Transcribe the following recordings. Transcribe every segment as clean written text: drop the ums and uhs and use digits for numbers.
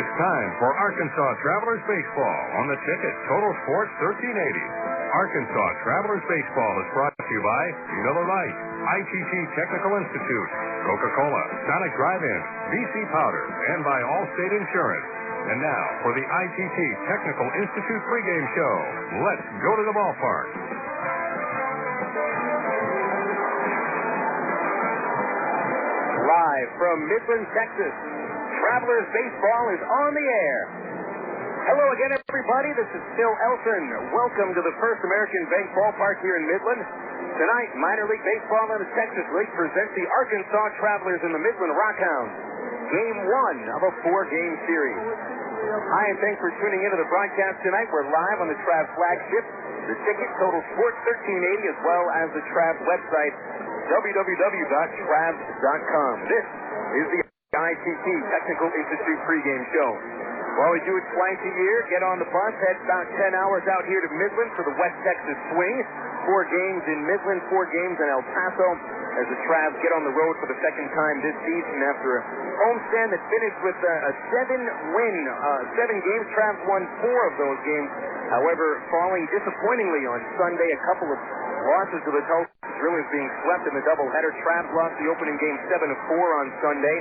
It's time for Arkansas Travelers Baseball on the ticket. Total Sports 1380. Arkansas Travelers Baseball is brought to you by Miller Lite, ITT Technical Institute, Coca-Cola, Sonic Drive-In, BC Powder, and by Allstate Insurance. And now for the ITT Technical Institute pregame show. Let's go to the ballpark. Live from Midland, Texas, Travelers Baseball is on the air. Hello again, everybody. This is Phil Elson. Welcome to the First American Bank Ballpark here in Midland. Tonight, minor league baseball in the Texas League presents the Arkansas Travelers and the Midland RockHounds. Game 1 of a 4-game series. Hi, and thanks for tuning into the broadcast tonight. We're live on the Trav flagship, the ticket, Total Sports 1380, as well as the Trav website, www.travs.com. This is the ITT Technical Institute pregame show. Well, we do it twice a year. Get on the bus, head about 10 hours out here to Midland for the West Texas Swing. 4 games in Midland, 4 games in El Paso, as the Travs get on the road for the second time this season after a homestand that finished with a 7-win, 7 games. Travs won 4 of those games. However, falling disappointingly on Sunday, a couple of losses to the Tulsa Drillers being swept in the doubleheader. Travs lost the opening game 7-4 on Sunday,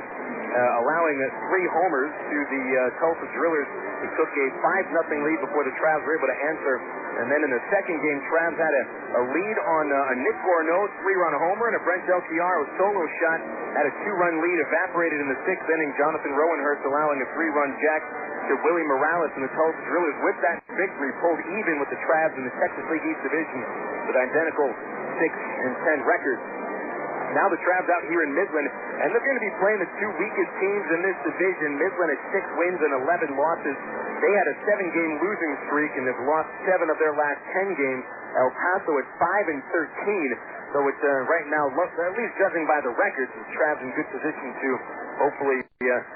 allowing 3 homers to the Tulsa Drillers, who took a 5-0 lead before the Travs were able to answer. And then in the second game, Travs had a lead on a Nick Gorneau 3-run homer, and a Brent Del Chiaro solo shot had a 2-run lead, evaporated in the 6th inning. Jonathan Rowenhurst allowing a 3-run jack to Willie Morales, and the Tulsa Drillers, with that victory, pulled even with the Travs in the Texas League East Division with identical 6-10 records. Now the Travs out here in Midland, and they're going to be playing the 2 weakest teams in this division. Midland at 6 wins and 11 losses. They had a 7-game losing streak and have lost 7 of their last 10 games. El Paso at 5-13. So it's right now, at least judging by the records, the Travs in good position to hopefully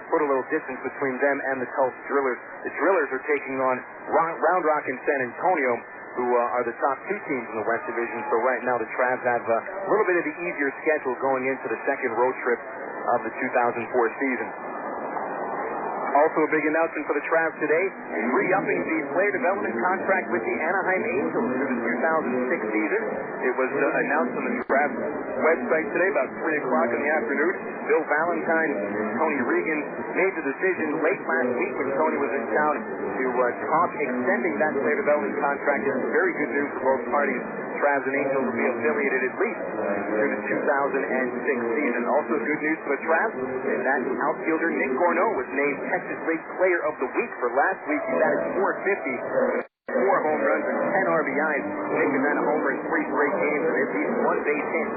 put a little distance between them and the Tulsa Drillers. The Drillers are taking on Round Rock and San Antonio, who are the top 2 teams in the West Division. So right now the Travs have a little bit of the easier schedule going into the second road trip of the 2004 season. Also a big announcement for the Travs today, re-upping the player development contract with the Anaheim Angels through the 2006 season. It was announced on the Travs website today about 3 o'clock in the afternoon. Bill Valentine and Tony Regan made the decision late last week when Tony was in town to talk extending that player development contract. It's very good news for both parties. Travs and Angels will be affiliated at least through the 2006 season. Also good news for the Travs is that outfielder Nick Gorneau was named Texas League Player of the Week for last week. He batted .450. 4 home runs and 10 RBIs. Nick has had a homer in 3 straight games, and at least 1 base hit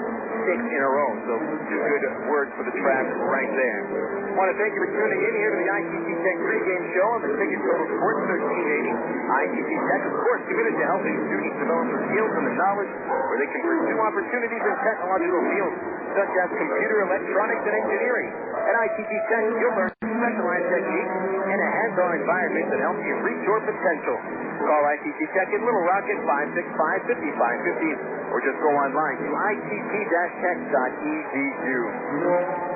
6 in a row. So 2 good words for the Travs right there. I want to thank you for tuning in here to the ITT Tech pregame show on the ticket, Total Sports 1380. ITT Tech, of course, committed to helping students develop the skills and the knowledge where they can pursue opportunities in technological fields such as computer, electronics, and engineering. At ITT Tech, you'll learn specialized techniques in a hands-on environment that helps you reach your potential. Call ITT Tech in Little Rock at 565-5550, or just go online to itt-tech.edu.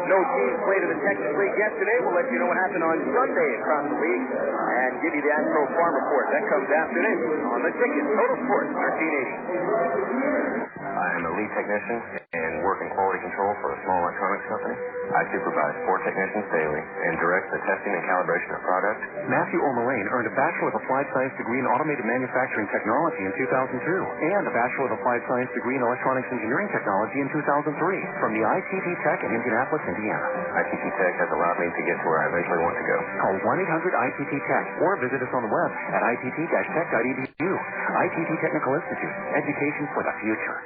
No teams played in the Texas League yesterday. We'll let you know what happened on Sunday across the league and give you the Astro Farm Report. That comes afternoon on the ticket, Total Sports 1380. I am a lead technician and work in quality control for a small electronics company. I supervise 4 technicians daily and direct the testing and calibration of products. Matthew O'Mullane earned a Bachelor of Applied Science degree in Automated Manufacturing Technology in 2002 and a Bachelor of Applied Science degree in Electronics Engineering Technology in 2003 from the ITT Tech in Indianapolis, Indiana. ITT Tech has allowed me to get to where I eventually want to go. Call 1-800-ITT-TECH or visit us on the web at itt-tech.edu. ITT Technical Institute, education for the future.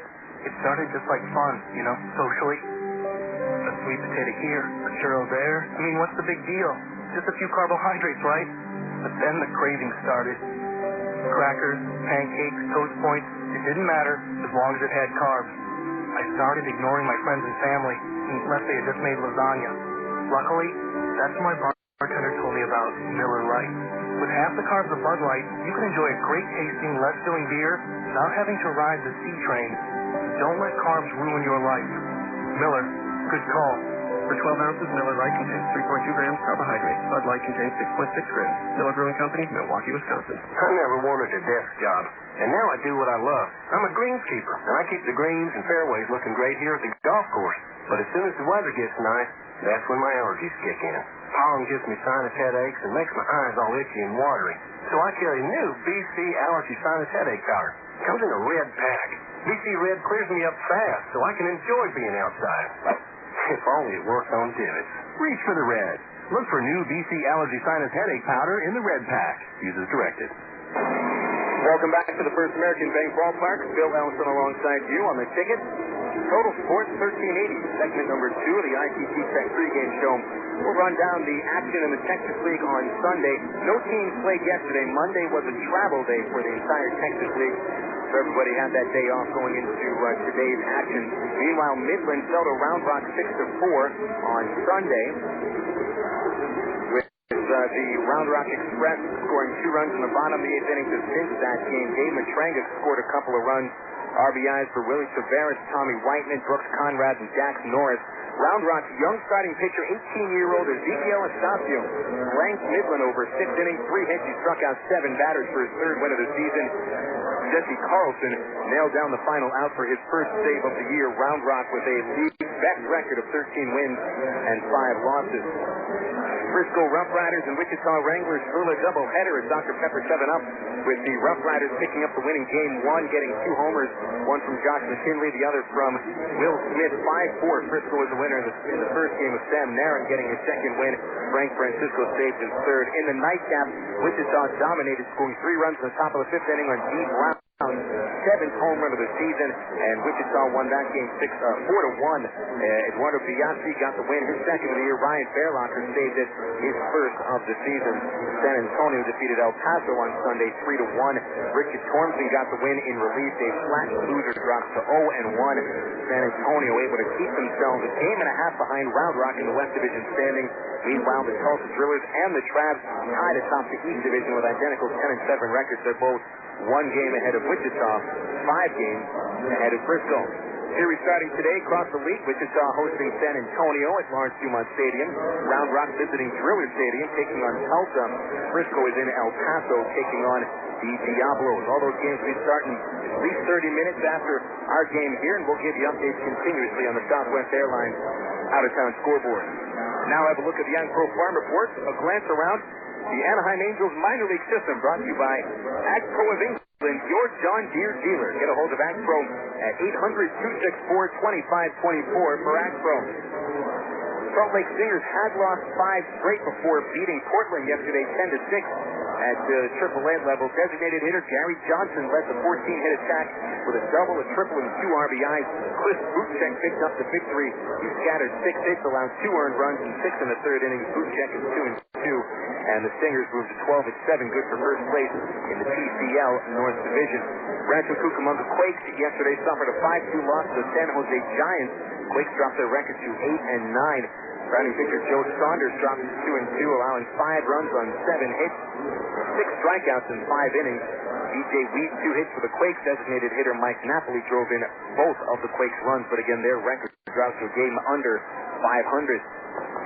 It started just like fun, socially. A sweet potato here, a churro there. I mean, what's the big deal? Just a few carbohydrates, right? But then the craving started. Crackers, pancakes, toast points, it didn't matter as long as it had carbs. I started ignoring my friends and family unless they had just made lasagna. Luckily, that's when my bartender told me about Miller Lite. With half the carbs of Bud Light, you can enjoy a great tasting, less filling beer without having to ride the C train. Don't let carbs ruin your life. Miller, good call. For 12 ounces, Miller Lite contains 3.2 grams carbohydrates. Bud Light contains 6.6 grams. Miller Brewing Company, Milwaukee, Wisconsin. I never wanted a desk job, and now I do what I love. I'm a greenskeeper, and I keep the greens and fairways looking great here at the golf course. But as soon as the weather gets nice, that's when my allergies kick in. Pollen gives me sinus headaches and makes my eyes all itchy and watery. So I carry new BC Allergy Sinus Headache Powder. Comes in a red pack. BC Red clears me up fast so I can enjoy being outside. If only it worked on divots. Reach for the red. Look for new BC Allergy Sinus Headache Powder in the red pack. Use as directed. Welcome back to the First American Bank Ballpark. Bill Ellison alongside you on the ticket. Total Sports 1380, segment number 2 of the ITT Tech pregame show. We'll run down the action in the Texas League on Sunday. No teams played yesterday. Monday was a travel day for the entire Texas League. So everybody had that day off going into today's action. Meanwhile, Midland fell to Round Rock 6-4 on Sunday. The Round Rock Express scoring 2 runs in the bottom of the 8th inning to cinch that game. Dave Matranga scored a couple of runs. RBIs for Willie Taveras, Tommy Whiteman, Brooks Conrad, and Dax Norris. Round Rock's young starting pitcher, 18-year-old Ezekiel Estacio, ranked Midland over 6 innings, 3 hits. He struck out 7 batters for his 3rd win of the season. Jesse Carlson nailed down the final out for his first save of the year. Round Rock with a league best record of 13 wins and 5 losses. Frisco Rough Riders and Wichita Wranglers threw a doubleheader at Dr. Pepper 7-Up, with the Rough Riders picking up the winning game 1, getting 2 homers, one from Josh McKinley, the other from Will Smith. 5-4. Frisco was the winner in the first game, with Sam Narin getting his 2nd win. Frank Francisco saved his 3rd. In the nightcap, Wichita dominated, scoring 3 runs in the top of the 5th inning on Dean Brown. 7th home run of the season, and Wichita won that game 4-1. Eduardo Biazzi got the win, his 2nd of the year. Ryan Fairlocker saved it, his 1st of the season. San Antonio defeated El Paso on Sunday 3-1. Richard Tormson got the win in relief. Dave Flash loser drops to 0-1. San Antonio able to keep themselves a game and a half behind Round Rock in the West Division standings. Meanwhile, the Tulsa Drillers and the Travs tied atop the East Division with identical 10-7 records. They're both 1 game ahead of Wichita, 5 games ahead of Frisco. Series starting today across the league. Wichita hosting San Antonio at Lawrence Dumont Stadium. Round Rock visiting Driller Stadium, taking on Tulsa. Frisco is in El Paso, taking on the Diablos. All those games will be starting at least 30 minutes after our game here, and we'll give you updates continuously on the Southwest Airlines out-of-town scoreboard. Now have a look at the Young Pro Farm Report. A glance around the Anaheim Angels minor league system, brought to you by AgPro of England, your John Deere dealer. Get a hold of AgPro at 800-264-2524 for AgPro. Salt Lake Stingers had lost 5 straight before beating Portland yesterday 10-6 at the AAA level. Designated hitter Gary Johnson led the 14-hit attack with a double, a triple, and 2 RBIs. Chris Buchek picked up the victory. He scattered 6 hits, allowed 2 earned runs, and 6 in the 3rd inning. Buchek is 2-2, and the Stingers moved to 12-7, good for first place in the PCL North Division. Rancho Cucamonga Quakes yesterday suffered a 5-2 loss to the San Jose Giants. Quakes dropped their record to 8-9. Starting pitcher Joe Saunders dropped to 2-2, allowing 5 runs on 7 hits, 6 strikeouts in 5 innings. DJ Weed 2 hits for the Quakes. Designated hitter Mike Napoli drove in both of the Quakes' runs, but again, their record dropped to a game under 500.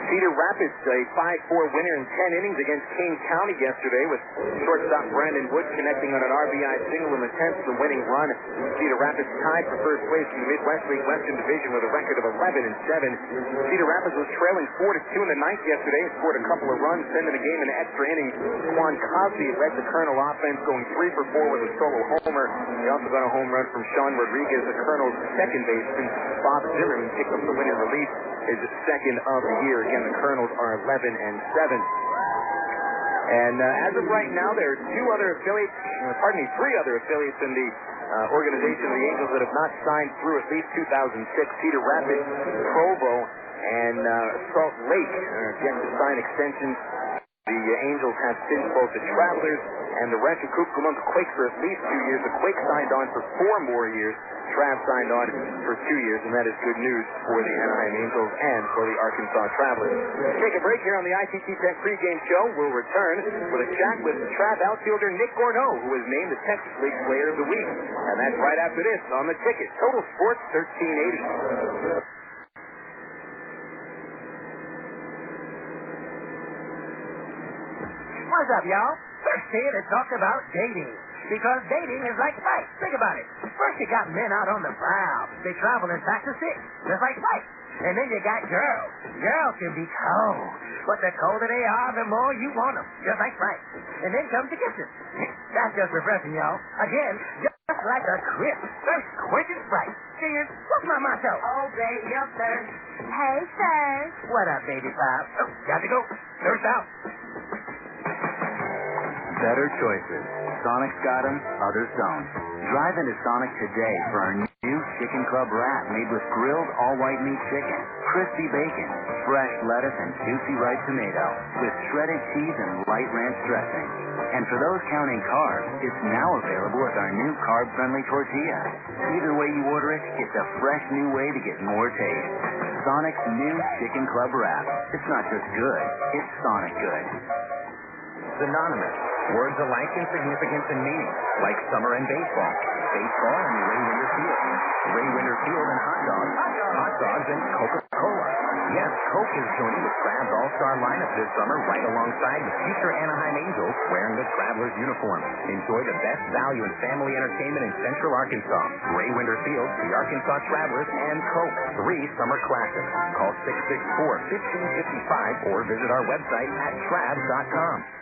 Cedar Rapids, a 5-4 winner in 10 innings against Kane County yesterday, with shortstop Brandon Wood connecting on an RBI single in the 10th, the winning run. Cedar Rapids tied for first place in the Midwest League Western Division with a record of 11-7. Cedar Rapids was trailing 4-2 in the 9th yesterday and scored a couple of runs, sending the game in extra innings. Quan Cosby led the Colonel offense, going 3-for-4 with a solo homer. He also got a home run from Sean Rodriguez, the Colonel's second baseman. Bob Zimmerman picked up the win in relief, his 2nd of the year. Again, the Colonels are 11-7. And as of right now, there are 3 other affiliates in the organization of the Angels that have not signed through at least 2006. Cedar Rapids, Provo, and Salt Lake are yet to sign extensions. The Angels have since both the Travelers and the Rancho Cucamonga Quakes for at least 2 years. The Quakes signed on for 4 more years. Travs signed on for 2 years, and that is good news for the Anaheim Angels and for the Arkansas Travelers. Let's take a break here on the ITT Tech pregame show. We'll return with a chat with Trav outfielder Nick Gorneau, who was named the Texas League Player of the Week. And that's right after this on the ticket. Total Sports 1380. What's up, y'all? First here to talk about dating. Because dating is like fight. Think about it. First you got men out on the prowl. They travel in factor 6. Just like fight. And then you got girls. Girls can be cold. But the colder they are, the more you want them. Just like Sprite. And then comes the kissing. That's just refreshing, y'all. Again, just like a crisp, thirst quenching Sprite. Cheers. What's my motto? Oh, baby, up there. Hey, Thirst. What up, baby pop? Oh, got to go. Thirst out. Better choices. Sonic's got them, others don't. Drive into Sonic today for our new Chicken Club wrap made with grilled all-white meat chicken, crispy bacon, fresh lettuce, and juicy ripe tomato with shredded cheese and light ranch dressing. And for those counting carbs, it's now available with our new carb-friendly tortilla. Either way you order it, it's a fresh new way to get more taste. Sonic's new Chicken Club wrap. It's not just good, it's Sonic good. Synonymous. Words alike in significance and meaning, like summer and baseball, baseball and Ray Winter Field, Ray Winter Field and hot dogs and Coca-Cola. Yes, Coke is joining the Crabs All-Star lineup this summer right alongside the future Anaheim Angels wearing the Travelers uniform. Enjoy the best value in family entertainment in Central Arkansas. Ray Winter Field, the Arkansas Travelers, and Coke. 3 summer classics. Call 664-1555 or visit our website at trabs.com.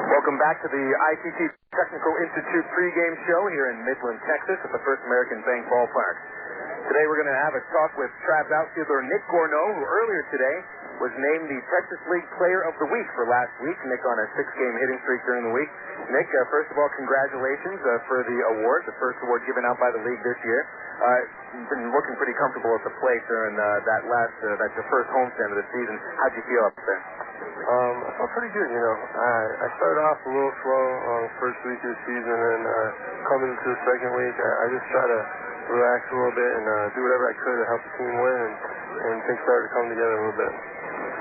Welcome back to the ITT Technical Institute pregame show here in Midland, Texas at the First American Bank Ballpark. Today we're going to have a talk with Travis outfielder Nick Gourneau, who earlier today was named the Texas League Player of the Week for last week. Nick on a 6-game hitting streak during the week. Nick, first of all, congratulations for the award, the first award given out by the league this year. You've been looking pretty comfortable at the plate during that's your first homestand of the season. How'd you feel up there? I felt pretty good, you know. I started off a little slow on the first week of the season, and then coming into the second week, I just try to relax a little bit and do whatever I could to help the team win, and things started to come together a little bit.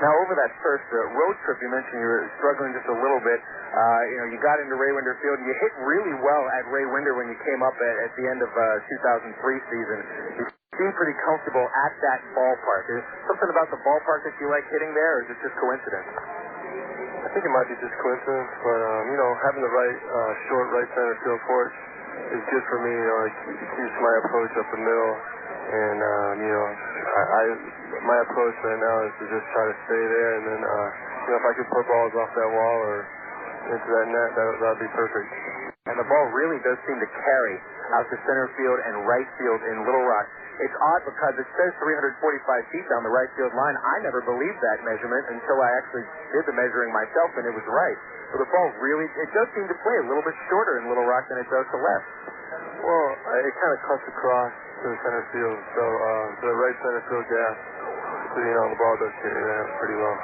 Now, over that first road trip, you mentioned you were struggling just a little bit. You got into Ray Winter Field, and you hit really well at Ray Winter when you came up at the end of 2003 season. You seemed pretty comfortable at that ballpark. Is something about the ballpark that you like hitting there, or is it just coincidence? I think it might be just coincidence, but, having the right short right center field porch is good for me. It keeps my approach up the middle, and, my approach right now is to just try to stay there, and then, if I could put balls off that wall or into that net, that would be perfect. And the ball really does seem to carry out to center field and right field in Little Rock. It's odd because it says 345 feet down the right field line. I never believed that measurement until I actually did the measuring myself, and it was right. So the ball really, it does seem to play a little bit shorter in Little Rock than it does to left. Well, it kind of cuts across to the center field, so to the right center field gap, so, the ball does carry that pretty well.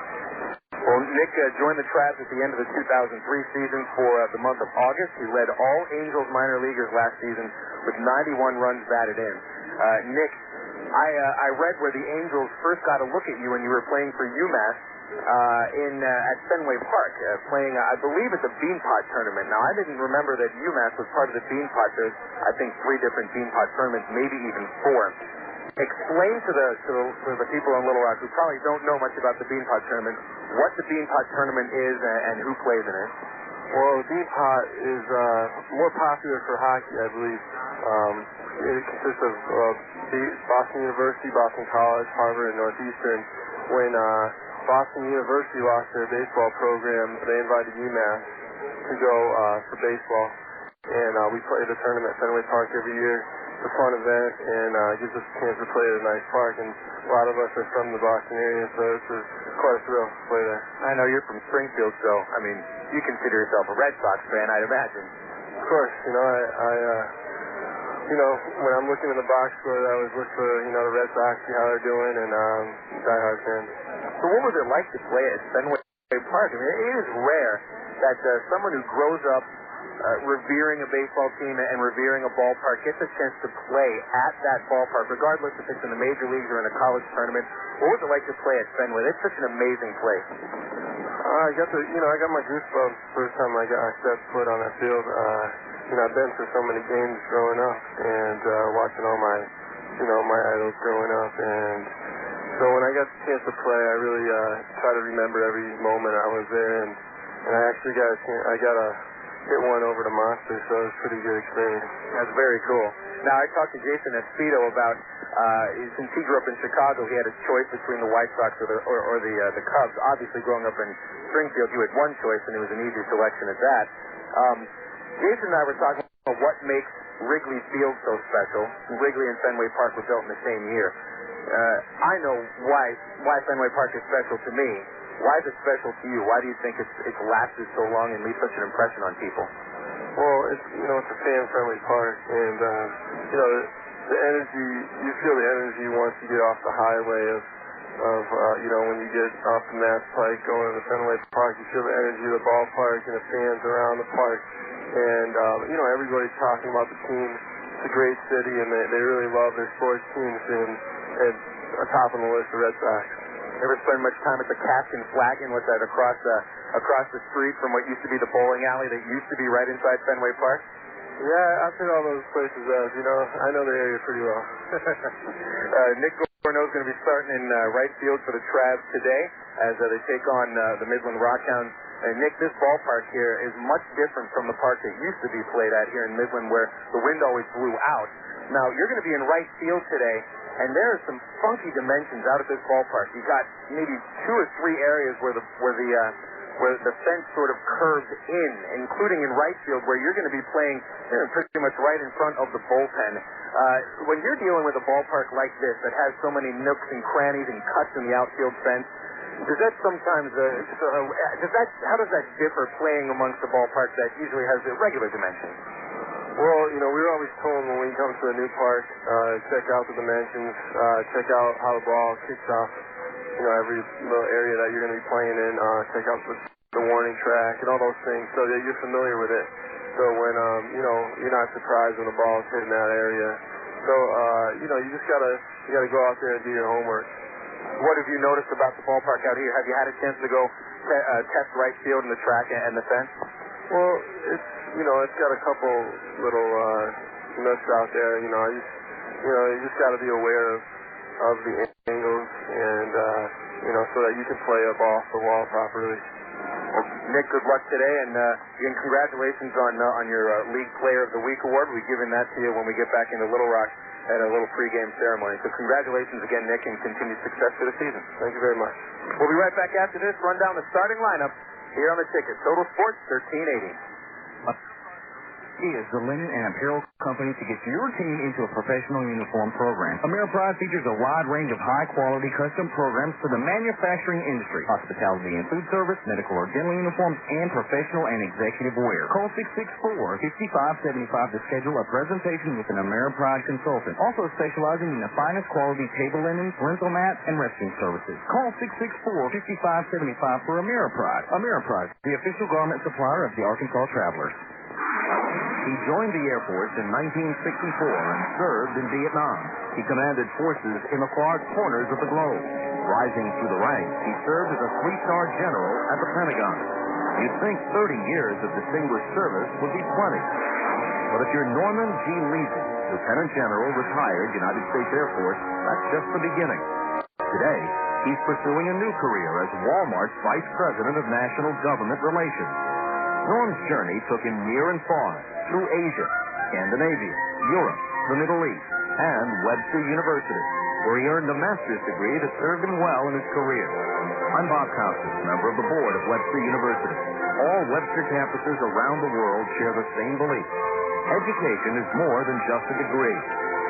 Well, Nick joined the Traps at the end of the 2003 season for the month of August. He led all Angels minor leaguers last season with 91 runs batted in. Nick, I read where the Angels first got a look at you when you were playing for UMass at Fenway Park, playing, I believe, at the Beanpot Tournament. Now, I didn't remember that UMass was part of the Beanpot. There's, I think, 3 different Beanpot tournaments, maybe even 4. Explain to the people in Little Rock who probably don't know much about the Beanpot Tournament what the Beanpot Tournament is and who plays in it. Well, the Beanpot is more popular for hockey, I believe. It consists of Boston University, Boston College, Harvard, and Northeastern. When Boston University lost their baseball program, they invited UMass to go for baseball. And we play the tournament at Fenway Park every year. It's a fun event, and gives us a chance to play at a nice park. And a lot of us are from the Boston area, so it's quite a thrill to play there. I know you're from Springfield, so, you consider yourself a Red Sox fan, I'd imagine. Of course, when I'm looking in the box score, I always look for, the Red Sox, see how they're doing, and diehard fan. So what was it like to play at Fenway Park? It is rare that someone who grows up revering a baseball team and revering a ballpark gets a chance to play at that ballpark, regardless if it's in the major leagues or in a college tournament. What was it like to play at Fenway? It's such an amazing place. I got my goosebumps first time I stepped foot on that field. I've been to so many games growing up and watching all my, my idols growing up, and So when I got the chance to play, I really try to remember every moment I was there, and I actually got to hit one over the monster, so it was a pretty good experience. That's very cool. Now, I talked to Jason Esposito about, since he grew up in Chicago, he had a choice between the White Sox or the Cubs. Obviously, growing up in Springfield, you had one choice, and it was an easy selection at that. Jason and I were talking about what makes Wrigley Field so special. Wrigley and Fenway Park were built in the same year. I know why Fenway Park is special to me. Why is it special to you? Why do you think it's lasted so long and leaves such an impression on people? Well, it's a fan-friendly park, and the energy, you feel the energy once you get off the highway of when you get off the Mass Pike going to the Fenway Park, you feel the energy of the ballpark and the fans around the park, and everybody's talking about the team. It's a great city, and they really love their sports teams, and on top of the list, the Red Sox. Ever spend much time at the Caskin Flagon? What's that, across the street from what used to be the bowling alley that used to be right inside Fenway Park? Yeah, I've been all those places out. I know the area pretty well. Nick Gorno's going to be starting in right field for the Travs today as they take on the Midland RockHounds. Nick, this ballpark here is much different from the park that used to be played at here in Midland, where the wind always blew out. Now, you're going to be in right field today, and there are some funky dimensions out at this ballpark. You've got maybe 2 or 3 areas where the fence sort of curves in, including in right field, where you're going to be playing pretty much right in front of the bullpen. When you're dealing with a ballpark like this that has so many nooks and crannies and cuts in the outfield fence, does that sometimes, how does that differ playing amongst a ballpark that usually has regular dimensions? Well, we were always told when we come to a new park, check out the dimensions, check out how the ball kicks off, every little area that you're going to be playing in, check out the warning track and all those things so that you're familiar with it. So when, you're not surprised when the ball is hitting that area. So, you just gotta go out there and do your homework. What have you noticed about the ballpark out here? Have you had a chance to go test right field and the track and the fence? Well, it's got a couple little nooks out there. You just got to be aware of the angles and so that you can play up off the wall properly. Well, Nick, good luck today, and again, congratulations on your League Player of the Week award. We're giving that to you when we get back into Little Rock at a little pregame ceremony. So congratulations again, Nick, and continued success for the season. Thank you very much. We'll be right back after this. Run down the starting lineup here on the ticket. Total Sports 1380. Is the linen and apparel company to get your team into a professional uniform program. Ameriprise features a wide range of high-quality custom programs for the manufacturing industry, hospitality and food service, medical or dental uniforms, and professional and executive wear. Call 664-5575 to schedule a presentation with an Ameriprise consultant, also specializing in the finest quality table linens, rental mats, and resting services. Call 664-5575 for Ameriprise. Ameriprise, the official garment supplier of the Arkansas Travelers. He joined the Air Force in 1964 and served in Vietnam. He commanded forces in the far corners of the globe. Rising through the ranks, he served as a 3-star general at the Pentagon. You'd think 30 years of distinguished service would be plenty. But if you're Norman G. Leeson, Lieutenant General, retired United States Air Force, that's just the beginning. Today, he's pursuing a new career as Walmart's Vice President of National Government Relations. Norm's journey took him near and far, through Asia, Scandinavia, Europe, the Middle East, and Webster University, where he earned a master's degree that served him well in his career. I'm Bob Costas, member of the board of Webster University. All Webster campuses around the world share the same belief. Education is more than just a degree.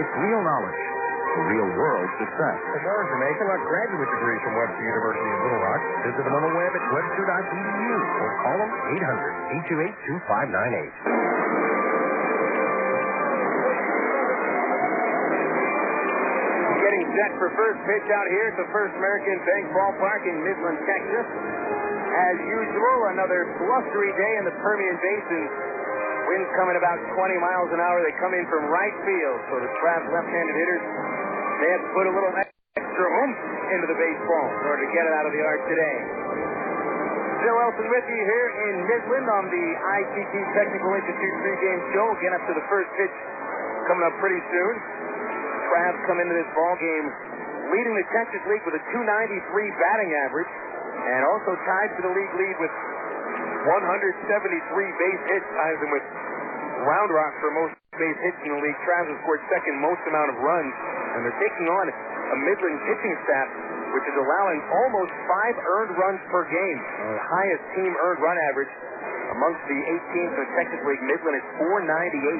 It's real knowledge, for real-world success. For more information on graduate degrees from Webster University in Little Rock, visit them on the web at webster.edu or call them 800-828-2598. Getting set for first pitch out here at the First American Bank Ballpark in Midland, Texas. As usual, another blustery day in the Permian Basin. Winds coming about 20 miles an hour. They come in from right field, so the Travs left-handed hitters, they have to put a little extra oomph into the baseball in order to get it out of the yard today. Bill Elson with you here in Midland on the ITT Technical Institute pregame show. Again, up to the first pitch coming up pretty soon. Travs come into this ball game leading the Texas League with a .293 batting average, and also tied for the league lead with 173 base hits, ties him with Round Rock for most base hits in the league. Travs has scored second most amount of runs, and they're taking on a Midland pitching staff which is allowing almost 5 earned runs per game. The highest team earned run average amongst the 8 teams in the Texas League. Midland is .498,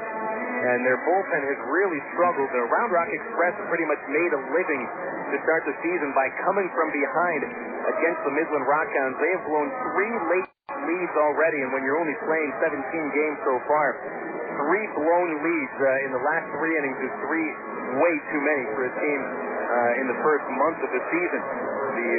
and their bullpen has really struggled. The Round Rock Express have pretty much made a living to start the season by coming from behind against the Midland RockHounds. They have blown 3 late leads already, and when you're only playing 17 games so far, 3 blown leads in the last 3 innings is way too many for a team in the first month of the season. The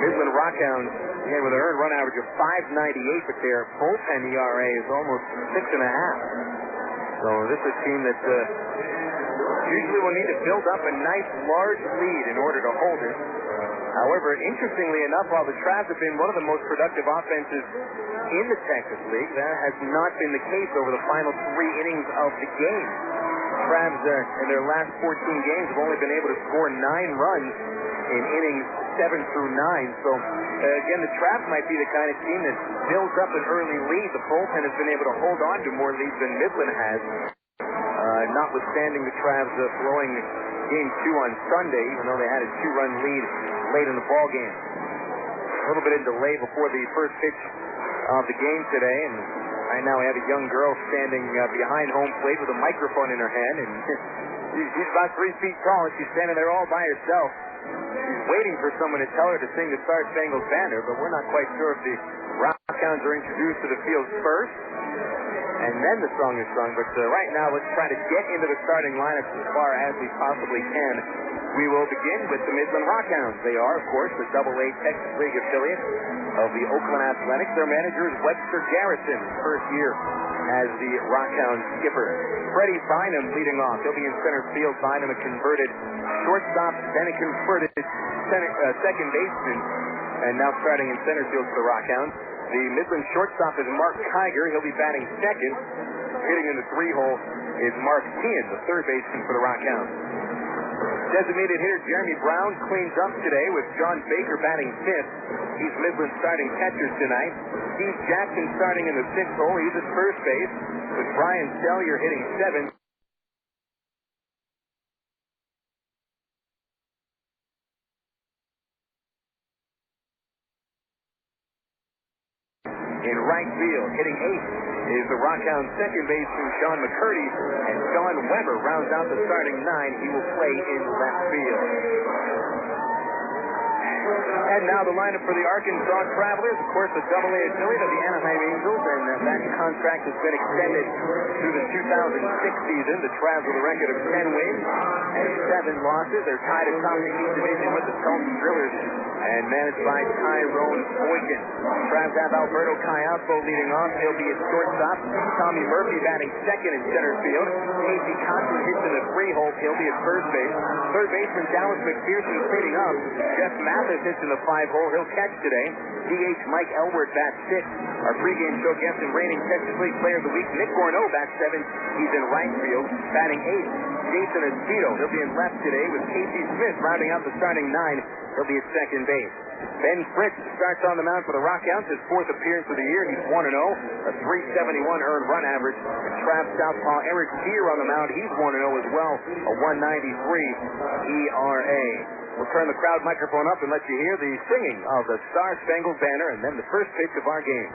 Midland RockHounds, with an earned run average of .598, but their bullpen ERA is almost 6.5. So this is a team that usually will need to build up a nice large lead in order to hold it. However, interestingly enough, while the Travs have been one of the most productive offenses in the Texas League, that has not been the case over the final 3 innings of the game. Travs, in their last 14 games, have only been able to score 9 runs in innings 7 through 9. So, again, the Travs might be the kind of team that builds up an early lead. The bullpen has been able to hold on to more leads than Midland has, notwithstanding the Travs blowing Game 2 on Sunday, even though they had a 2-run lead late in the ball game. A little bit of delay before the first pitch of the game today, and right now we have a young girl standing behind home plate with a microphone in her hand, and she's about 3 feet tall, and she's standing there all by herself. She's waiting for someone to tell her to sing the Star Spangled Banner, but we're not quite sure if the RockHounds are introduced to the field first, and then the song is sung. But right now, let's try to get into the starting lineup as far as we possibly can. We will begin with the Midland RockHounds. They are, of course, the AA Texas League affiliate of the Oakland Athletics. Their manager is Webster Garrison, first year as the RockHounds skipper. Freddie Bynum leading off. He'll be in center field. Bynum, a converted shortstop, then a converted second baseman, and now starting in center field for the RockHounds. The Midland shortstop is Mark Kiger. He'll be batting second. Hitting in the 3-hole is Mark Kean, the third baseman for the RockHounds. Designated hitter Jeremy Brown cleans up today with John Baker batting fifth. He's Midland's starting catcher tonight. Steve Jackson starting in the 6th hole. He's at first base with Brian Sellier hitting 7th. In right field, hitting 8th is the RockHounds second baseman Sean McCurdy, and Sean Weber rounds out the starting 9. He will play in left field. And now the lineup for the Arkansas Travelers, of course, the AA affiliate of the Anaheim Angels, and that contract has been extended through the 2006 season. The Travs with a record of 10 wins and 7 losses. They're tied atop the East Division with the Tulsa Drillers and managed by Tyrone Boykin. Travs have Alberto Cayaspo leading off. He'll be at shortstop. Tommy Murphy batting second in center field. Casey Conklin hits in the 3-hole. He'll be at first base. Third baseman Dallas McPherson cleaning up. Jeff Mathis hits in the 5-hole. He'll catch today. DH Mike Elward bats 6th. Our pregame show guest and reigning Texas League Player of the Week, Nick Gorneau, bats 7th. He's in right field. Batting 8th, Jason Espedo. He'll be in left today with Casey Smith rounding out the starting 9. He'll be at second base. Ben Fritz starts on the mound for the RockHounds, his 4th appearance of the year. He's 1-0, a .371 earned run average. Travs southpaw Eric Deere on the mound. He's 1-0 as well, a .193 ERA. We'll turn the crowd microphone up and let you hear the singing of the Star Spangled Banner and then the first pitch of our game.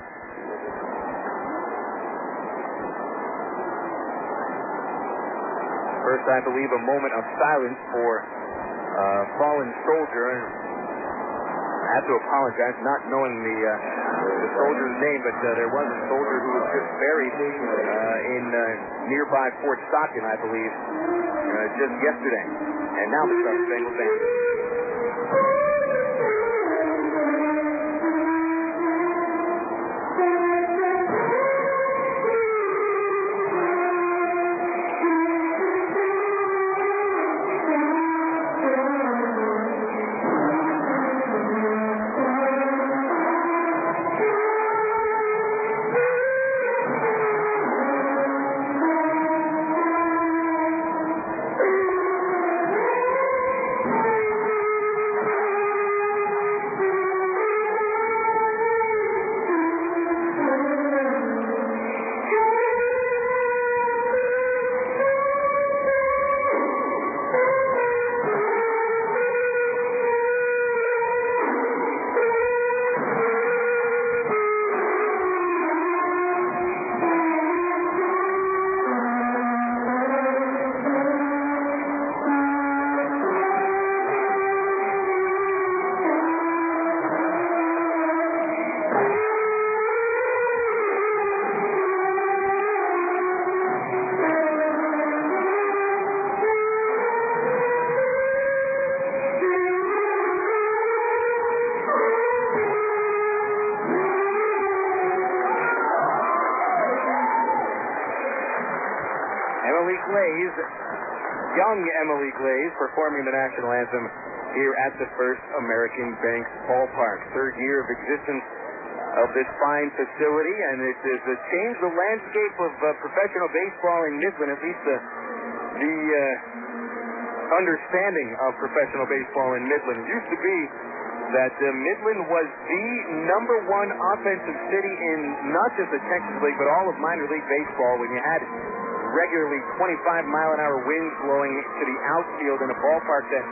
First, I believe, a moment of silence for fallen soldier. I have to apologize, not knowing the soldier's name, but there was a soldier who was just buried in nearby Fort Stockton, I believe, just yesterday. And now the Star Spangled Banner. young Emily Glaze performing the national anthem here at the First American Bank Ballpark. Third year of existence of this fine facility, and it has changed the landscape of professional baseball in Midland, at least the understanding of professional baseball in Midland. It used to be that Midland was the number one offensive city in not just the Texas League, but all of minor league baseball, when you had regularly 25-mile-an-hour winds blowing to the outfield in a ballpark that,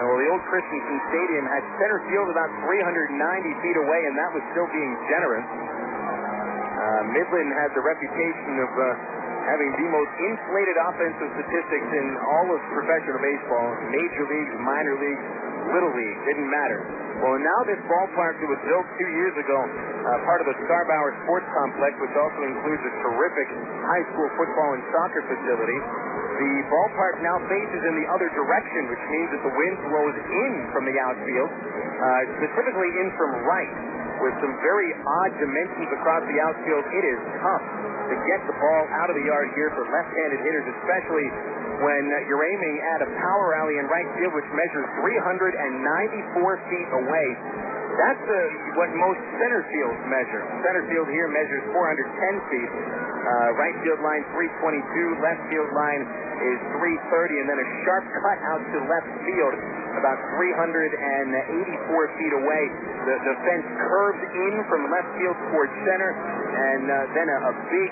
the old Christensen Stadium had center field about 390 feet away, and that was still being generous. Midland has the reputation of having the most inflated offensive statistics in all of professional baseball, major leagues, minor leagues, little league, didn't matter. Well, now this ballpark that was built 2 years ago, part of the Scarbauer Sports Complex, which also includes a terrific high school football and soccer facility, the ballpark now faces in the other direction, which means that the wind blows in from the outfield, specifically in from right, with some very odd dimensions across the outfield. It is tough to get the ball out of the yard here for left-handed hitters, especially when you're aiming at a power alley in right field, which measures 394 feet away. That's what most center fields measure. Center field here measures 410 feet. Right field line 322, left field line is 330, and then a sharp cut out to left field about 384 feet away. The fence curves in from left field towards center, and then a big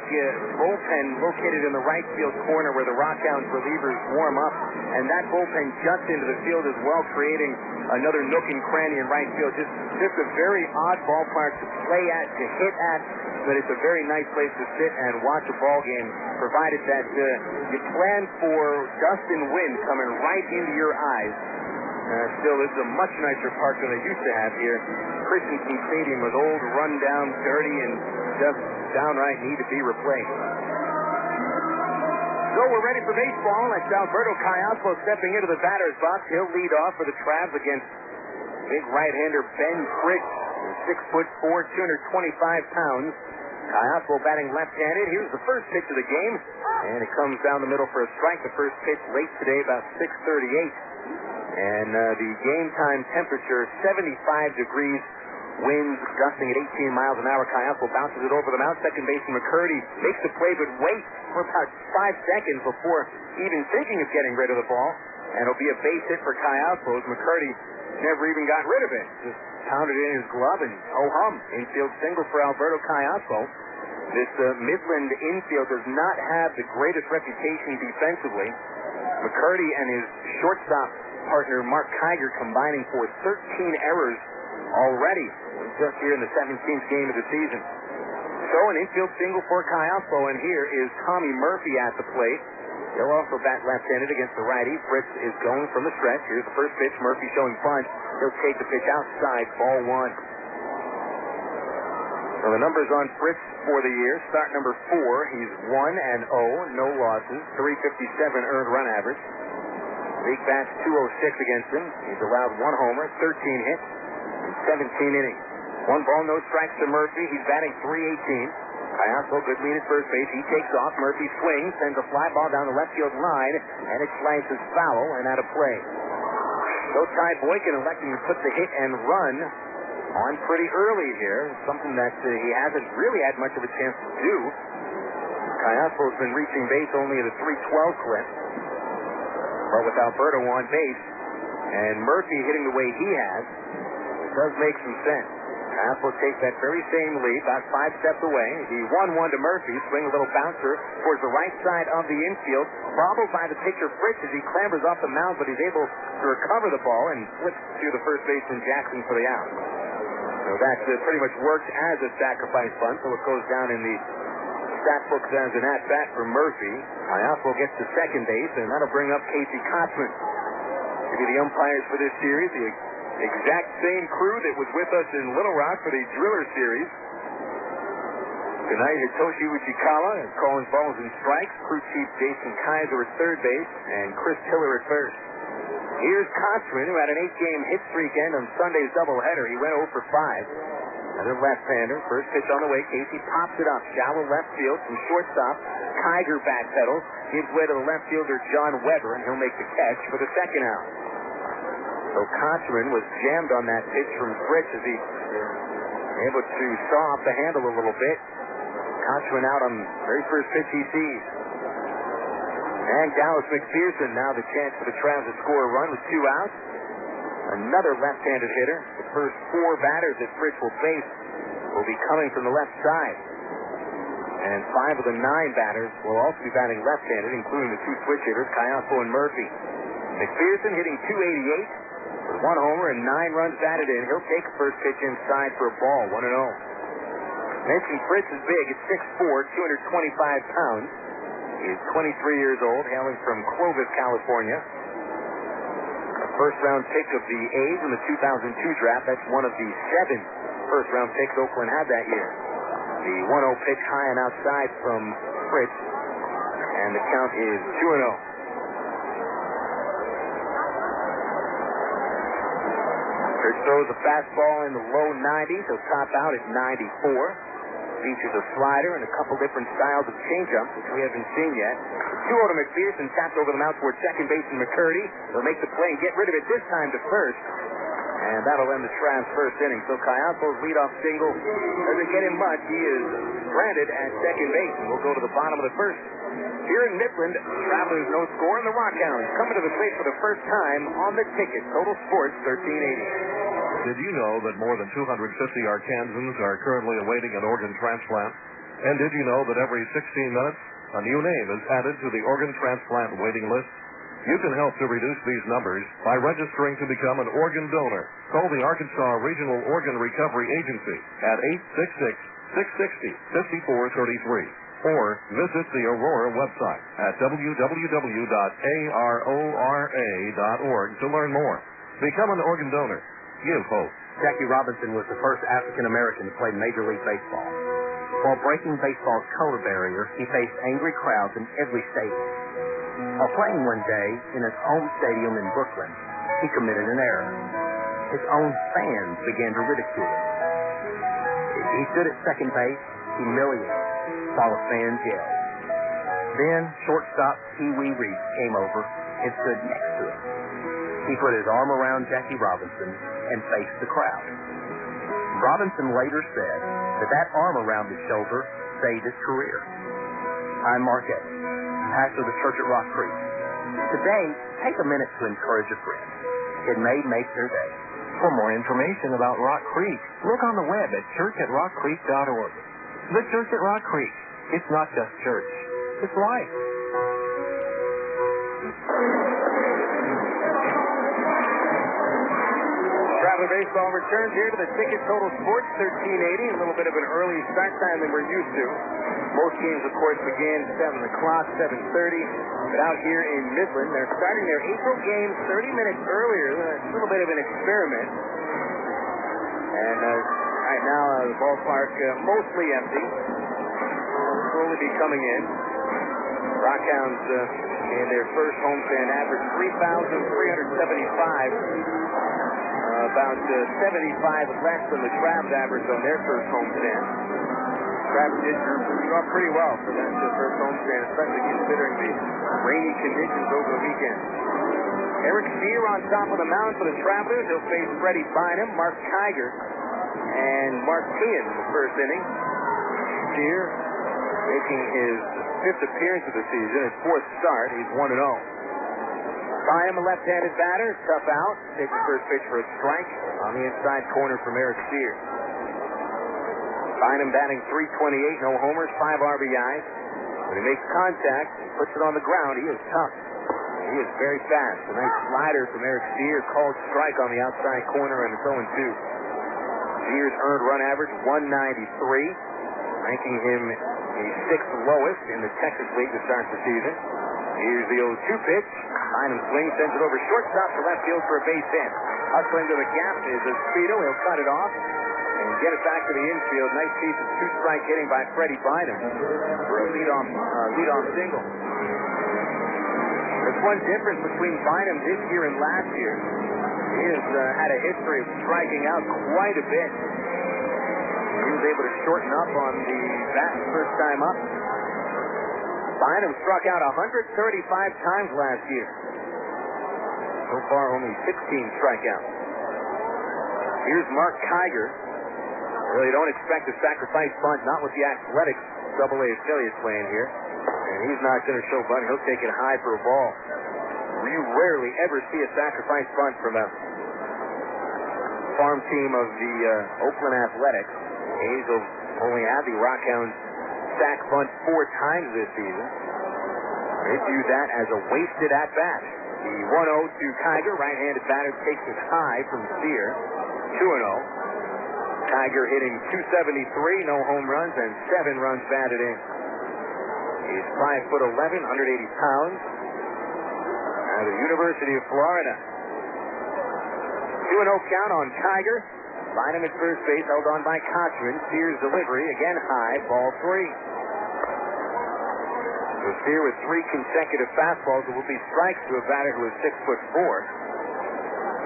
bullpen located in the right field corner where the RockHounds relievers warm up, and that bullpen juts into the field as well, creating another nook and cranny in right field. Just a very odd ballpark to play at, to hit at, but it's a very nice place to sit and watch a ball game, provided that you plan for dust and wind coming right into your eyes. Still, this is a much nicer park than they used to have here. Christensen Stadium was old, run down, dirty, and just downright need to be replaced. So we're ready for baseball. That's Alberto Caiazzo stepping into the batter's box. He'll lead off for the Travs against big right-hander Ben Fritz, 6'4", 225 pounds. Caiazzo batting left-handed. Here's the first pitch of the game, and it comes down the middle for a strike. The first pitch late today, about 6:38. And the game time temperature, 75 degrees, winds gusting at 18 miles an hour. Caiazzo bounces it over the mound. Second baseman McCurdy makes the play, but waits for about 5 seconds before even thinking of getting rid of the ball. And it'll be a base hit for Caiazzo, as McCurdy never even got rid of it. Just pounded it in his glove and ho-hum. Infield single for Alberto Caiazzo. This Midland infield does not have the greatest reputation defensively. McCurdy and his shortstop partner Mark Kiger combining for 13 errors already just here in the 17th game of the season. So an infield single for Caiazzo, and here is Tommy Murphy at the plate. He'll also bat left-handed against the righty. Fritz is going from the stretch. Here's the first pitch. Murphy showing bunt. He'll take the pitch outside, ball one. So the numbers on Fritz for the year. Start number 4. He's 1-0, no losses, 357 earned run average. Big bats 206 against him. He's allowed 1 homer, 13 hits, and 17 innings. 1 ball, no strikes to Murphy. He's batting .318. Caiazzo, good lead at first base. He takes off. Murphy swings, sends a fly ball down the left field line, and it slices foul and out of play. So Ty Boykin electing to put the hit and run on pretty early here, something that he hasn't really had much of a chance to do. Caiazzo's been reaching base only at a .312 clip. But with Alberto on base and Murphy hitting the way he has, it does make some sense. Caiazzo takes that very same lead, about 5 steps away. The 1-1 to Murphy, swing a little bouncer towards the right side of the infield, bobbled by the pitcher Fritz as he clambers off the mound, but he's able to recover the ball and flips to the first baseman Jackson for the out. So that pretty much worked as a sacrifice bunt, so it goes down in the stat books as an at-bat for Murphy. Caiazzo gets to second base, and that'll bring up Casey Kotzman to be the umpires for this series. The exact same crew that was with us in Little Rock for the Driller Series. Tonight, Hitoshi Uchikawa is calling balls and strikes. Crew chief Jason Kaiser at third base, and Chris Tiller at first. Here's Kotzman, who had an 8-game hit streak end on Sunday's doubleheader. He went 0 for 5. Another left-hander. First pitch on the way. Casey pops it up. Shallow left field from shortstop. Kiger backpedals. Gives way to the left fielder, John Weber, and he'll make the catch for the second out. So Kochman was jammed on that pitch from Fritz as he able to saw off the handle a little bit. Kochman out on the very first pitch he sees. And Dallas McPherson now the chance for the Travs to score a run with 2 outs. Another left-handed hitter. The first 4 batters that Fritz will face will be coming from the left side. And 5 of the 9 batters will also be batting left-handed, including the 2 switch hitters, Caiazo and Murphy. McPherson hitting .288 with 1 homer and 9 runs batted in. He'll take a first pitch inside for a ball, 1-0. Mentioned Fritz is big at 6'4", 225 pounds. He is 23 years old, hailing from Clovis, California. A first-round pick of the A's in the 2002 draft. That's one of the 7 first-round picks Oakland had that year. The 1-0 pitch high and outside from Fritz, and the count is 2-0. Fritz throws a fastball in the low 90s. He'll top out at 94. Features a slider and a couple different styles of changeups, which we haven't seen yet. 2-0 to McPherson, tapped over the mound towards second baseman McCurdy. He'll make the play and get rid of it this time to first. And that'll end the Travs' first inning. So Caiazo's leadoff single doesn't get him much. He is stranded at second base. We'll go to the bottom of the first. Here in Midland, Travelers no score, and the RockHounds coming to the plate for the first time on the ticket. Total Sports 1380. Did you know that more than 250 Arkansans are currently awaiting an organ transplant? And did you know that every 16 minutes, a new name is added to the organ transplant waiting list? You can help to reduce these numbers by registering to become an organ donor. Call the Arkansas Regional Organ Recovery Agency at 866-660-5433 or visit the Aurora website at www.arora.org to learn more. Become an organ donor. Give hope. Jackie Robinson was the first African-American to play Major League Baseball. While breaking baseball's color barrier, he faced angry crowds in every stadium. While playing one day in his home stadium in Brooklyn, he committed an error. His own fans began to ridicule him. He stood at second base, humiliated, while the fans yelled. Then shortstop Pee Wee Reese came over and stood next to him. He put his arm around Jackie Robinson and faced the crowd. Robinson later said that arm around his shoulder saved his career. I'm Mark Evans, pastor of the church at Rock Creek. Today, take a minute to encourage a friend. It may make their day. For more information about Rock Creek, look on the web at churchatrockcreek.org. The Church at Rock Creek. It's not just church. It's life. Traveler Baseball returns here to the ticket. Total Sports 1380. A little bit of an early start time than we're used to. Most games, of course, begin 7 o'clock, 7:30. But out here in Midland, they're starting their April games 30 minutes earlier. A little bit of an experiment. And right now, the ballpark mostly empty. Slowly be coming in. RockHounds in their first homestead average 3,375. About 75 less than the Travs average on their first homestand. Travs did drew up pretty well for that first homestand, especially considering the rainy conditions over the weekend. Eric Steer on top of the mound for the Travelers. He'll face Freddie Bynum, Mark Kiger, and Mark Teehan in the first inning. Steer making his 5th appearance of the season, his 4th start. He's 1-0. Bynum, a left-handed batter, tough out. Takes the first pitch for a strike on the inside corner from Eric Steer. Bynum batting .328, no homers, 5 RBIs. When he makes contact, puts it on the ground, he is tough. He is very fast. A nice slider from Eric Steer, called strike on the outside corner, and it's 0-2. Steer's earned run average 193, ranking him the 6th lowest in the Texas League to start the season. Here's the 0-2 pitch. Bynum swings, sends it over shortstop to left field for a base hit. Hustling to the gap is Espedo. He'll cut it off and get it back to the infield. Nice piece of 2-strike hitting by Freddie Bynum for a leadoff single. There's one difference between Bynum this year and last year. He has had a history of striking out quite a bit. He was able to shorten up on the bat first time up. Bynum struck out 135 times last year. So far, only 16 strikeouts. Here's Mark Kiger. Really don't expect a sacrifice bunt, not with the Athletics AA affiliate playing here. And he's not going to show bunt. He'll take it high for a ball. You rarely ever see a sacrifice bunt from a farm team of the Oakland Athletics. A's will only have the RockHounds sack bunt 4 times this season. They view that as a wasted at-bat. The 1-0 to Kiger. Right-handed batter takes it high from Sear. 2-0. Kiger hitting .273, no home runs, and 7 runs batted in. He's 5'11", 180 pounds. Out of the University of Florida. 2-0 count on Kiger. Bynum at first base, held on by Kochman. Sears delivery, again high, ball 3. So Sear with 3 consecutive fastballs. It will be strikes to a batter who is 6'4",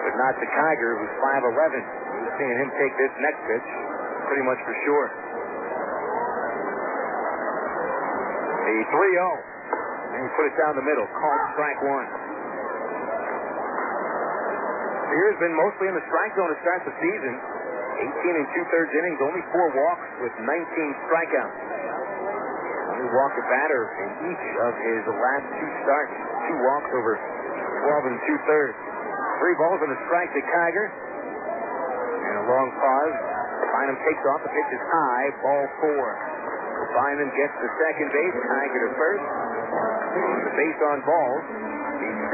but not to Kiger, who's 5'11". We're seeing him take this next pitch pretty much for sure. The 3-0. And he put it down the middle. Called strike 1. Sears been mostly in the strike zone to start the season. 18 2/3 innings, only 4 walks with 19 strikeouts. Only walked a batter in each of his last 2 starts. 2 walks over 12 2/3. 3 balls and a strike to Kiger. And a long pause. Bynum takes off. The pitch is high. Ball 4. Bynum gets to second base. Kiger to first. The base on balls. The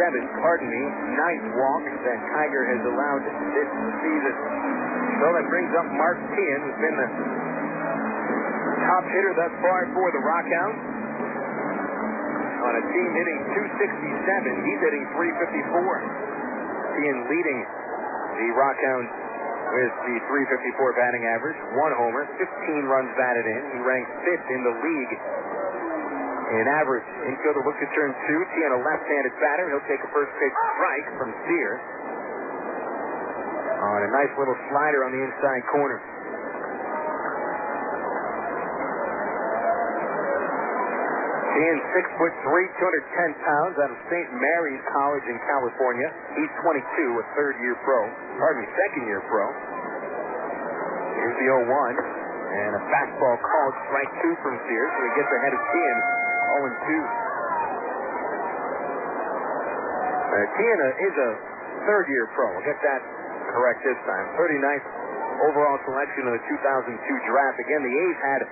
9th walk that Kiger has allowed this season. So that brings up Mark Teahan, who's been the top hitter thus far for the RockHounds. On a team hitting .267, he's hitting .354. Teahan leading the RockHounds with the .354 batting average. 1 homer, 15 runs batted in. He ranks 5th in the league in average. Infielder looks to turn 2. Teahan, a left-handed batter. He'll take a first pitch strike from Sear. On a nice little slider on the inside corner. Teahan, 6'3", 210 pounds, out of St. Mary's College in California. He's 22, a second-year pro. Here's the 0-1, and a fastball called strike 2 from Sear, so he gets ahead of Teahan, 0-2. Teahan is a third-year pro. We'll get that correct this time. 39th overall selection of the 2002 draft. Again, the A's had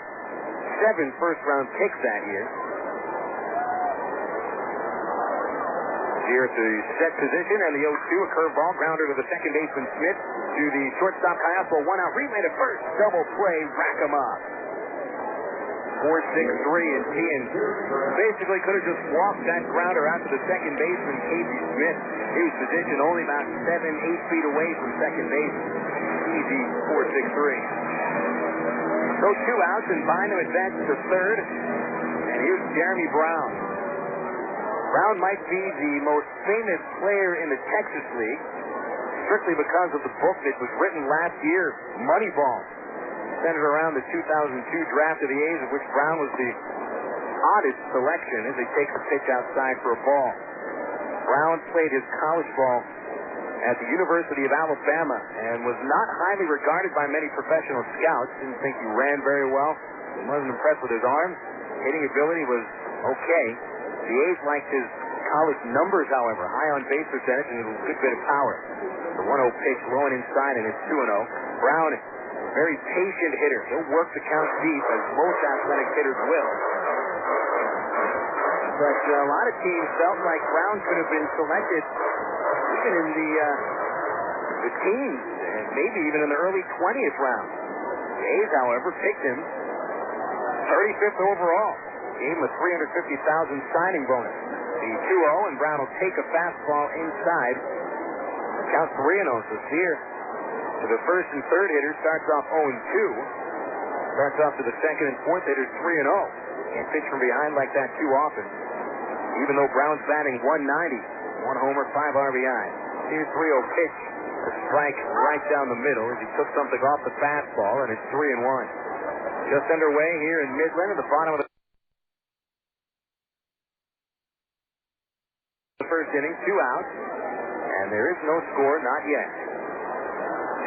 7 first-round picks that year. Here at the set position, and the 0-2, a curveball, grounder to the second baseman Smith, to the shortstop Cayaspo, 1 out, relay to first, double play, rack 'em up. 4-6-3, and Teahan basically could have just walked that grounder out to the second baseman, Casey Smith. He was positioned only about 7-8 feet away from second base. Easy 4-6-3. So 2 outs, and Bynum advances to third, and here's Jeremy Brown. Brown might be the most famous player in the Texas League, strictly because of the book that was written last year, Moneyball, centered around the 2002 draft of the A's, of which Brown was the oddest selection as he takes a pitch outside for a ball. Brown played his college ball at the University of Alabama and was not highly regarded by many professional scouts. Didn't think he ran very well. He wasn't impressed with his arm. Hitting ability was okay. The A's liked his college numbers, however. High on base percentage and a good bit of power. The 1-0 pitch low and inside, and it's 2-0. Brown, a very patient hitter. He'll work the count deep, as most athletic hitters will. But a lot of teams felt like Brown could have been selected even in the teens, and maybe even in the early 20th round. The A's, however, picked him 35th overall. Gave him a $350,000 signing bonus. The 2-0, and Brown will take a fastball inside. Count 3-0, so Sear to the first and third hitter starts off 0-2. Starts off to the second and fourth hitters 3-0. Can't pitch from behind like that too often. Even though Brown's batting .190. 1 homer, 5 RBI. Sear's 3-0 pitch A strike right down the middle as he took something off the fastball, and it's 3-1. Just underway here in Midland at the bottom of the first inning, 2 outs, and there is no score, not yet.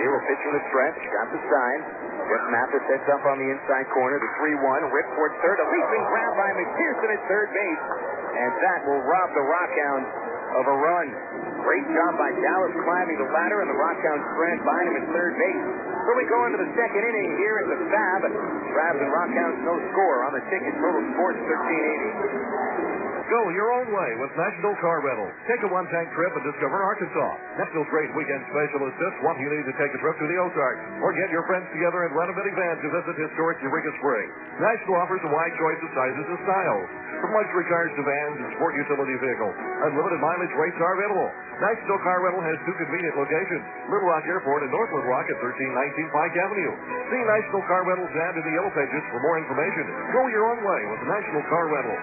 Here will pitch from the stretch, got the sign. Jeff Mathis sets up on the inside corner, the 3-1, ripped towards third, a leaping grab by McPherson at third base, and that will rob the RockHounds of a run. Great job by Dallas climbing the ladder, and the RockHounds strand by him at third base. So we go into the second inning here at the Fab. Travs and RockHounds no score on the ticket. Total Sports 1380. Go your own way with National Car Rental. Take a one-tank trip and discover Arkansas. National's great weekend special assists want you need to take a trip to the Ozarks or get your friends together and rent a minivan to visit historic Eureka Springs. National offers a wide choice of sizes and styles, from luxury cars to vans and sport utility vehicles. Unlimited mileage rates are available. National Car Rental has 2 convenient locations, Little Rock Airport and North Little Rock at 1319 Pike Avenue. See National Car Rental's ad in the Yellow Pages for more information. Go your own way with National Car Rental.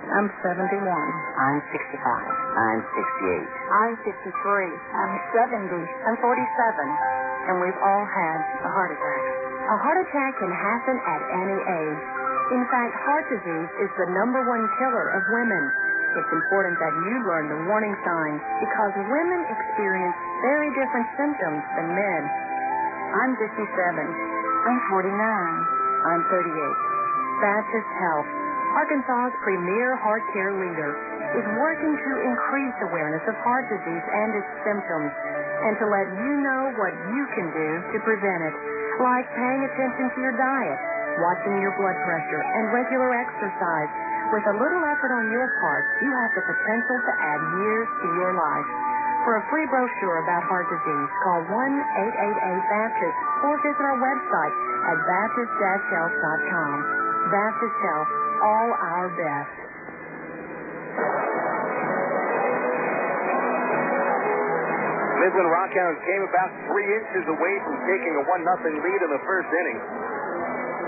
I'm 71. I'm 65. I'm 68. I'm 53. I'm 70. I'm 47. And we've all had a heart attack. A heart attack can happen at any age. In fact, heart disease is the #1 killer of women. It's important that you learn the warning signs because women experience very different symptoms than men. I'm 57. I'm 49. I'm 38. Baptist Health, Arkansas's premier heart care leader, is working to increase awareness of heart disease and its symptoms, and to let you know what you can do to prevent it, like paying attention to your diet, watching your blood pressure, and regular exercise. With a little effort on your part, you have the potential to add years to your life. For a free brochure about heart disease, call 1-888-BAPTIST or visit our website at baptist-health.com. Baptist Health, all our best. Midland RockHounds came about 3 inches away from taking a 1-0 lead in the first inning.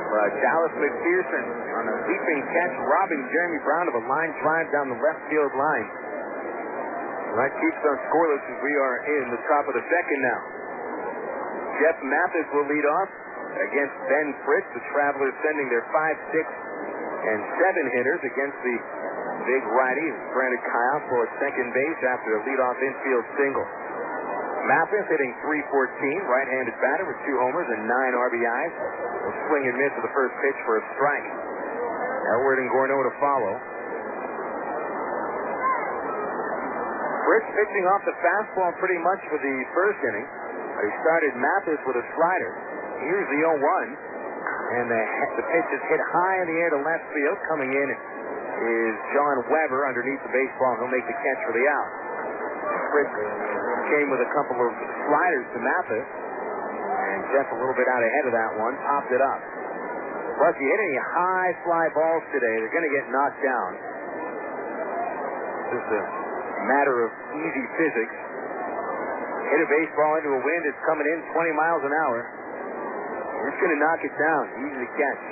But Dallas McPherson on a leaping catch, robbing Jeremy Brown of a line drive down the left field line. And that keeps us scoreless as we are in the top of the second now. Jeff Mathis will lead off against Ben Fritz. The Travelers sending their 5, 6, and 7 hitters against the big righty, Brandon Kyle, at second base after a leadoff infield single. Mathis hitting .314, right-handed batter with 2 homers and 9 RBIs. A swing and miss at the first pitch for a strike. Elward and Gorno to follow. Fritz pitching off the fastball pretty much for the first inning. He started Mathis with a slider. Here's the 0-1, and the pitch is hit high in the air to left field. Coming in is John Weber underneath the baseball, and he'll make the catch for the out. Fritz came with a couple of sliders to Mathis, and Jeff a little bit out ahead of that one, popped it up. Plus, you hit any high fly balls today, they're going to get knocked down. Just a matter of easy physics. Hit a baseball into a wind, it's coming in 20 miles an hour. It's going to knock it down, easy to catch.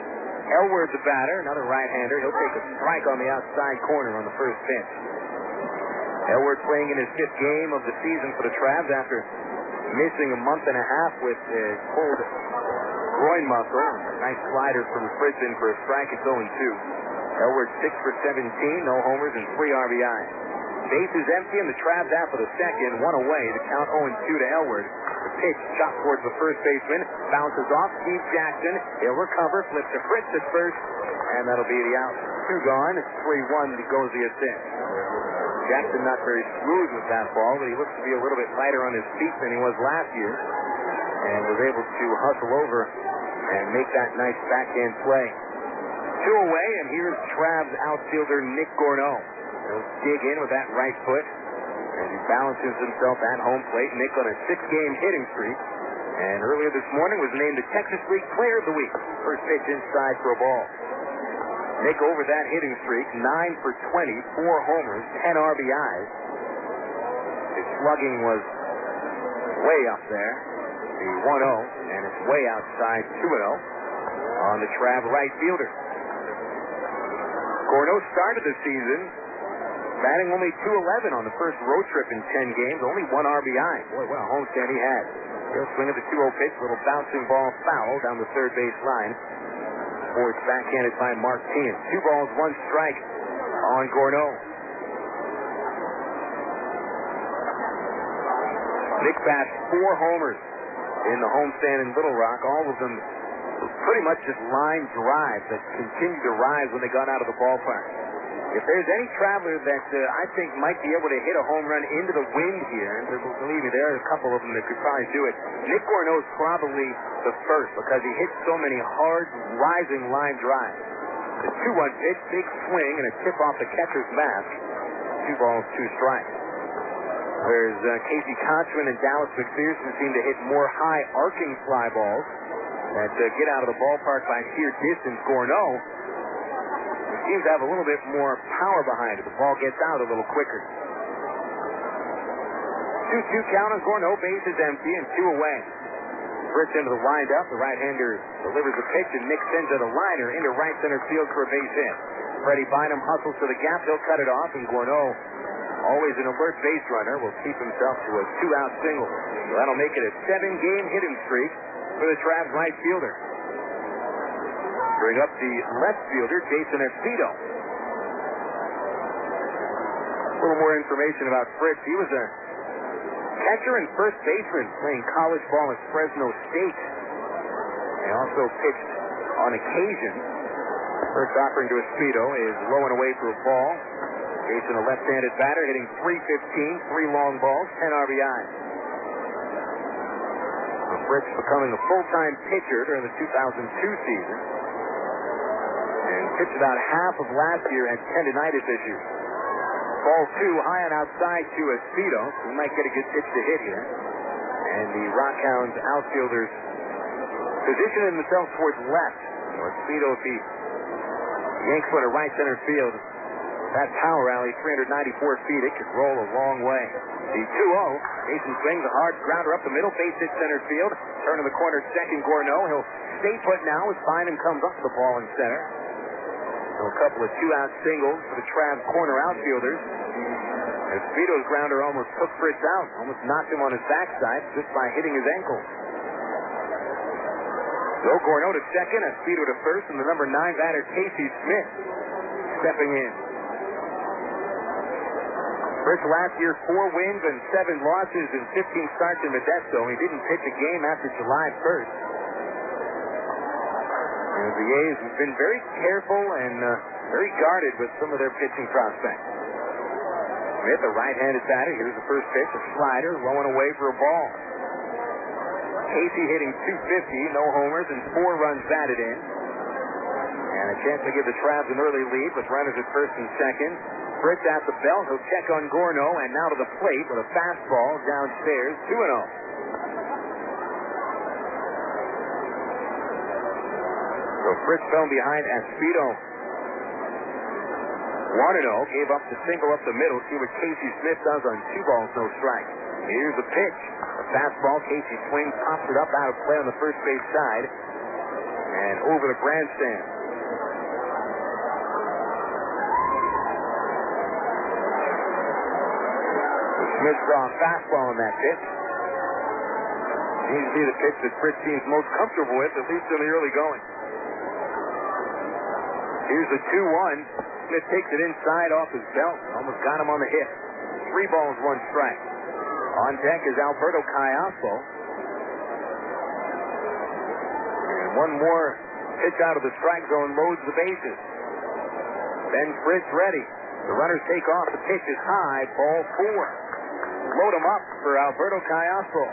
Elward the batter, another right-hander. He'll take a strike on the outside corner on the first pitch. Elward playing in his 5th game of the season for the Travs after missing a month and a half with a pulled groin muscle. Nice slider from Fritz in for a strike. It's 0-2. Elward 6 for 17, no homers and 3 RBIs. Bases empty and the Travs after the second, 1 away. The count 0-2 to Elward. The pitch chopped towards the first baseman, bounces off Steve Jackson. He'll recover, flips to Fritz at first, and that'll be the out. 2 gone. It's 3-1 goes the assist. Jackson not very smooth with that ball, but he looks to be a little bit lighter on his feet than he was last year, and was able to hustle over and make that nice backhand play. 2 away, and here's Travs outfielder Nick Gorno. He'll dig in with that right foot, and he balances himself at home plate. Nick on a 6-game hitting streak, and earlier this morning was named the Texas League Player of the Week. First pitch inside for a ball. Nick over that hitting streak, 9 for 20, 4 homers, 10 RBIs. His slugging was way up there, the 1-0, and it's way outside 2-0 on the Trav right fielder. Gorno started the season batting only .211 on the first road trip in 10 games, only 1 RBI. Boy, what a homestand he had. He'll swing at the 2-0 pitch, little bouncing ball foul down the third base line. Before it's backhanded by Mark Teehan. 2 balls, 1 strike on Gorneau. Nick bashed 4 homers in the homestand in Little Rock, all of them pretty much just line drives that continued to rise when they got out of the ballpark. If there's any traveler that I think might be able to hit a home run into the wind here, and believe me, there are a couple of them that could probably do it, Nick Gorneau is probably the first because he hits so many hard, rising line drives. The 2-1 pitch, big swing, and a tip off the catcher's mask. 2 balls, 2 strikes. Whereas Casey Kochman and Dallas McPherson seem to hit more high arcing fly balls that get out of the ballpark by sheer distance. Gorneau seems to have a little bit more power behind it. The ball gets out a little quicker. 2-2 count on Gorneau, bases empty and 2 away. Fritz into the windup. The right-hander delivers the pitch, and Nick sends it a liner into right center field for a base hit. Freddie Bynum hustles to the gap. He'll cut it off, and Gorneau, always an alert base runner, will keep himself to a 2-out single. So that'll make it a 7-game hitting streak for the Travs right fielder. Bring up the left fielder, Jason Esposito. A little more information about Fritz. He was a catcher and first baseman playing college ball at Fresno State. He also pitched on occasion. First offering to Esposito is low and away for a ball. Jason, a left-handed batter, hitting .315, 3 long balls, 10 RBIs. Fritz becoming a full-time pitcher during the 2002 season. And pitched about half of last year, had tendinitis issues. Ball 2, high and outside to Esposito. We might get a good pitch to hit here. And the RockHounds outfielders positioning themselves towards left. So Esposito, if he yanks one to right center field, that power rally, 394 feet, it could roll a long way. The 2-0, Jason swings a hard grounder up the middle, base hit center field. Turn to the corner, second Gorneau. He'll stay put now as Bynum comes up to the ball in center. So a couple of 2-out singles for the Travs corner outfielders. Esposito's grounder almost took Fritz out, almost knocked him on his backside just by hitting his ankle. So Gorneau to second, Esposito to first, and the number 9 batter, Casey Smith, stepping in. Fritz last year, 4 wins and 7 losses and 15 starts in Modesto. He didn't pitch a game after July 1st. And the A's have been very careful and very guarded with some of their pitching prospects. Smith, a right-handed batter. Here's the first pitch, a slider, low and away for a ball. Casey hitting .250, no homers, and 4 runs batted in. And a chance to give the Travs an early lead with runners at first and second. Fritz at the belt. He'll check on Gorneau, and now to the plate with a fastball downstairs, 2-0. So Fritz fell behind Esposito. 1-0, gave up the single up the middle. See what Casey Smith does on 2 balls, no strike. Here's the pitch. A fastball. Casey swings, pops it up out of play on the first base side, and over the grandstand. Smith saw a fastball on that pitch. You can see the pitch that Fritz seems most comfortable with, at least in the early going. Here's the 2-1. Smith takes it inside off his belt. Almost got him on the hip. 3 balls, 1 strike. On deck is Alberto Caiazo. And one more pitch out of the strike zone loads the bases. Then Fritz ready. The runners take off. The pitch is high. Ball 4. Load him up for Alberto Caiazo.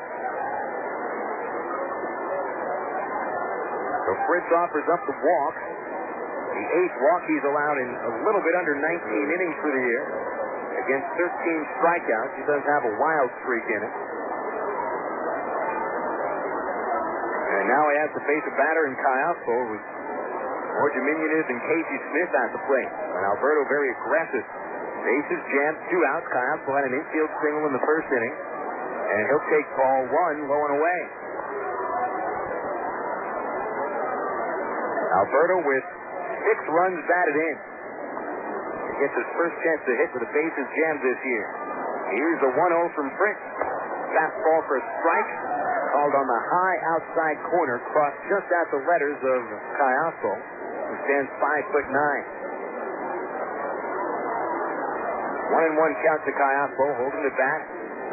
So Fritz offers up the walk. The 8th walk he's allowed in a little bit under 19 innings for the year. Against 13 strikeouts. He does have a wild streak in it. And now he has to face a batter in Caiazo who's more diminutive than Casey Smith at the plate. And Alberto very aggressive. Bases jammed, 2 outs. Caiazo had an infield single in the first inning. And he'll take ball 1, low and away. Alberto with 6 runs batted in. gets his first chance to hit with the bases jammed this year. Here's a 1-0 from Fritz. Fastball for a strike. Called on the high outside corner. Crossed just out the letters of Caiazzo, who stands 5'9". 1-1 count to Caiazzo, holding the bat.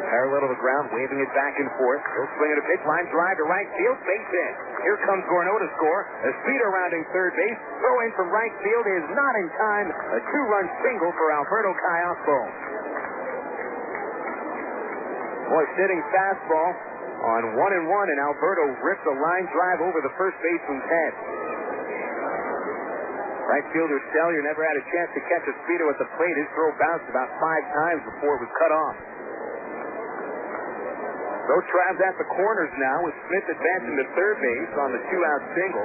Parallel to the ground, waving it back and forth. He'll swing at a pitch, line drive to right field, base hit. Here comes Gorneau to score. Espino rounding third base. Throw in from right field is not in time. A 2-run single for Alberto Caiazzo. Boy, sitting fastball on 1-1, and Alberto rips a line drive over the first baseman's head. Right fielder Sellier never had a chance to catch Espino at the plate. His throw bounced about 5 times before it was cut off. So Trav's at the corners now with Smith advancing to third base on the 2-out single.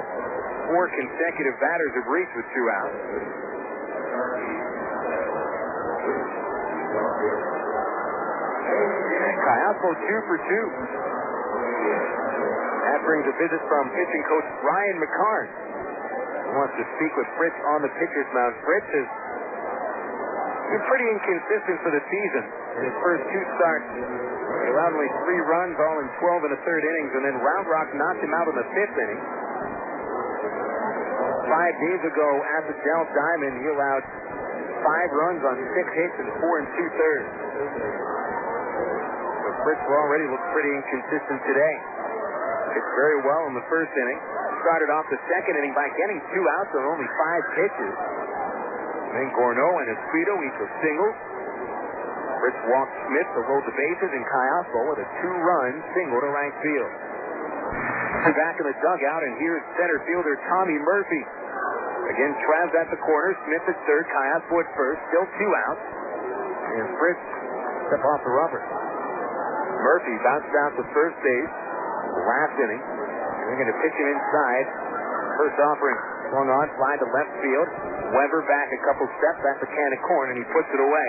4 consecutive batters have reached with 2 outs. Caiazzo 2 for 2. That brings a visit from pitching coach Brian McCarn. He wants to speak with Fritz on the pitcher's mound. Fritz has been pretty inconsistent for the season. In his first 2 starts, he allowed only 3 runs, all in 12 and a third innings, and then Round Rock knocked him out in the 5th inning. 5 days ago at the Dell Diamond, he allowed 5 runs on 6 hits and 4 2/3. So Fritz already looks pretty inconsistent today. Pitched very well in the first inning. Started off the second inning by getting 2 outs on only 5 pitches. Then Gorneau and Espino each with singles. Fritz walked Smith to load the bases, and Caiazzo with a 2-run single to right field. Back in the dugout, and here's center fielder Tommy Murphy. Again, Trav's at the corner, Smith at third, Caiazzo at first, still 2 outs. And Fritz step off the rubber. Murphy bounced out to first base, last inning. They're going to pitch him inside. First offering swung on, fly to left field. Weber back a couple steps at the can of corn, and he puts it away,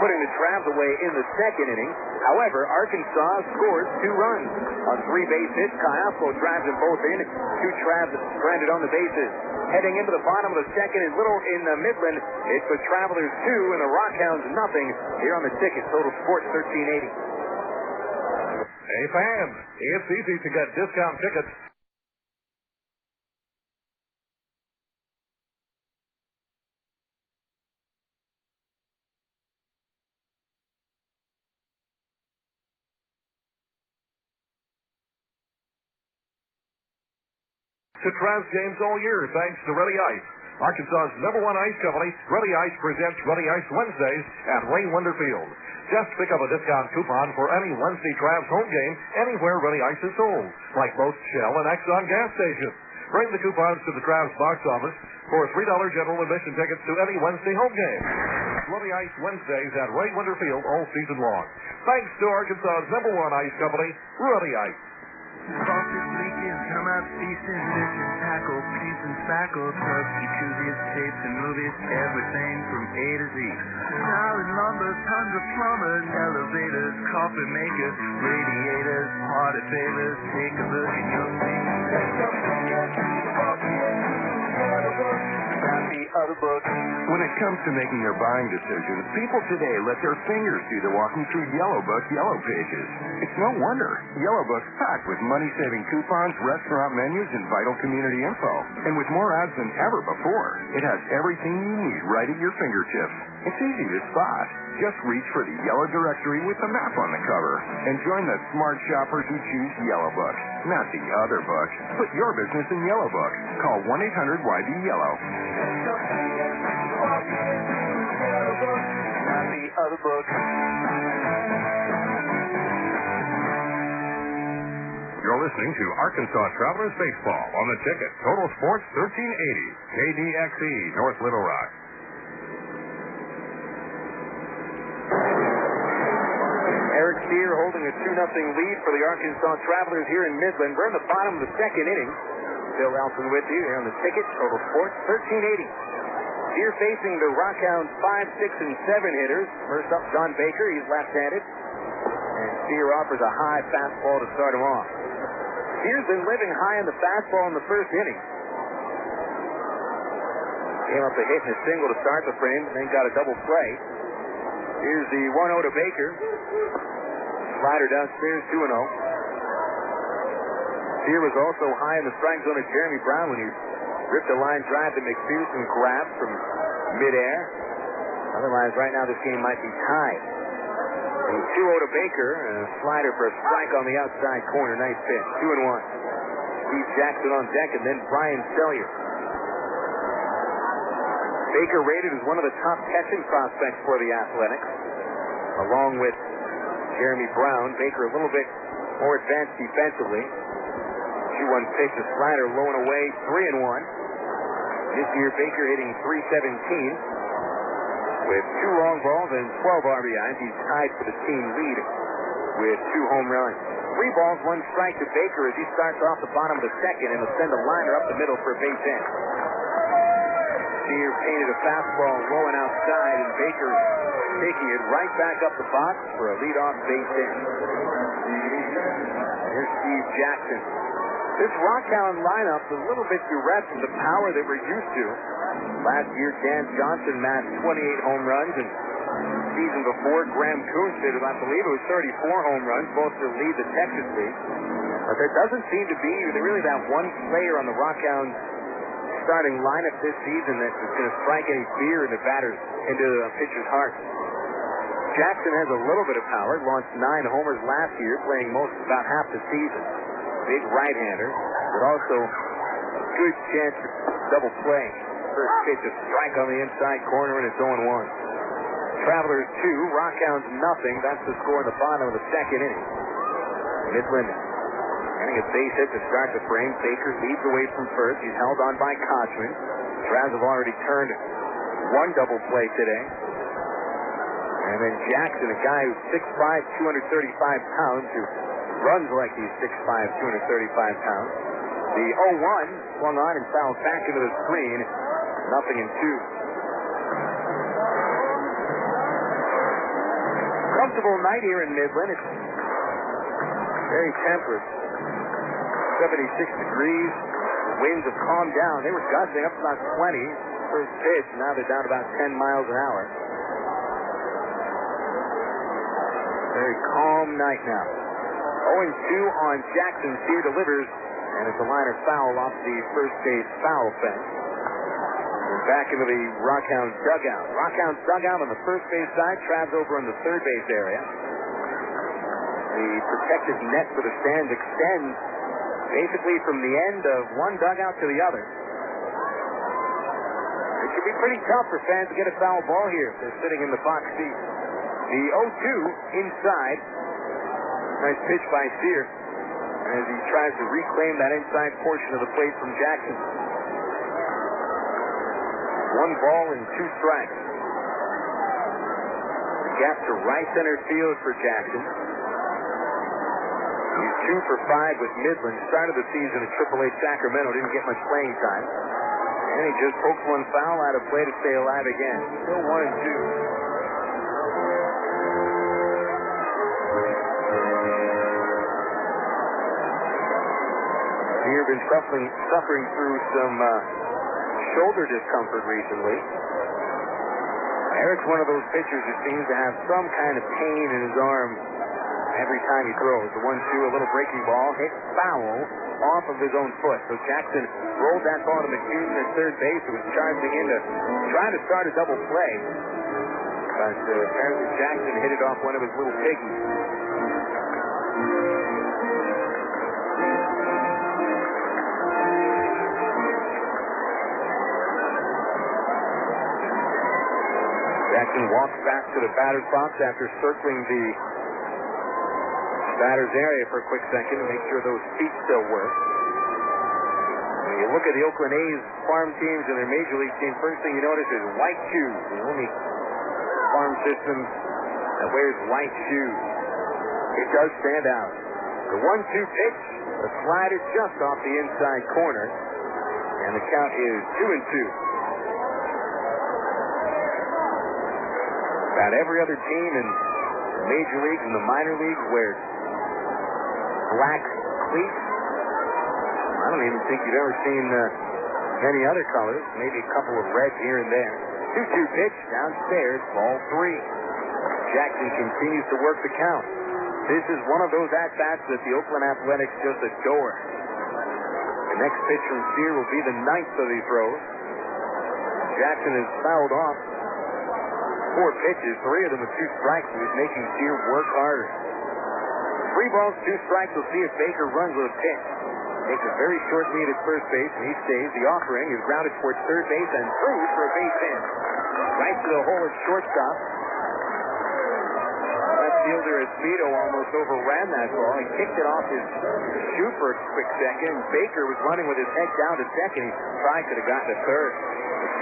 putting the Travs away in the second inning. However, Arkansas scores 2 runs. On 3 base hits, Caiazzo drives them both in. 2 Travs stranded on the bases. Heading into the bottom of the second in Midland, it's the Travelers 2 and the RockHounds nothing here on the ticket. Total Sports 1380. Hey fans, it's easy to get discount tickets. To Travs games all year, thanks to Ready Ice. Arkansas's #1 ice company, Ready Ice presents Ready Ice Wednesdays at Ray Wonder Field. Just pick up a discount coupon for any Wednesday Travs home game anywhere Ready Ice is sold, like most Shell and Exxon gas stations. Bring the coupons to the Travs box office for $3 general admission tickets to any Wednesday home game. Ready Ice Wednesdays at Ray Wonder Field all season long. Thanks to Arkansas's #1 ice company, Ready Ice. Faucets leaking, come out feasting, fishing, tackle, paints and spackle, tubs, jacuzzis, tapes and movies, everything from A to Z. Solid lumber, tons of plumbers, elevators, coffee makers, radiators, party favors, take a look and you'll see. Other books. When it comes to making your buying decisions, people today let their fingers do the walking through Yellow Book Yellow Pages. It's no wonder. Yellow Book's packed with money-saving coupons, restaurant menus, and vital community info. And with more ads than ever before, it has everything you need right at your fingertips. It's easy to spot. Just reach for the yellow directory with the map on the cover and join the smart shoppers who choose Yellow Book, not the other book. Put your business in Yellow Book. Call 1-800-YB-YELLOW. Not the other book. You're listening to Arkansas Travelers Baseball on the ticket. Total Sports 1380. KDXE, North Little Rock. Eric Steer holding a 2-0 lead for the Arkansas Travelers here in Midland. We're in the bottom of the second inning. Bill Elson with you here on the ticket. Total Sports 1380. Steer facing the RockHounds 5, 6, and 7 hitters. First up, John Baker. He's left-handed. And Steer offers a high fastball to start him off. Steer's been living high in the fastball in the first inning. Came up a hit and a single to start the frame, and then got a double play. Here's the 1-0 to Baker. Slider downstairs, 2-0. Here was also high in the strike zone of Jeremy Brown when he ripped a line drive that McPherson grabbed from midair. Otherwise, right now this game might be tied. The 2-0 to Baker, and a slider for a strike on the outside corner. Nice pitch. 2-1. Steve Jackson on deck, and then Brian Sellier. Baker rated as one of the top catching prospects for the Athletics, along with Jeremy Brown. Baker a little bit more advanced defensively. 2-1 pitch, a slider low and away, 3-1. This year, Baker hitting .317 with 2 long balls and 12 RBIs. He's tied for the team lead with 2 home runs. 3 balls, 1 strike to Baker as he starts off the bottom of the second and will send a liner up the middle for a base hit. Steer painted a fastball low and outside, and Baker taking it right back up the box for a leadoff base hit. Here's Steve Jackson. This RockHound lineup is a little bit bereft of the power that we're used to. Last year, Dan Johnson matched 28 home runs, and the season before, Graham Coons did, I believe it was 34 home runs, both to lead the Texas League. But there doesn't seem to be really that one player on the RockHounds starting lineup this season that is going to strike any fear into the pitcher's heart. Jackson has a little bit of power, launched 9 homers last year, playing about half the season. Big right-hander, but also good chance to double play. First pitch, a strike on the inside corner, and it's 0-1. Travelers 2, RockHounds nothing. That's the score in the bottom of the second inning. Midland getting a base hit to start the frame. Baker leads away from first. He's held on by Kochman. Travs have already turned 1 double play today. And then Jackson, a guy who's 6'5", 235 pounds, who runs like he's 6'5", 235 pounds. The 0-1 swung on and fouled back into the screen. 0-2. Comfortable night here in Midland. It's very temperate. 76 degrees. Winds have calmed down. They were gusting up to about 20 first pitch. Now they're down to about 10 miles an hour. Very calm night now. 0-2 on Jackson. Steer delivers, and it's a liner foul off the first base foul fence. And back into the RockHounds dugout. RockHounds dugout on the first base side. Travs over on the third base area. The protective net for the stands extends basically from the end of one dugout to the other. It should be pretty tough for fans to get a foul ball here if they're sitting in the box seat. The 0-2 inside. Nice pitch by Steer as he tries to reclaim that inside portion of the plate from Jackson. 1 ball and 2 strikes. The gap to right center field for Jackson. He's 2 for 5 with Midland. Started the season at AAA Sacramento. Didn't get much playing time. And he just pokes 1 foul out of play to stay alive again. Still 1-2. Steer been suffering through some shoulder discomfort recently. Eric's one of those pitchers who seems to have some kind of pain in his arm every time he throws. The 1-2, a little breaking ball, hit foul off of his own foot. So Jackson rolled that ball to McPherson at third base, who was charging in to try to start a double play. But apparently Jackson hit it off one of his little piggies. Jackson walks back to the batter's box after circling the batter's area for a quick second to make sure those feet still work. When you look at the Oakland A's farm teams and their major league team, first thing you notice is white shoes. The only farm system that wears white shoes. It does stand out. The 1-2 pitch, the slider just off the inside corner, and the count is 2-2. About every other team in the major leagues and the minor leagues wears black cleats. I don't even think you've ever seen Many other colors, maybe a couple of reds here and there. 2-2 pitch downstairs, ball 3. Jackson continues to work the count. This is one of those at-bats that the Oakland Athletics just adore. The next pitch from Sear will be the 9th that he throws. Jackson has fouled off 4 pitches, 3 of them with 2 strikes. He was making Sear work harder. 3 balls, 2 strikes. We'll see if Baker runs with a pitch. Takes a very short lead at first base, and he stays. The offering is grounded towards third base and through for a base hit. Right to the hole at shortstop. Left fielder Espedo almost overran that ball. He kicked it off his shoe for a quick second. Baker was running with his head down to second. He probably could have gotten to third.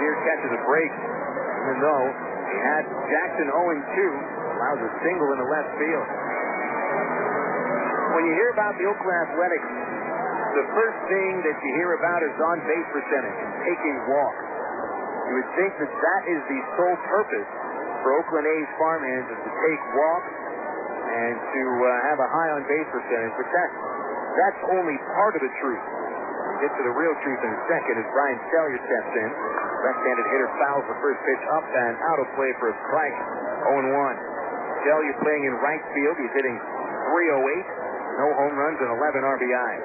Sear catches a break, even though he had Jackson 0-2, allows a single in the left field. When you hear about the Oakland Athletics, the first thing that you hear about is on-base percentage, taking walks. You would think that that is the sole purpose for Oakland A's farmhands, is to take walks and to have a high on-base percentage, but that's only part of the truth. We'll get to the real truth in a second as Brian Sellier steps in. Left-handed hitter fouls the first pitch up and out of play for a strike. 0-1. Sellier playing in right field. He's hitting .308, no home runs and 11 RBIs.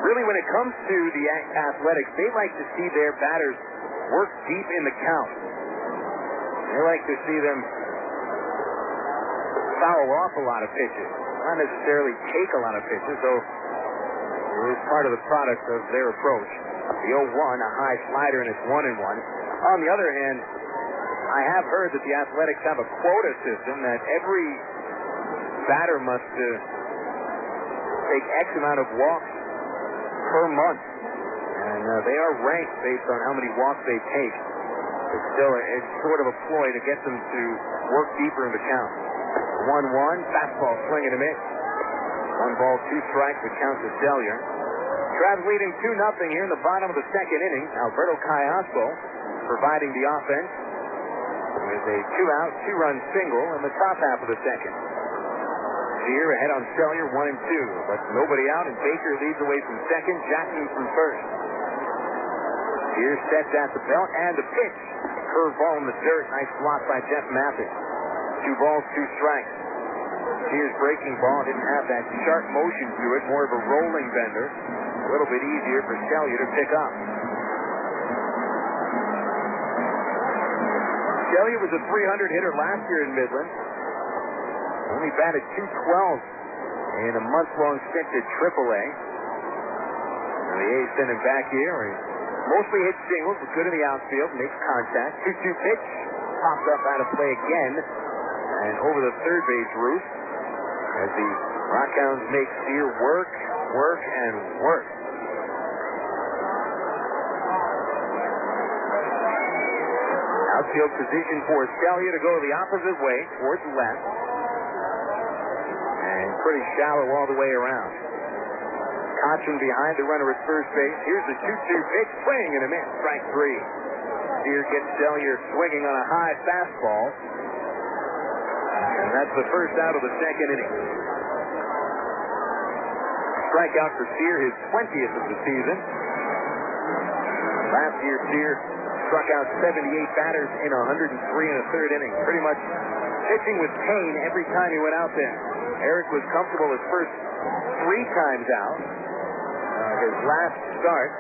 Really, when it comes to the Athletics, they like to see their batters work deep in the count. They like to see them foul off a lot of pitches, not necessarily take a lot of pitches, though it is part of the product of their approach. The 0-1, a high slider, and it's 1-1. On the other hand, I have heard that the Athletics have a quota system that every batter must take X amount of walks per month, and they are ranked based on how many walks they take. It's still it's sort of a ploy to get them to work deeper in the count. 1-1, fastball swing and a miss. 1 ball, 2 strikes, the count to Sellier. Travs leading 2-0 here in the bottom of the second inning. Alberto Callasco providing the offense with a 2-out, 2-run single in the top half of the second. Sear ahead on Sellier, 1-2, but nobody out, and Baker leads away from second, Jackson from first. Sear sets at the belt, and the pitch. Curveball in the dirt, nice block by Jeff Mathis. 2 balls, 2 strikes. Sear's breaking ball didn't have that sharp motion to it, more of a rolling bender. A little bit easier for Sellier to pick up. Sellier was a .300 hitter last year in Midland. Only batted .212 in a month-long stint at AAA. And the A's sent him back here. He mostly hits singles, was good in the outfield, makes contact. 2-2 pitch, popped up out of play again, and over the third base roof as the RockHounds make Sear work, and work. Outfield position for Sellier to go the opposite way, towards left. And pretty shallow all the way around. Cotron behind the runner at first base. Here's the 2-2 pitch, swing and a miss, strike 3. Sear gets Sellier swinging on a high fastball. And that's the first out of the second inning. Strikeout for Sear, his 20th of the season. Last year, Sear struck out 78 batters in 103 and a third inning. Pretty much pitching with pain every time he went out there. Eric was comfortable his first 3 times out. His last start,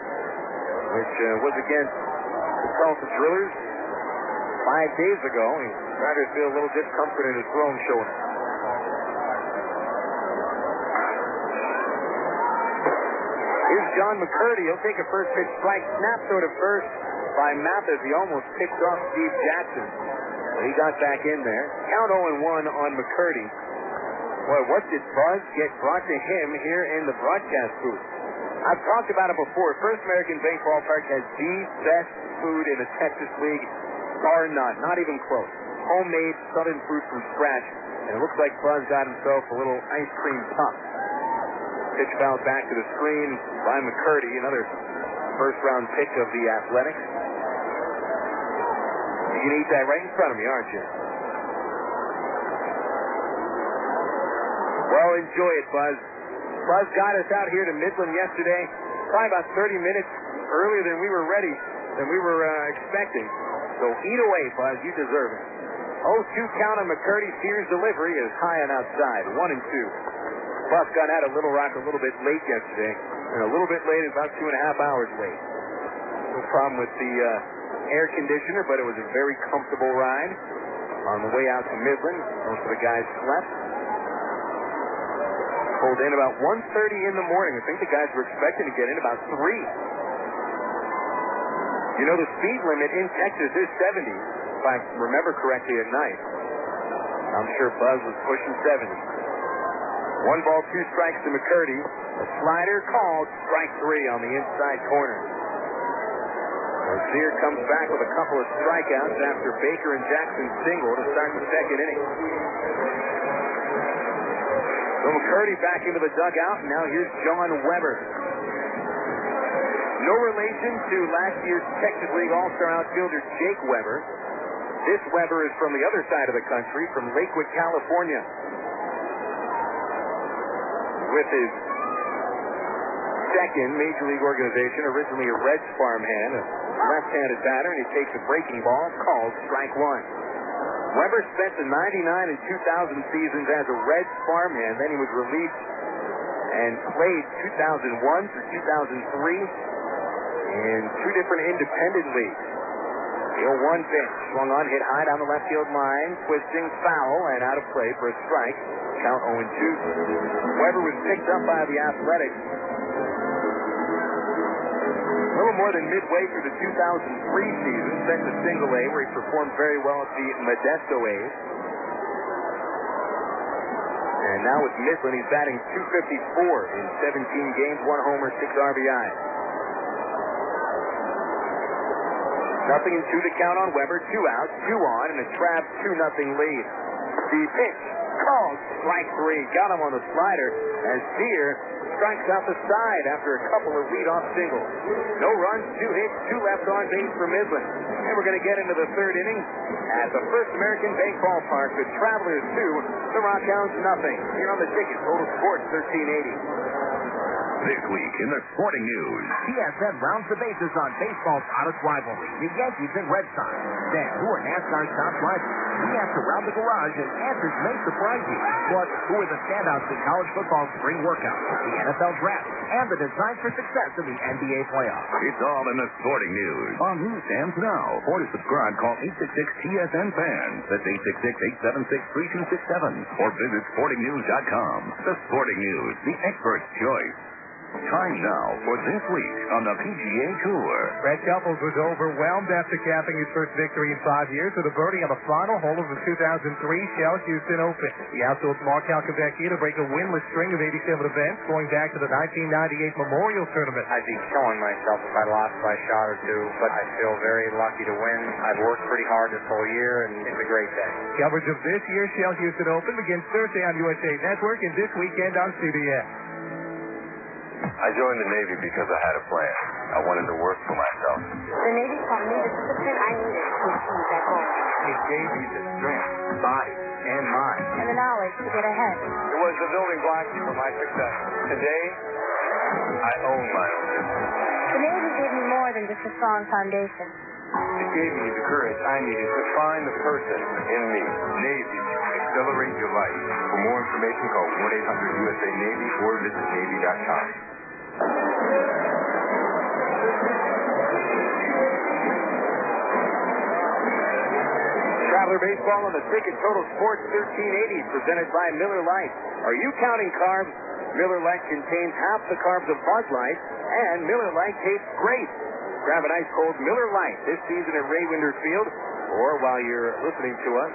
which was against the Tulsa Drillers 5 days ago, he started to feel a little discomfort in his throwing shoulder. Here's John McCurdy. He'll take a first pitch strike. Snap throw to first by Mathis. He almost picked off Steve Jackson. But he got back in there. Count 0-1 on McCurdy. Boy, what did buzz get brought to him here in the broadcast booth? I've talked about it before. First American Bank Ballpark has the best food in the Texas League, bar none, not even close. Homemade southern fruit from scratch. And it looks like Buzz got himself a little ice cream puff. Pitch fouled back to the screen by McCurdy, another first-round pick of the Athletics. You can eat that right in front of me, aren't you? Well, enjoy it, Buzz. Buzz got us out here to Midland yesterday. Probably about 30 minutes earlier than we were expecting. So eat away, Buzz. You deserve it. 0-2 count on McCurdy. Sears' delivery is high and outside. 1-2. Buff got out of Little Rock a little bit late yesterday, and a little bit late, about 2.5 hours late. No problem with the air conditioner, but it was a very comfortable ride. On the way out to Midland, most of the guys slept. Pulled in about 1:30 in the morning. I think the guys were expecting to get in about 3. You know, the speed limit in Texas is 70, if I remember correctly at night. I'm sure Buzz was pushing 70. 1 ball, 2 strikes to McCurdy. A slider called, strike 3 on the inside corner. Sear comes back with a couple of strikeouts after Baker and Jackson single to start the second inning. So McCurdy back into the dugout, and now here's John Weber. No relation to last year's Texas League All-Star outfielder Jake Weber. This Weber is from the other side of the country, from Lakewood, California. With his second major league organization, originally a Reds farmhand, a left-handed batter, and he takes a breaking ball called strike 1. Weber spent the 99 and 2000 seasons as a Reds farmhand. Then he was released and played 2001 through 2003 in 2 different independent leagues. The 0-1 pitch, swung on, hit high down the left field line, twisting foul and out of play for a strike. Count 0-2. Weber was picked up by the Athletics a little more than midway through the 2003 season, sent to Single A, where he performed very well at the Modesto A's. And now with Midland, he's batting .254 in 17 games, 1 homer, 6 RBIs. 0-2 to count on Weber, 2 outs, 2 on, and a Trav 2-0 lead. The pitch called strike 3, got him on the slider as Sear strikes out the side after a couple of leadoff singles. No runs, 2 hits, 2 left on base for Midland. And we're going to get into the third inning at the First American Bank Ballpark. The Travelers 2, the RockHounds nothing. Here on the ticket, Total Sports 1380. This week in the sporting news, TSN rounds the bases on baseball's hottest rivalry, the Yankees and Red Sox. Then, who are NASCAR's top drivers? We ask around the garage, and answers may surprise you. But who are the standouts in college football spring workouts, the NFL draft, and the design for success in the NBA playoffs? It's all in the sporting news. On newsstands now. Or to subscribe, call 866-TSN-FANS. That's 866-876-3267. Or visit sportingnews.com. The Sporting News, the expert's choice. Time now for This Week on the PGA Tour. Brett Couples was overwhelmed after capping his first victory in 5 years with a birdie on the final hole of the 2003 Shell Houston Open. He outsold Markel Quebecia to break a winless string of 87 events going back to the 1998 Memorial Tournament. I'd be killing myself if I lost by a shot or 2, but I feel very lucky to win. I've worked pretty hard this whole year, and it's a great day. Coverage of this year's Shell Houston Open begins Thursday on USA Network and this weekend on CBS. I joined the Navy because I had a plan. I wanted to work for myself. The Navy taught me the discipline I needed to achieve that goal. It gave me the strength, body, and mind. And the knowledge to get ahead. It was the building blocks for my success. Today, I own my own business. The Navy gave me more than just a strong foundation. It gave me the courage I needed to find the person in me. Navy. Accelerate your life. For more information, call 1-800-USA-NAVY or visit Navy.com. Traveler Baseball on the ticket, Total Sports 1380, presented by Miller Lite. Are you counting carbs? Miller Lite contains half the carbs of Bud Light, and Miller Lite tastes great. Grab an ice-cold Miller Lite this season at Ray Winder Field, or while you're listening to us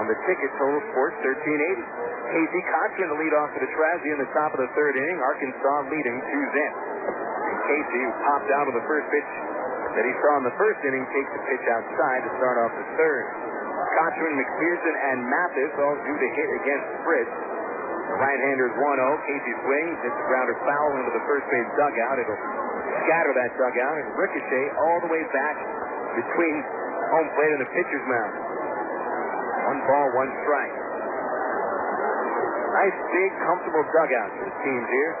on the ticket, Total Sports 1380. Casey Cochran to lead off for the Trazzy in the top of the third inning. Arkansas leading 2-0. And Casey, who popped out with the first pitch that he saw in the first inning, takes the pitch outside to start off the third. Cochran, McPherson, and Mathis all due to hit against Fritz. The right-hander is 1-0. Casey swings, hits the grounder foul into the first base dugout. It'll scatter that dugout and ricochet all the way back between home plate and the pitcher's mound. 1 ball, 1 strike. Nice, big, comfortable dugout for the teams here.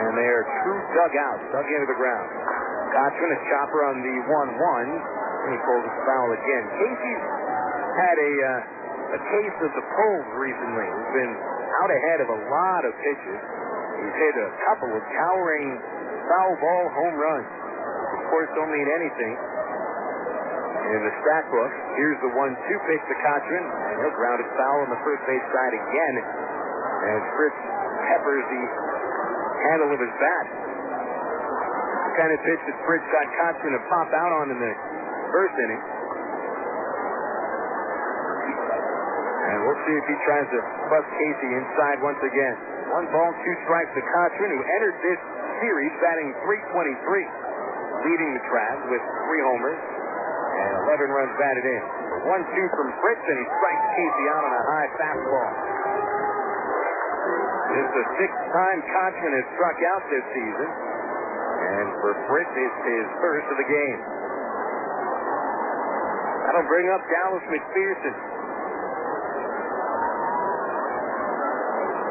And and they are true dugouts, dug into the ground. Cotron, a chopper on the 1-1, and he pulls a foul again. Casey's had a case of the pulls recently. He's been out ahead of a lot of pitches. He's hit a couple of towering foul ball home runs. Of course, don't mean anything in the stat book. Here's the 1-2 pitch to Cotron, and he'll ground it foul on the first base side again as Fritz peppers the handle of his bat. The kind of pitch that Fritz got Cotron to pop out on in the first inning. And we'll see if he tries to bust Casey inside once again. 1 ball, 2 strikes to Cotron, who entered this series batting .323, leading the Travs with 3 homers and 11 runs batted in. 1-2 from Fritz, and he strikes Casey out on a high fastball. This is the 6th time Cotron has struck out this season, and for Fritz, it's his first of the game. That'll bring up Dallas McPherson.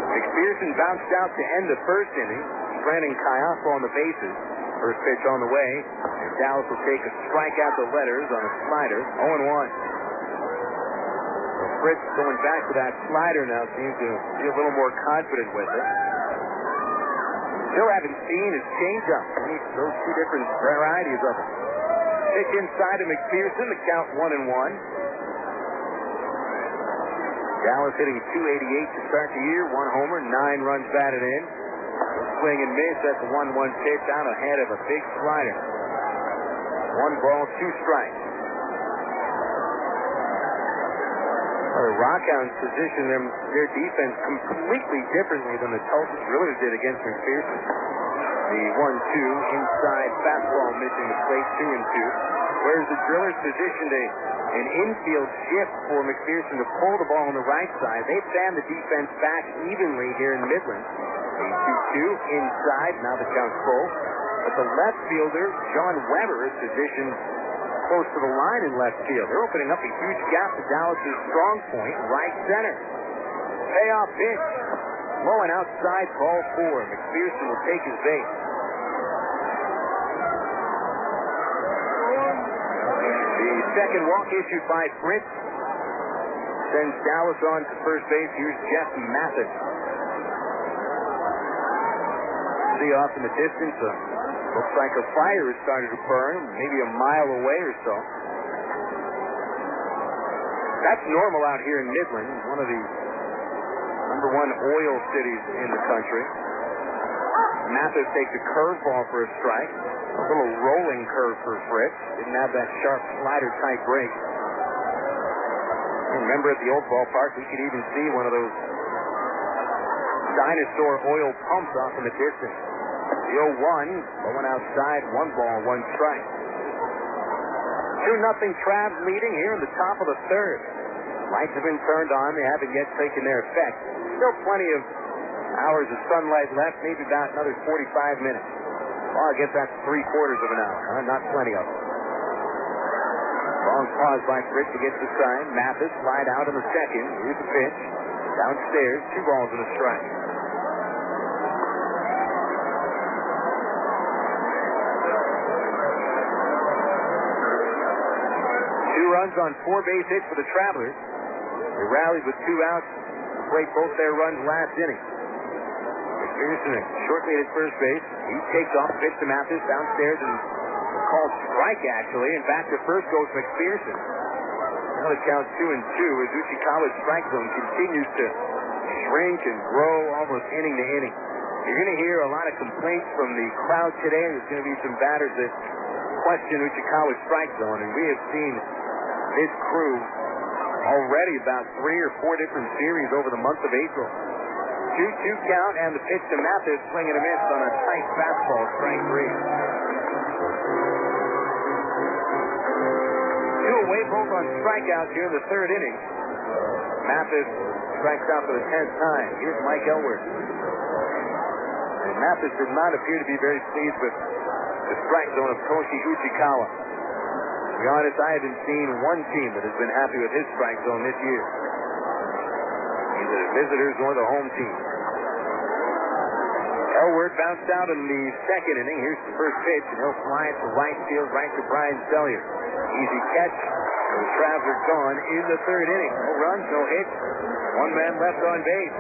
McPherson bounced out to end the first inning, stranding Kayako on the bases. First pitch on the way, and Dallas will take a strike at the letters on a slider, 0-1. Well, Fritz going back to that slider now seems to be a little more confident with it. Still haven't seen his changeup. Those 2 different varieties of it. Pitch inside to McPherson, the count 1-1. Dallas hitting .288 to start the year, 1 homer, 9 runs batted in. Swing and miss at the 1-1 pitch out ahead of a big slider. 1 ball, 2 strikes. Well, the RockHounds position their defense completely differently than the Tulsa Drillers did against McPherson. The 1-2 inside fastball missing the plate, 2-2. Whereas the Drillers positioned an infield shift for McPherson to pull the ball on the right side. They fan the defense back evenly here in Midland. A 2-2 inside, now the count's full. But the left fielder, John Weber, is positioned close to the line in left field. They're opening up a huge gap to Dallas' strong point, right center. Payoff pitch. Low and outside, ball 4. McPherson will take his base. The second walk issued by Fritz sends Dallas on to first base. Here's Jeff Mathis. See off in the distance, looks like a fire has started to burn, maybe a mile away or so. That's normal out here in Midland, one of the #1 oil cities in the country. Mathis takes a curveball for a strike. A little rolling curve for Fritz. Didn't have that sharp slider type break. Remember at the old ballpark, we could even see one of those dinosaur oil pumps off in the distance. The 0-1, going outside, 1 ball, 1 strike. 2-0 Travs leading here in the top of the 3rd. Lights have been turned on. They haven't yet taken their effect. Still plenty of hours of sunlight left, maybe about another 45 minutes. Well, I guess that's 3/4 of an hour, huh? Not plenty of it. Long pause by Fritz to get the sign. Mathis slide out in the second. Here's the pitch. Downstairs, 2 balls and a strike. Runs on 4 base hits for the Travelers. They rallied with 2 outs to play both their runs last inning. McPherson shortly at his first base. He takes off, pitch to Mathis downstairs and called strike actually, and back to first goes McPherson. Now the count 2-2 as Uchikawa's strike zone continues to shrink and grow almost inning to inning. You're going to hear a lot of complaints from the crowd today. There's going to be some batters that question Uchikawa's strike zone, and we have seen this crew already about 3 or 4 different series over the month of April. 2-2 count and the pitch to Mathis, swing and a miss on a tight fastball, strike 3. 2 away, both on strikeouts here in the 3rd inning. Mathis strikes out for the 10th time. Here's Mike Elworth. And Mathis did not appear to be very pleased with the strike zone of Toshi Uchikawa. To be honest, I haven't seen one team that has been happy with his strike zone this year. Neither the visitors nor the home team. Elward bounced out in the second inning. Here's the first pitch, and he'll fly it to right field, right to Brian Sellier. Easy catch. The Travelers gone in the third inning. No runs, no hits. One man left on base.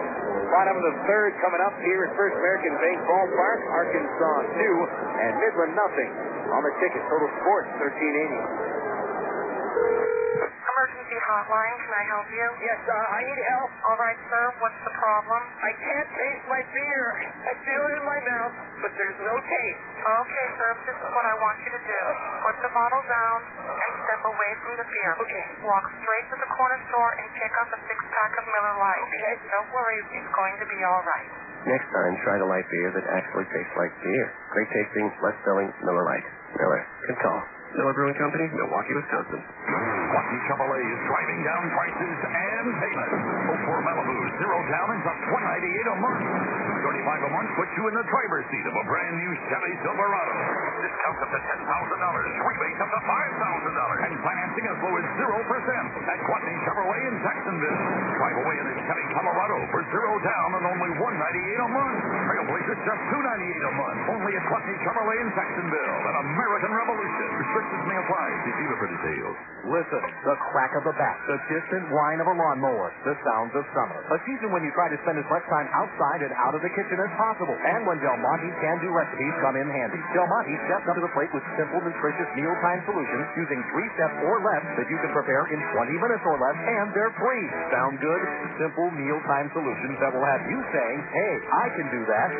Bottom of the third coming up here at First American Bank Ballpark. Arkansas 2 and Midland nothing. On the ticket, Total Sports 1380. Emergency hotline, can I help you? Yes, I need help. All right, sir, what's the problem? I can't taste my beer. I feel it in my mouth, but there's no taste. Okay, sir, this is what I want you to do. Put the bottle down and step away from the beer. Okay. Walk straight to the corner store and pick up a 6-pack of Miller Lite. Okay. Don't worry, it's going to be all right. Next time, try the light beer that actually tastes like beer. Great tasting, less filling Miller Lite. Miller. Good call. Miller Brewing Company, Milwaukee, Wisconsin. Quatney Chevrolet is driving down prices and payment. For Malibu, 0 down and just $198 a month. $35 a month puts you in the driver's seat of a brand new Chevy Silverado. Discounts up to $10,000, rebates up to $5,000, and financing as low as 0% at Quatney Chevrolet in Jacksonville. Drive away in a Chevy Colorado for 0 down and only $198 a month. Trailblazers just $298 a month. Only at Quatney Chevrolet in Jacksonville. An American Revolution. Restrictions may apply. See dealer for details. Listen, the crack of the bat, the distant whine of a lawnmower, the sounds of summer. A season when you try to spend as much time outside and out of the kitchen as possible. And when Del Monte's can-do recipes come in handy. Del Monte steps up to the plate with simple, nutritious mealtime solutions using 3 steps or less that you can prepare in 20 minutes or less, and they're free. Sound good? Simple mealtime solutions that will have you saying, hey, I can do that.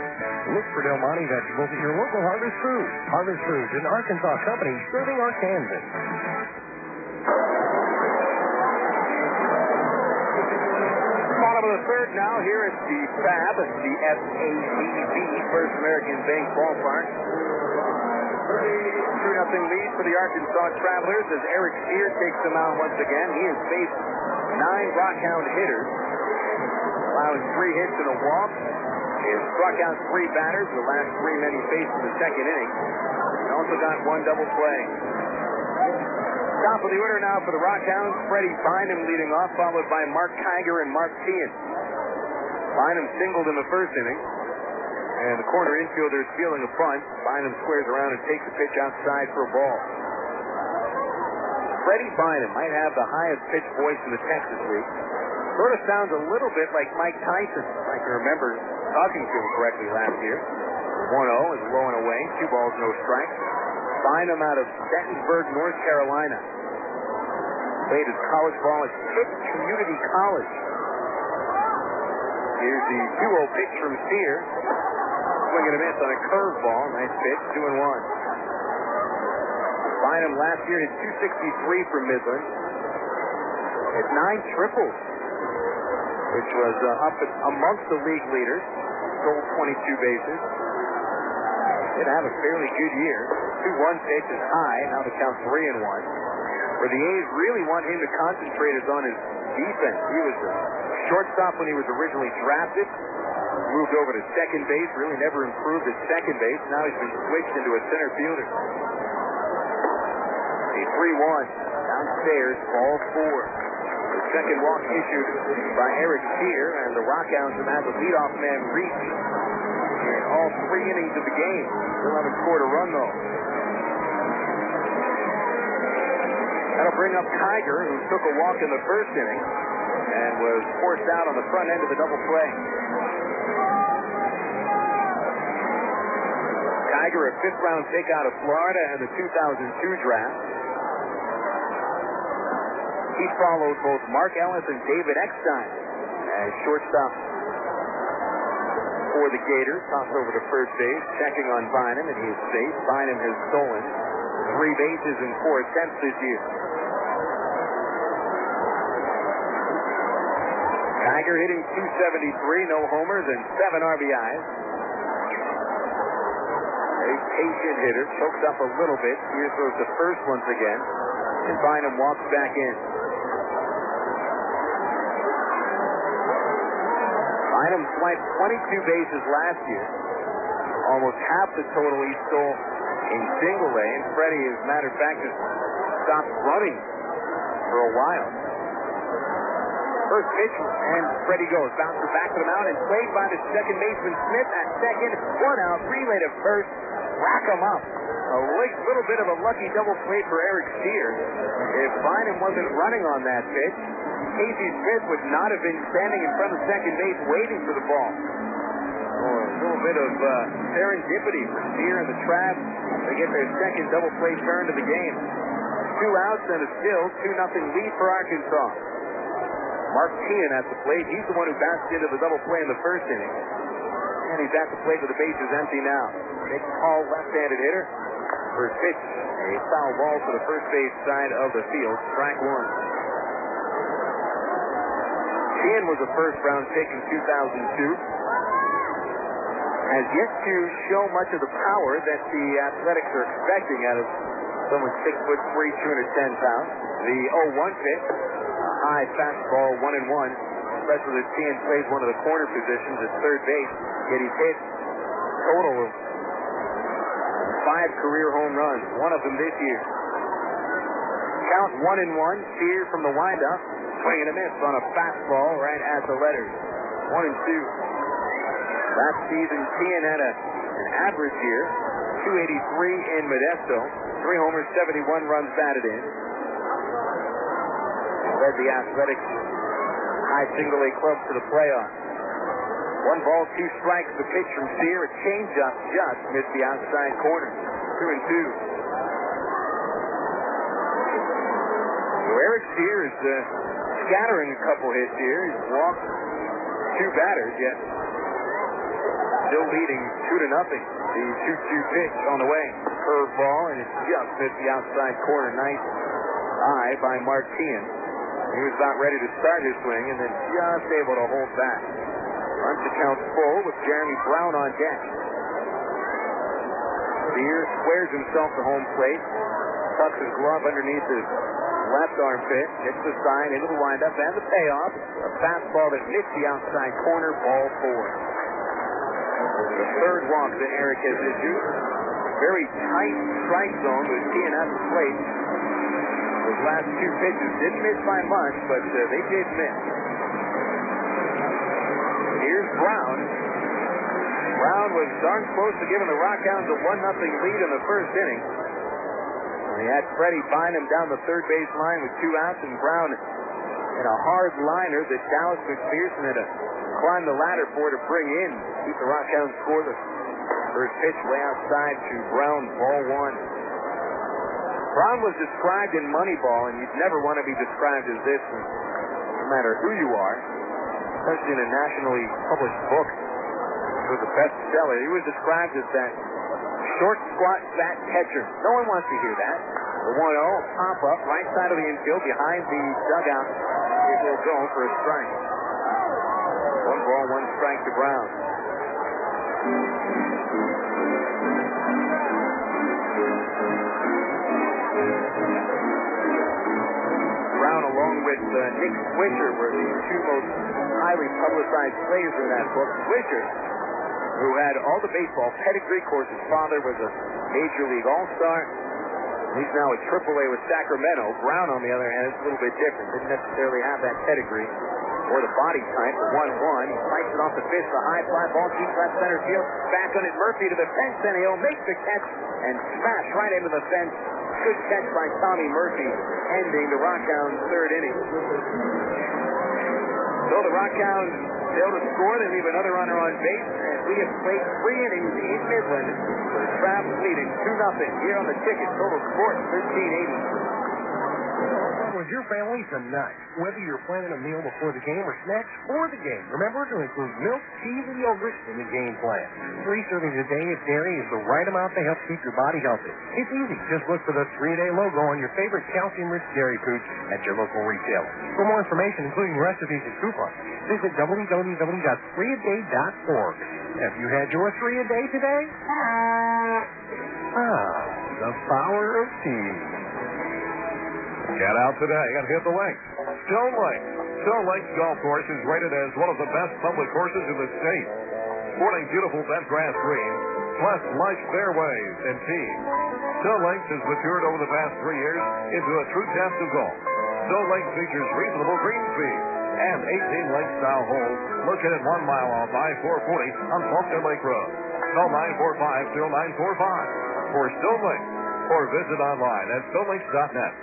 Look for Del Monte vegetables at your local Harvest Foods. Harvest Foods, an Arkansas company serving Arkansas. Bottom of the third now here at the FAB, the FABB, First American Bank Ballpark. 2-0 lead for the Arkansas Travelers as Eric Steer takes them out once again. He has faced 9 RockHound hitters, allowing 3 hits and a walk. He has struck out 3 batters, the last 3 men he faced in the second inning. He also got 1 double play. Top of the order now for the RockHounds. Freddie Bynum leading off, followed by Mark Kiger and Mark Teahan. Bynum singled in the first inning, and the corner infielder is fielding a bunt. Bynum squares around and takes a pitch outside for a ball. Freddie Bynum might have the highest pitch voice in the Texas League. Sort of sounds a little bit like Mike Tyson. I can remember talking to him correctly last year. 1-0 is low and away, 2 balls, no strikes. Bynum out of Spartanburg, North Carolina. Played his college ball at Pitt Community College. Here's the 2-0 pitch from Steer. Swing and a miss on a curveball. Nice pitch, 2-1. Bynum last year hit .263 for Midland. Hit 9 triples, which was up amongst the league leaders. Stole 22 bases. Did have a fairly good year. 2-1 pitch is high. Now the count 3-1. Where the A's really want him to concentrate is on his defense. He was a shortstop when he was originally drafted. Moved over to second base. Really never improved at second base. Now he's been switched into a center fielder. A 3-1. Downstairs, ball 4. The second walk issued by Eric Steer, and the RockHounds have had the leadoff man reach in all 3 innings of the game. Still haven't scored a run, though. That'll bring up Kiger, who took a walk in the first inning and was forced out on the front end of the double play. Kiger, a 5th-round pick out of Florida in the 2002 draft. He followed both Mark Ellis and David Eckstein as shortstop for the Gators. Tossed over to first base, checking on Bynum, and he is safe. Bynum has stolen 3 bases in 4 attempts this year. Kiger hitting .273, no homers, and 7 RBIs. A patient hitter, chokes up a little bit. Here throws the first once again, and Bynum walks back in. Bynum swiped 22 bases last year. Almost half the total he stole in single A, and Freddie, as a matter of fact, just stopped running for a while. First pitch, and Freddie goes. Bouncer back to the mound and played by the second baseman Smith at second. One out, relay to first. Rack him up. A little bit of a lucky double play for Eric Steer. If Bynum wasn't running on that pitch, Casey Smith would not have been standing in front of second base waiting for the ball. A little bit of serendipity for Steer and the Travs. They get their second double play turn to the game. 2 outs and a still 2-0 lead for Arkansas. Mark Teahan at the plate. He's the one who bounced into the double play in the first inning. And he's at the plate with the bases empty now. Big, tall, left-handed hitter. First pitch, a foul ball to the first base side of the field. Strike one. Teahan was a first-round pick in 2002. Has yet to show much of the power that the Athletics are expecting out of someone 6'3", 210 pounds. The 0-1 pitch. High fastball, 1-1. Especially as Teahan plays one of the corner positions at third base. Yet he's hit total of 5 career home runs, one of them this year. Count 1-1. Steer from the windup. Swing and a miss on a fastball right at the letters. 1-2. Last season, Teahan had an average year. 283 in Modesto. 3 homers, 71 runs batted in. Led the Athletics high single-A club to the playoffs. 1 ball, 2 strikes. The pitch from Steer. A changeup just missed the outside corner. 2-2. So Eric Steer is scattering a couple hits here. He's walked 2 batters, yet still leading 2-0. The 2-2 pitch on the way. Curveball, and it just missed the outside corner. Nice eye by Mark Teahan. He was about ready to start his swing and then just able to hold back. Runs the count full with Jeremy Brown on deck. Steer squares himself to home plate. Tucks his glove underneath his left armpit. Gets the sign into the windup and the payoff. A fastball that missed the outside corner. Ball 4. The third walk that Eric has issued. Very tight strike zone with Teahan at the plate. Those last 2 pitches didn't miss by much, but they did miss. Here's Brown. Brown was darn close to giving the RockHounds a 1-0 lead in the first inning. He had Freddie Bynum down the third base line with 2 outs, and Brown in a hard liner that Dallas McPherson had to climb the ladder for to bring in. Keep the RockHounds scoreless. First pitch way outside to Brown, ball 1. Brown was described in Moneyball, and you'd never want to be described as this, no matter who you are, especially in a nationally published book. It was a bestseller. He was described as that short, squat, fat catcher. No one wants to hear that. The 1-0, pop up, right side of the infield, behind the dugout. It will go for a strike. 1 ball, 1 strike to Brown. Brown, along with Nick Swisher, were the 2 most highly publicized players in that book. Swisher, who had all the baseball pedigree. Of course, his father was a Major League All-Star. He's now at AAA with Sacramento. Brown, on the other hand, is a little bit different. Didn't necessarily have that pedigree or the body type. The 1-1. He fights it off the fist. The high fly ball deep left center field. Back on it. Murphy to the fence, and he'll make the catch and smash right into the fence. Good catch by Tommy Murphy, ending the RockHounds' third inning. So the RockHounds fail to score. They leave another runner on base, and we have played 3 innings in Midland. The Travs leading 2-0 here on the ticket. Total score 1380. With your family tonight, whether you're planning a meal before the game or snacks for the game, remember to include milk, cheese, and yogurt in the game plan. 3 servings a day of dairy is the right amount to help keep your body healthy. It's easy. Just look for the 3-a-day logo on your favorite calcium-rich dairy foods at your local retailer. For more information, including recipes and coupons, visit www.3aday.org. Have you had your 3 a day today? The power of tea. Get out today and hit the links. Stone Lake. Stone Lake's golf course is rated as one of the best public courses in the state. Sporting beautiful bent grass greens, plus lush fairways and tees. Stone Lake has matured over the past 3 years into a true test of golf. Stone Lake features reasonable green speed, and 18 lake-style holes located 1 mile off I-440 on Faulkner Lake Road. Call 945-0945 for Stone Lakes or visit online at stonelinks.net.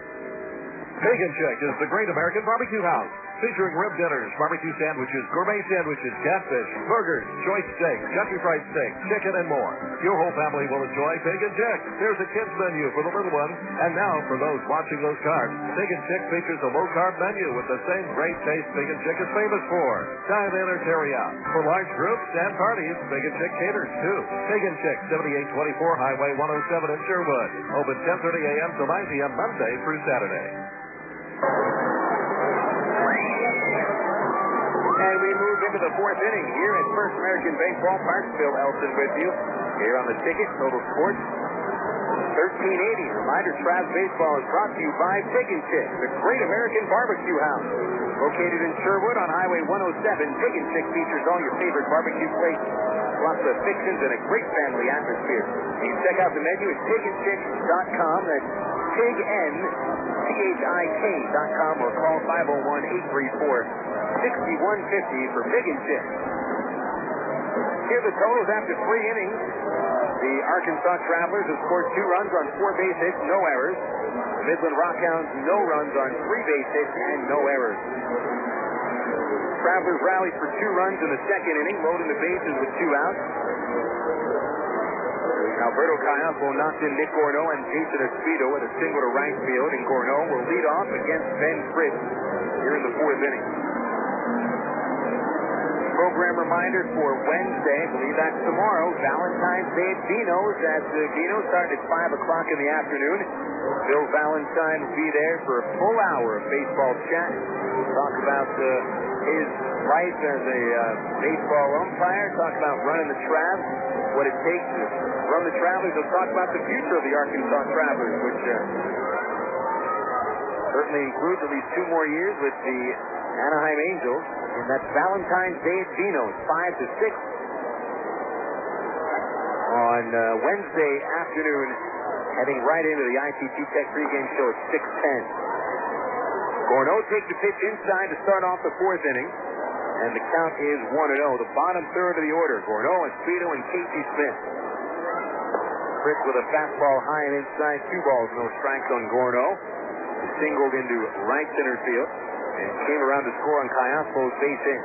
Pig and Chick is the Great American Barbecue House, featuring rib dinners, barbecue sandwiches, gourmet sandwiches, catfish, burgers, choice steak, country fried steak, chicken, and more. Your whole family will enjoy Pig and Chick. There's a kids menu for the little ones, and now for those watching those carbs, Pig and Chick features a low-carb menu with the same great taste Pig and Chick is famous for. Dine in or carry out. For large groups and parties, Pig and Chick caters too. Pig and Chick, 7824 Highway 107 in Sherwood. Open 10:30 a.m. to 9 p.m. Monday through Saturday. And we move into the fourth inning here at First American Baseball Park. Phil Elson with you here on the ticket. Total Sports 1380. Reminder, Travs Baseball is brought to you by Pig and Chick, the Great American Barbecue House. Located in Sherwood on Highway 107, Pig and Chick features all your favorite barbecue places, lots of fixings and a great family atmosphere. You can check out the menu at pigandchick.com. That's pigandchik.com or call 501-834-6150 for Pig and Chick. Here are the totals after 3 innings. The Arkansas Travelers have scored 2 runs on 4 base hits, no errors. The Midland RockHounds, no runs on 3 base hits and no errors. Travelers rallied for 2 runs in the second inning, loading the bases with 2 outs. Alberto Callaspo knocked in Nick Gorneau and Jason Espedo with a single to right field, and Gorneau will lead off against Ben Fritz here in the 4th inning. Program reminder for Wednesday, I believe that's tomorrow, Valentine's Day at Dino's. Dino's starting at 5 o'clock in the afternoon. Bill Valentine will be there for a full hour of baseball chat. Talk about his life as a baseball umpire, talk about running the Travs, what it takes to run the Travelers. He'll talk about the future of the Arkansas Travelers, which certainly includes at least 2 more years with the Anaheim Angels. And that's Valentine's Day at Dino's, 5 to 6 on Wednesday afternoon, heading right into the ITT Tech pregame show at 6:10. Gorneau takes the pitch inside to start off the 4th inning, and the count is 1-0. The bottom third of the order, Gorneau, Espedo, and Casey Smith. Fritz with a fastball high and inside, 2 balls, no strikes on Gorneau. Singled into right center field and came around to score on Callaspo's base hit.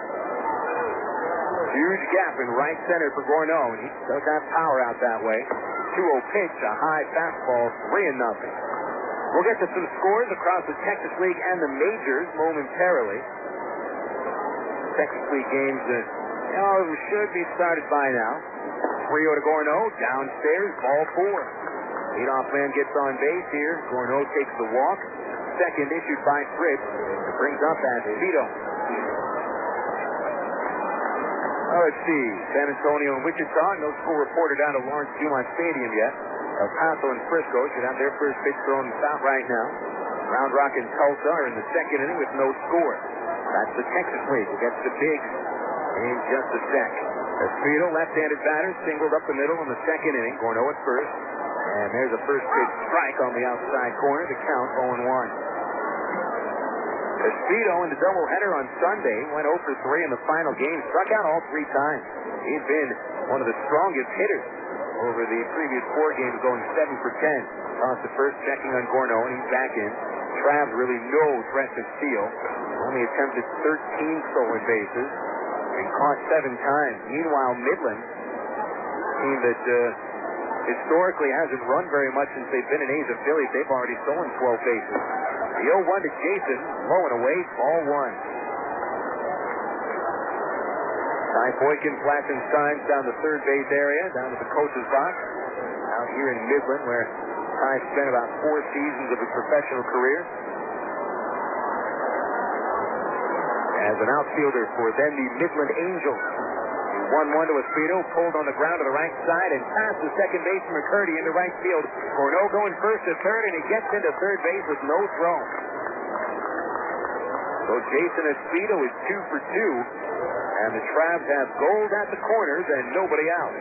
Huge gap in right center for Gorneau, and he does have power out that way. 2-0 pitch, a high fastball, 3-0. We'll get to some scores across the Texas League and the majors momentarily. Texas League games should be started by now. 3-0 to Gorneau, downstairs, ball 4. Leadoff man gets on base here. Gorneau takes the walk. Second issued by Fritz. It brings up Espedo. Let's see. San Antonio and Wichita. No score reported out of Lawrence Dumont Stadium yet. El Paso and Frisco should have their first pitch thrown out right now. Round Rock and Tulsa are in the second inning with no score. That's the Texas League. We'll get to the Bigs in just a sec. Espedo, left-handed batter, singled up the middle in the second inning. Gorneau at first. And there's a first pitch strike on the outside corner. The count 0-1. Espedo in the doubleheader on Sunday went 0 for 3 in the final game. Struck out all 3 times. He's been one of the strongest hitters over the previous 4 games, going 7 for 10. Tossed the first, checking on Gorneau, and he's back in. Travs really no threat to steal. Only attempted 13 stolen bases and caught 7 times. Meanwhile, Midland, team that historically hasn't run very much since they've been in A's affiliate, they've already stolen 12 bases. The 0-1 to Jason, low and away, ball 1. Ty Boykin flashing signs down the third base area, down to the coach's box, out here in Midland, where Ty spent about 4 seasons of his professional career as an outfielder for then the Midland Angels. 1-1 to Espedo, pulled on the ground to the right side and past the second baseman McCurdy into right field. Gorneau going first to third, and he gets into third base with no throw. So Jason Espedo is 2 for 2, and the Travs have gold at the corners and nobody out.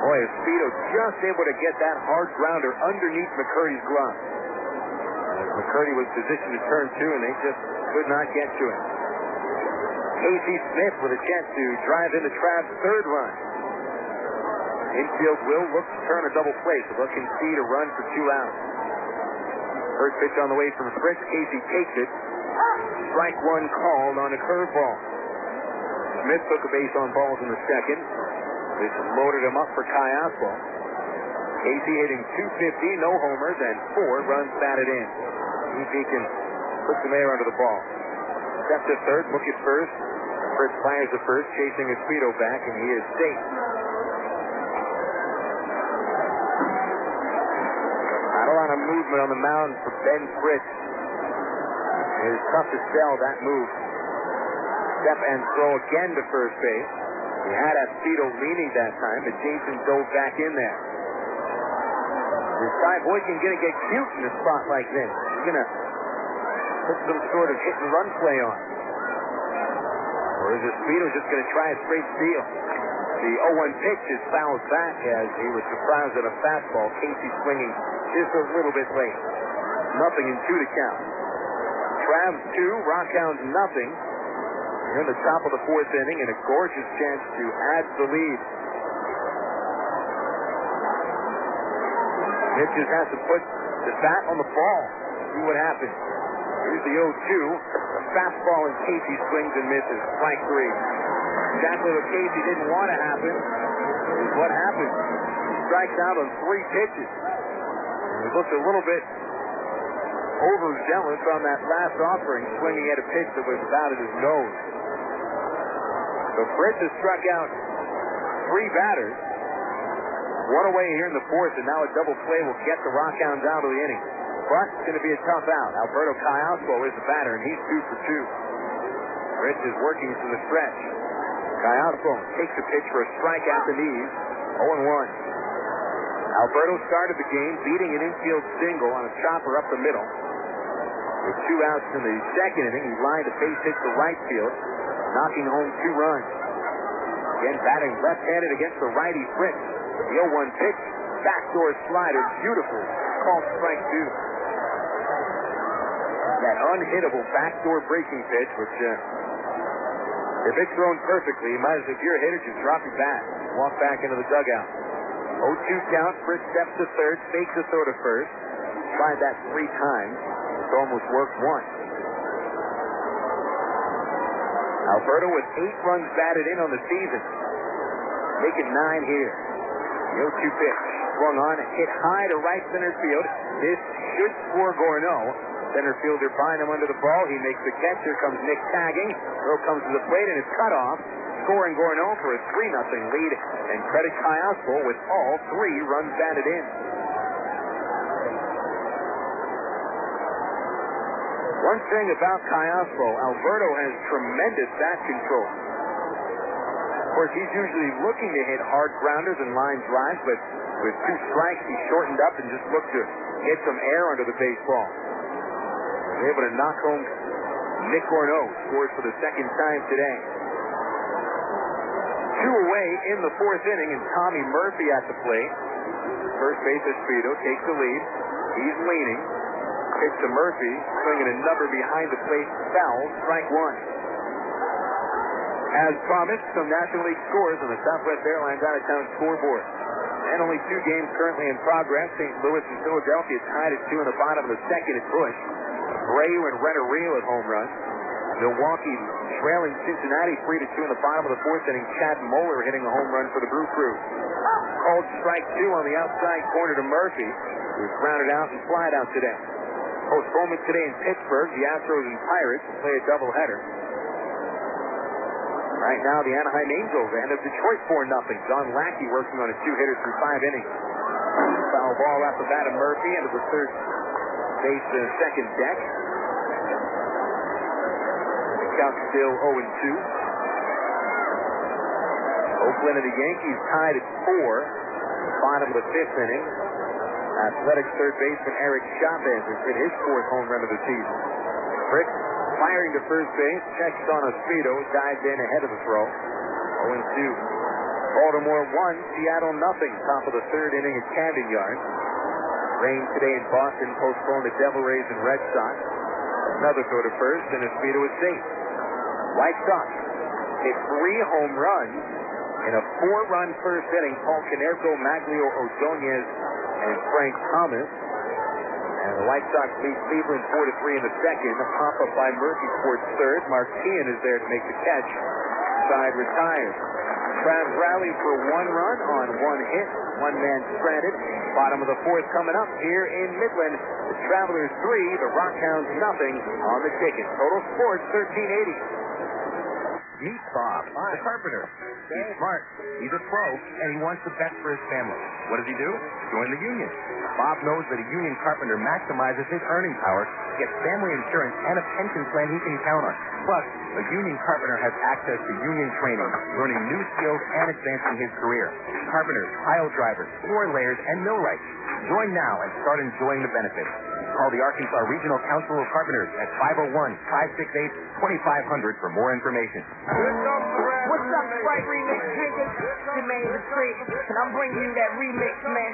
Boy, Espedo just able to get that hard grounder underneath McCurdy's glove. McCurdy was positioned to turn two, and they just could not get to him. Casey Smith with a chance to drive into Trav's third run. Infield will look to turn a double play, so they'll concede a run for 2 outs. First pitch on the way from Fritz. Casey takes it. Strike one called on a curveball. Smith took a base on balls in the second. This loaded him up for Kai Oswald. Casey hitting .250, no homers, and 4 runs batted in. See if he can put some air under the ball. Step to third, look at first. Fritz fires the first, chasing Espedo back, and he is safe. Not a lot of movement on the mound for Ben Fritz. It is tough to sell that move. Step and throw again to first base. He had Espedo leaning that time, but Jason dove back in there. This Ty Boykin going to get cute in a spot like this. He's going to put some sort of hit and run play on. Or is Espedo just going to try a straight steal? The 0-1 pitch is fouled back as he was surprised at a fastball. Casey swinging just a little bit late. 0-2 to count. Travs 2, RockHounds nothing. We're in the top of the 4th inning and a gorgeous chance to add to the lead. Mitch just has to put the bat on the ball. See what happens. Here's the 0-2. A fastball and Casey swings and misses. Strike 3. Exactly what Casey didn't want to happen is what happened. He strikes out on 3 pitches. And he looked a little bit overzealous on that last offering, swinging at a pitch that was about at his nose. So Fritz has struck out 3 batters. 1 away here in the 4th, and now a double play will get the RockHounds out of the inning. But it's going to be a tough out. Alberto Cayasco is the batter, and he's 2 for 2. Fritz is working from the stretch. Cayasco takes a pitch for a strike at the knees. 0-1. Alberto started the game beating an infield single on a chopper up the middle. With 2 outs in the second inning, he lined a base hit to right field, knocking home 2 runs. Again, batting left-handed against the righty Fritz. The 0-1 pitch, backdoor slider, beautiful, called strike 2. That unhittable backdoor breaking pitch, which if it's thrown perfectly, you might as if you're a hitter, just drop your bat, walk back into the dugout. 0-2 count, Fritz steps to third, fakes a throw to first. Tried that 3 times. It's almost worked once. Alberto with 8 runs batted in on the season. Making 9 here. The 0-2 pitch. Swung on, hit high to right center field. This should score Gorneau. Center fielder behind him under the ball. He makes the catch. Here comes Nick tagging. Throw comes to the plate and it's cut off. Scoring Gorneau for a 3-0 lead. And credit Cayasco with all 3 runs batted in. One thing about Cayasco, Alberto has tremendous bat control. Of course, he's usually looking to hit hard grounders and line drives, but with 2 strikes, he shortened up and just looked to get some air under the baseball. He was able to knock home Nick Gorneau, scores for the 2nd time today. 2 away in the 4th inning, and Tommy Murphy at the plate. First base Espedo takes the lead. He's leaning. Pitch to Murphy, swinging a number behind the plate, foul, strike 1. As promised, some National League scores on the Southwest Airlines out-of-town scoreboard. And only 2 games currently in progress. St. Louis and Philadelphia tied at 2 in the bottom of the 2nd at Busch. Abreu and Renteria with home runs. Milwaukee trailing Cincinnati 3-2 in the bottom of the 4th inning. Chad Moeller hitting a home run for the Brew Crew. Called strike 2 on the outside corner to Murphy, who's grounded out and flied out today. Postponement today in Pittsburgh. The Astros and Pirates will play a doubleheader. Right now, the Anaheim Angels and of Detroit 4-0. John Lackey working on a 2-hitter through 5 innings. Foul ball off the bat of Murphy into the third base second deck. The count still 0-2. Oakland and the Yankees tied at 4. Bottom of the 5th inning. Athletics third baseman Eric Chavez has hit his 4th home run of the season. Fritz firing to first base, checks on Espedo, dives in ahead of the throw. 0-2. Baltimore 1, Seattle nothing. Top of the third inning at Camden Yards. Rain today in Boston postponed the Devil Rays and Red Sox. Another throw to first, and Espino is safe. White Sox hit 3 home runs in a 4-run first inning. Paul Canerco, Maglio Ordonez, and Frank Thomas. And the White Sox lead Cleveland 4-3 in the second. A pop-up by Murphy towards third. Martian is there to make the catch. Side retired. Travs rally for 1 run on 1 hit. 1 man stranded. Bottom of the fourth coming up here in Midland. The Travelers 3, the RockHounds nothing on the ticket. Total Sports 1380. Meet Bob, the carpenter. He's smart, he's a pro, and he wants the best for his family. What does he do? Join the union. Bob knows that a union carpenter maximizes his earning power, gets family insurance, and a pension plan he can count on. Plus, a union carpenter has access to union training, learning new skills and advancing his career. Carpenters, pile drivers, floor layers, and millwrights. Join now and start enjoying the benefits. Call the Arkansas Regional Council of Carpenters at 501-568-2500 for more information. What's up, Sprite Remix? Hey, your man the trick, and I'm bringing you that remix, man.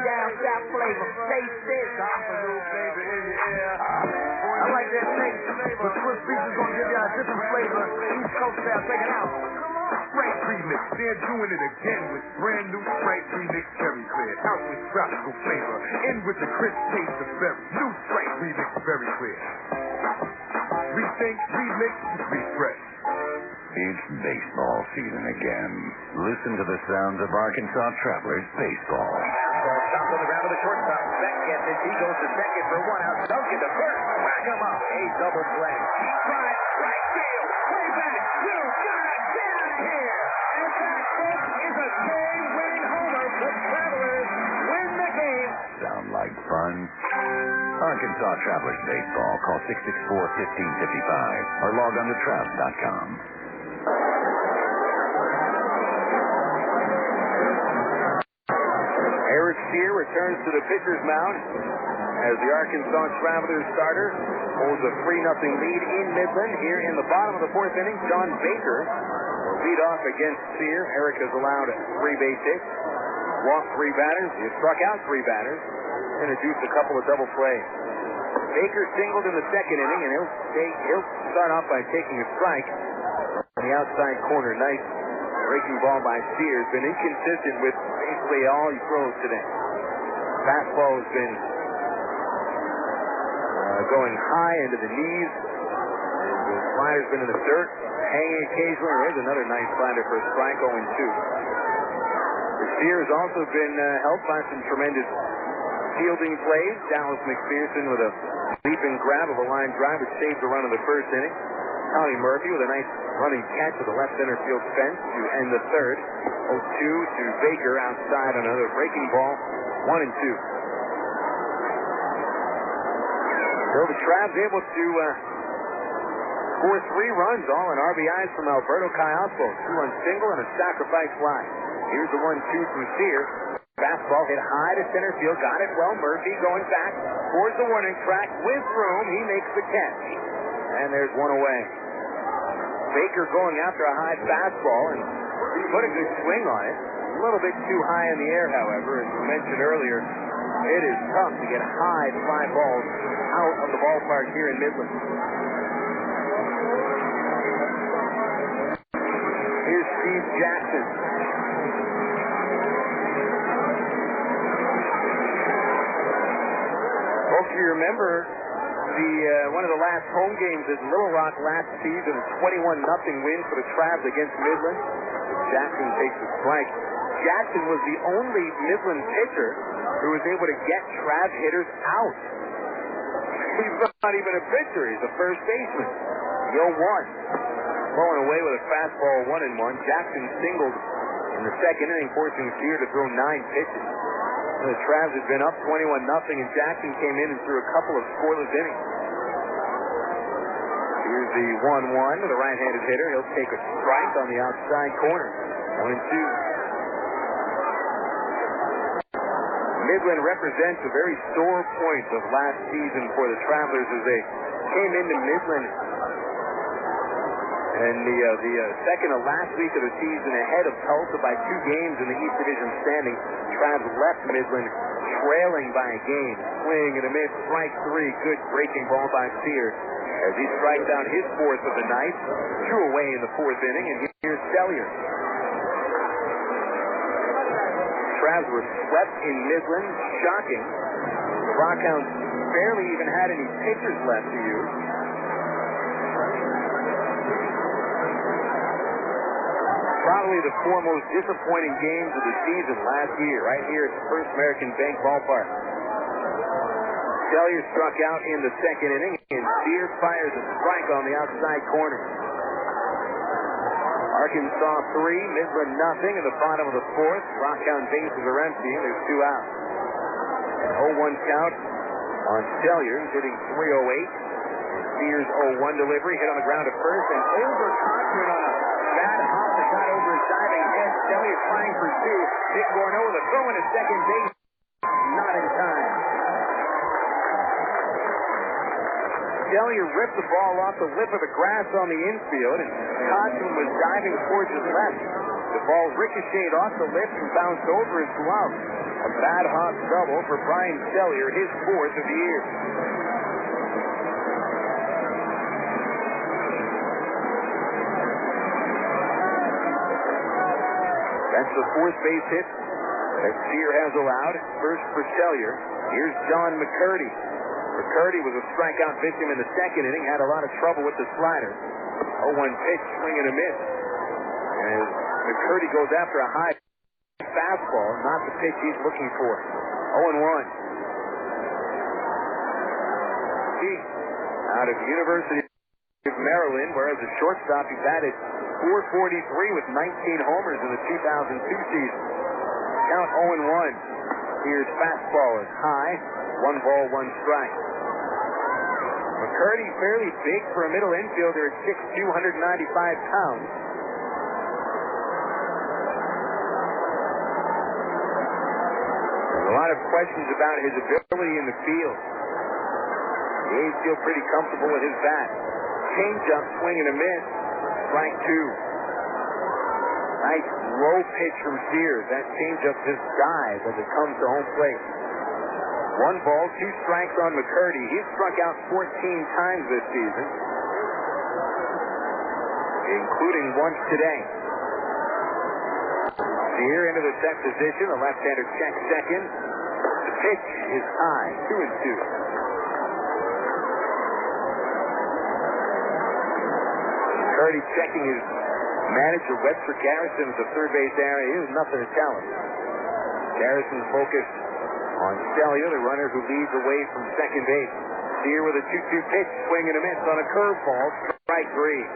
Down south flavor. Stay sick. I like that thing, but Swiss Beats is gonna give y'all a different flavor. East Coast style, check it out. Sprite Remix, they're doing it again with brand new Sprite Remix Cherry Clear. Out with tropical flavor, in with the crisp taste of berry. New Sprite Remix Very Clear. Rethink, remix, refresh. It's baseball season again. Listen to the sounds of Arkansas Travelers baseball. Ball stopped on the ground of the shortstop. Beck gets it. He goes to second for 1 out. Duncan to first. Whack him up. A double play. Drive, right field. Way back. You gotta get out of here. And that, folks, is a game-winning homer. The Travelers win the game. Sound like fun? Arkansas Travelers baseball. Call 664-1555 or log on to Travs.com. Eric Steer returns to the pitcher's mound as the Arkansas Travelers starter holds a 3-0 lead in Midland. Here in the bottom of the fourth inning, John Baker will lead off against Steer. Eric has allowed 3 base hits, walked 3 batters, he has struck out 3 batters, introduced a couple of double plays. Baker singled in the second inning, and he'll start off by taking a strike on the outside corner. Nice breaking ball by Steer. Has been inconsistent with basically all he throws today. Fastball has been going high into the knees. The slider's been in the dirt, hanging occasionally. There's another nice slider for a strike, 0-2. Steer has also been helped by some tremendous fielding plays. Dallas McPherson with a leaping grab of a line drive which saved the run in the first inning. Tommy Murphy with a nice running catch to the left center field fence to end the third. 0-2 to Baker outside on another breaking ball. 1-2. So the Travs able to score 3 runs, all in RBIs from Alberto Callaspo. 2-run single and a sacrifice fly. Here's the 1-2 from Steer. Fastball hit high to center field. Got it well. Murphy going back towards the warning track with room. He makes the catch. And there's 1 away. Baker going after a high fastball and put a good swing on it. A little bit too high in the air, however. As we mentioned earlier, it is tough to get high fly balls out of the ballpark here in Midland. Here's Steve Jackson. Folks, you remember one of the last home games at Little Rock last season, a 21-0 win for the Travs against Midland. Jackson takes a strike. Jackson was the only Midland pitcher who was able to get Travs hitters out. He's not even a pitcher. He's a first baseman. 0-1. Blowing away with a fastball 1-1. Jackson singled in the second inning, forcing Steer to throw 9 pitches. The Travs had been up 21-0, and Jackson came in and threw a couple of scoreless innings. Here's the 1-1 to the right-handed hitter. He'll take a strike on the outside corner. 1-2. Midland represents a very sore point of last season for the Travelers as they came into Midland And the second to last week of the season ahead of Tulsa by 2 games in the East Division standings. Trav left Midland trailing by a game. Swing and a miss, strike 3. Good breaking ball by Sears as he strikes out his 4th of the night. 2 away in the 4th inning, and here's Sellier. Travs were swept in Midland. Shocking. The RockHounds barely even had any pitchers left to use. Probably the 4 most disappointing games of the season last year, right here at the First American Bank Ballpark. Sellier struck out in the 2nd inning, and Sears fires a strike on the outside corner. Arkansas 3, Midland nothing in the bottom of the 4th. RockHound bases are empty, and there's 2 out. 0-1 count on Sellier, who's hitting .308. And Sears 0-1 delivery, hit on the ground at first, and over Cochran on a bad hop that got over his diving head. Sellier trying for 2. Dick Gorno with a throw into second base. Not in time. Sellier ripped the ball off the lip of the grass on the infield, and Cochran was diving towards his left. The ball ricocheted off the lip and bounced over his glove. A bad hop double for Brian Sellier, his 4th of the year. That's the 4th base hit that Sear has allowed. First for Sellier. Here's John McCurdy. McCurdy was a strikeout victim in the 2nd inning, had a lot of trouble with the slider. 0-1 pitch, swing and a miss. As McCurdy goes after a high fastball, not the pitch he's looking for. 0-1. He, out of University of Maryland, where as a shortstop he batted .443 with 19 homers in the 2002 season. Count 0-1. Here's fastball is high. 1 ball, 1 strike. McCurdy fairly big for a middle infielder at 6'2", 195 pounds. There's a lot of questions about his ability in the field. The A's feel pretty comfortable with his bat. Change-up, swing and a miss. Strike 2. Nice low pitch from Sears. That change-up just dies as it comes to home plate. 1 ball, 2 strikes on McCurdy. He's struck out 14 times this season, including once today. Sear into the set position. The left-hander checks second. The pitch is high, 2-2. McCurdy checking his manager, Webster Garrison, at the third base area. He has nothing to tell him. Garrison's focused on Sellier, the runner who leads away from second base. Sear with a 2-2 pitch, swing and a miss on a curveball, strike 3.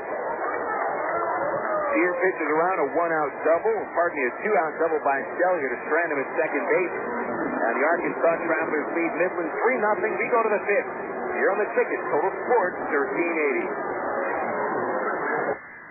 Sear pitches around a 1-out double, a 2-out double by Sellier to strand him at second base. And the Arkansas Travelers lead Midland 3-0. We go to the 5th. Here on the ticket, Total Sports, 1380.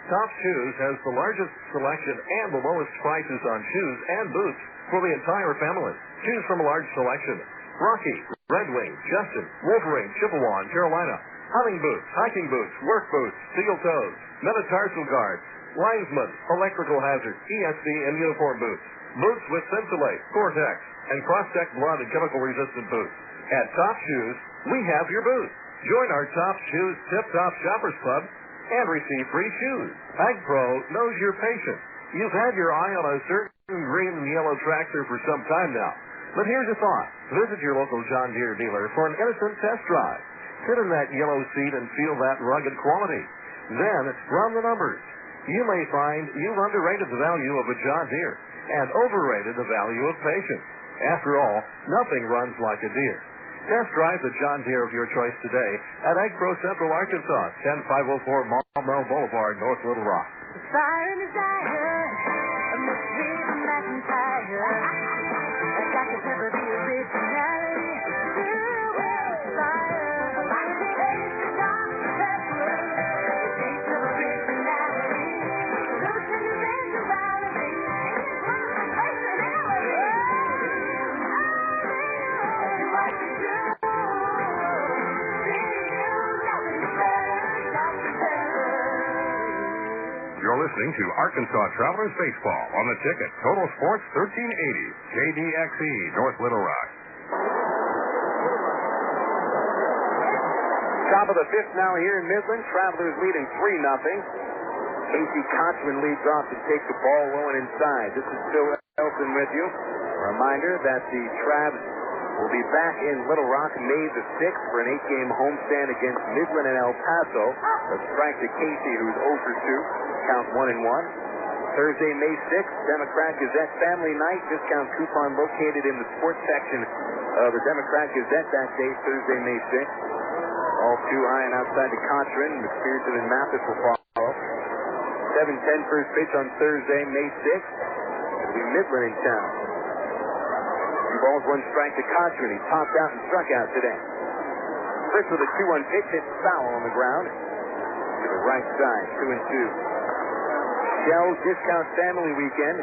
Top Shoes has the largest selection and the lowest prices on shoes and boots for the entire family. Choose from a large selection. Rocky, Red Wing, Justin, Wolverine, Chippewa, and Carolina. Hunting boots, hiking boots, work boots, steel toes, metatarsal guards, linesman, electrical hazard, ESD, and uniform boots. Boots with Sensolate, Gore-Tex, and Cross-Tech blood and chemical-resistant boots. At Top Shoes, we have your boots. Join our Top Shoes Tip-Top Shoppers Club and receive free shoes. Ag Pro knows you're patient. You've had your eye on a certain green and yellow tractor for some time now. But here's a thought. Visit your local John Deere dealer for an innocent test drive. Sit in that yellow seat and feel that rugged quality. Then run the numbers. You may find you've underrated the value of a John Deere and overrated the value of patience. After all, nothing runs like a Deere. Test drive the John Deere of your choice today at Ag Pro Central, Arkansas, 10504 Maumelle Boulevard, North Little Rock. The fire in his eye, a Mercedes McIntyre. That got the pepper, the originality. Girl, with fire. The taste of Dr. Pepper. The taste of originality. Look to your sensuality. It's my personality. What you do. See you, nothing better. Dr. Pepper. You're listening to Arkansas Travelers Baseball on the ticket. Total Sports 1380. KDXE, North Little Rock. Top of the fifth now here in Midland. Travelers leading 3-0. Casey Kochman leads off to take the ball low and inside. This is Phil Elson with you. A reminder that the Travs will be back in Little Rock May the 6th for an 8-game homestand against Midland and El Paso. Let's strike to Casey, who's 0 for 2. Count 1-1. Thursday, May 6th, Democrat Gazette Family Night. Discount coupon located in the sports section of the Democrat Gazette that day, Thursday, May 6th. All too high and outside to Cochran. McPherson and Mathis will follow. 7:10 first pitch on Thursday, May 6th. It'll be Midland in town. 2 balls, 1 strike to Cochran. He popped out and struck out today. First with a 2-1 pitch, hit foul on the ground to the right side, 2-2. Shell's Discount Family Weekend.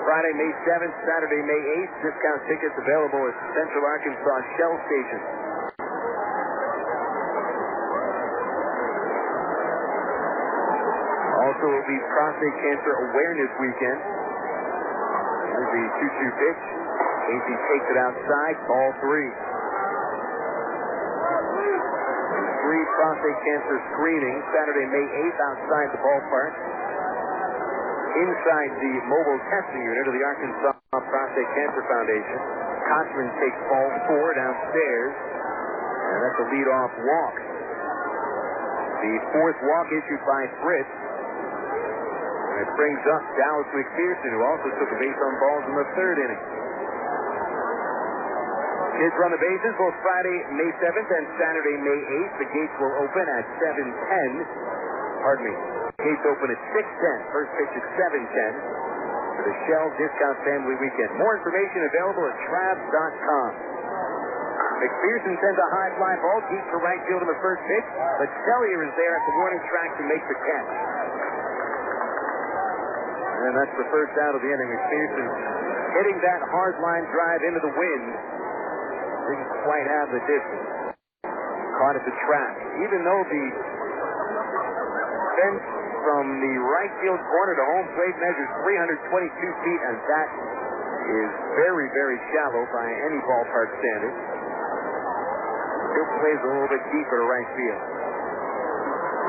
Friday, May 7th, Saturday, May 8th. Discount tickets available at Central Arkansas Shell Station. Also will be Prostate Cancer Awareness Weekend. Here's the 2-2 pitch. Casey takes it outside, ball 3. Free prostate cancer screening, Saturday, May 8th, outside the ballpark. Inside the mobile testing unit of the Arkansas Prostate Cancer Foundation. Kochman takes ball 4 downstairs, and that's a leadoff walk. The 4th walk issued by Fritz. It brings up Dallas McPherson, who also took a base on balls in the 3rd inning. Kids run the bases both Friday, May 7th and Saturday, May 8th. The gates will open at 7:10. Pardon me. Gates open at 6:10. First pitch at 7:10 for the Shell Discount Family Weekend. More information available at Travs.com. McPherson sends a high fly ball deep to right field in the first pitch, but Sellier is there at the warning track to make the catch. And that's the first out of the inning. McPherson hitting that hard line drive into the wind. Didn't quite have the distance. Caught at the track. Even though the fence from the right field corner to home plate measures 322 feet, and that is very, very shallow by any ballpark standard. Still plays a little bit deeper to right field.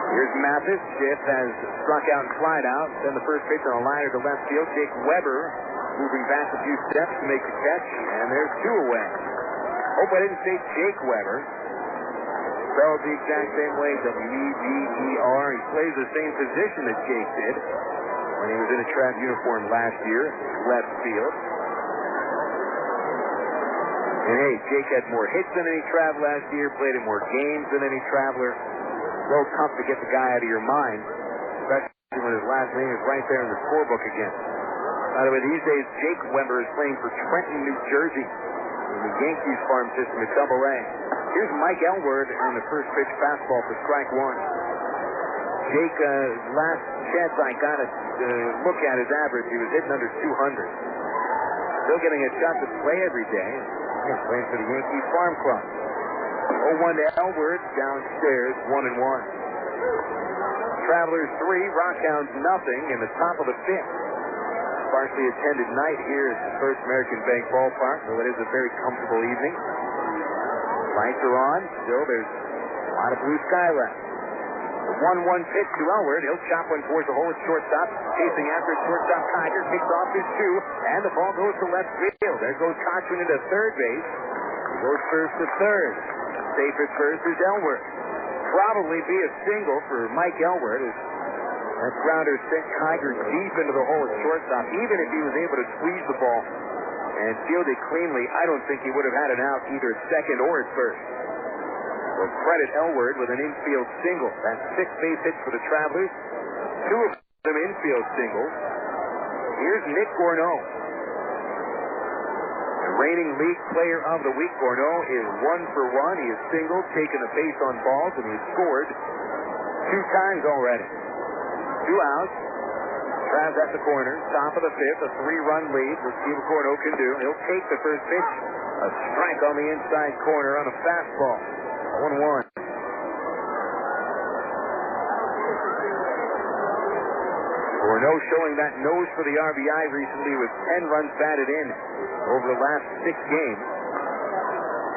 Here's Mathis. Schiff has struck out and flied out. Then the first pitch on a liner to left field. Jake Weber moving back a few steps to make the catch, and there's 2 away. Hope I didn't say Jake Weber. Spelled the exact same way, W-E-B-E-R. He plays the same position that Jake did when he was in a Trav uniform last year, left field. And hey, Jake had more hits than any Trav last year, played in more games than any Traveler. It's a little tough to get the guy out of your mind, especially when his last name is right there in the scorebook again. By the way, these days, Jake Weber is playing for Trenton, New Jersey, in the Yankees farm system at Double-A. Here's Mike Elward on the first pitch fastball for strike 1. Jake, last chance I got to look at his average, he was hitting under 200. Still getting a shot to play every day. He's playing for the Yankees farm club. 0-1 to Elward, downstairs, 1-1. Travelers 3, RockHounds nothing in the top of the 5th. Sparsely attended night here at the First American Bank Ballpark, though it is a very comfortable evening. Lights are on. Still, there's a lot of blue sky left. The 1-1 pitch to Elward. He'll chop one towards the hole at shortstop. Chasing after shortstop Kiger. Kicks off his 2, and the ball goes to left field. There goes Kochman into third base. He goes first to third. Safe at first is Elward. Probably be a single for Mike Elward. That grounder sent Kiger deep into the hole at shortstop. Even if he was able to squeeze the ball and field it cleanly, I don't think he would have had an out either at second or at first. We'll credit Elward with an infield single. That's 6 base hits for the Travelers. 2 of them infield singles. Here's Nick Gourneau. The reigning league player of the week, Gourneau, is 1 for 1. He has singled, taken a base on balls, and he has scored 2 times already. 2 outs. Travs at the corner, top of the 5th, a 3-run lead. Let's see what Gourneau can do. He'll take the first pitch. A strike on the inside corner on a fastball. 1-1. Gorneau showing that nose for the RBI recently with 10 runs batted in over the last 6 games.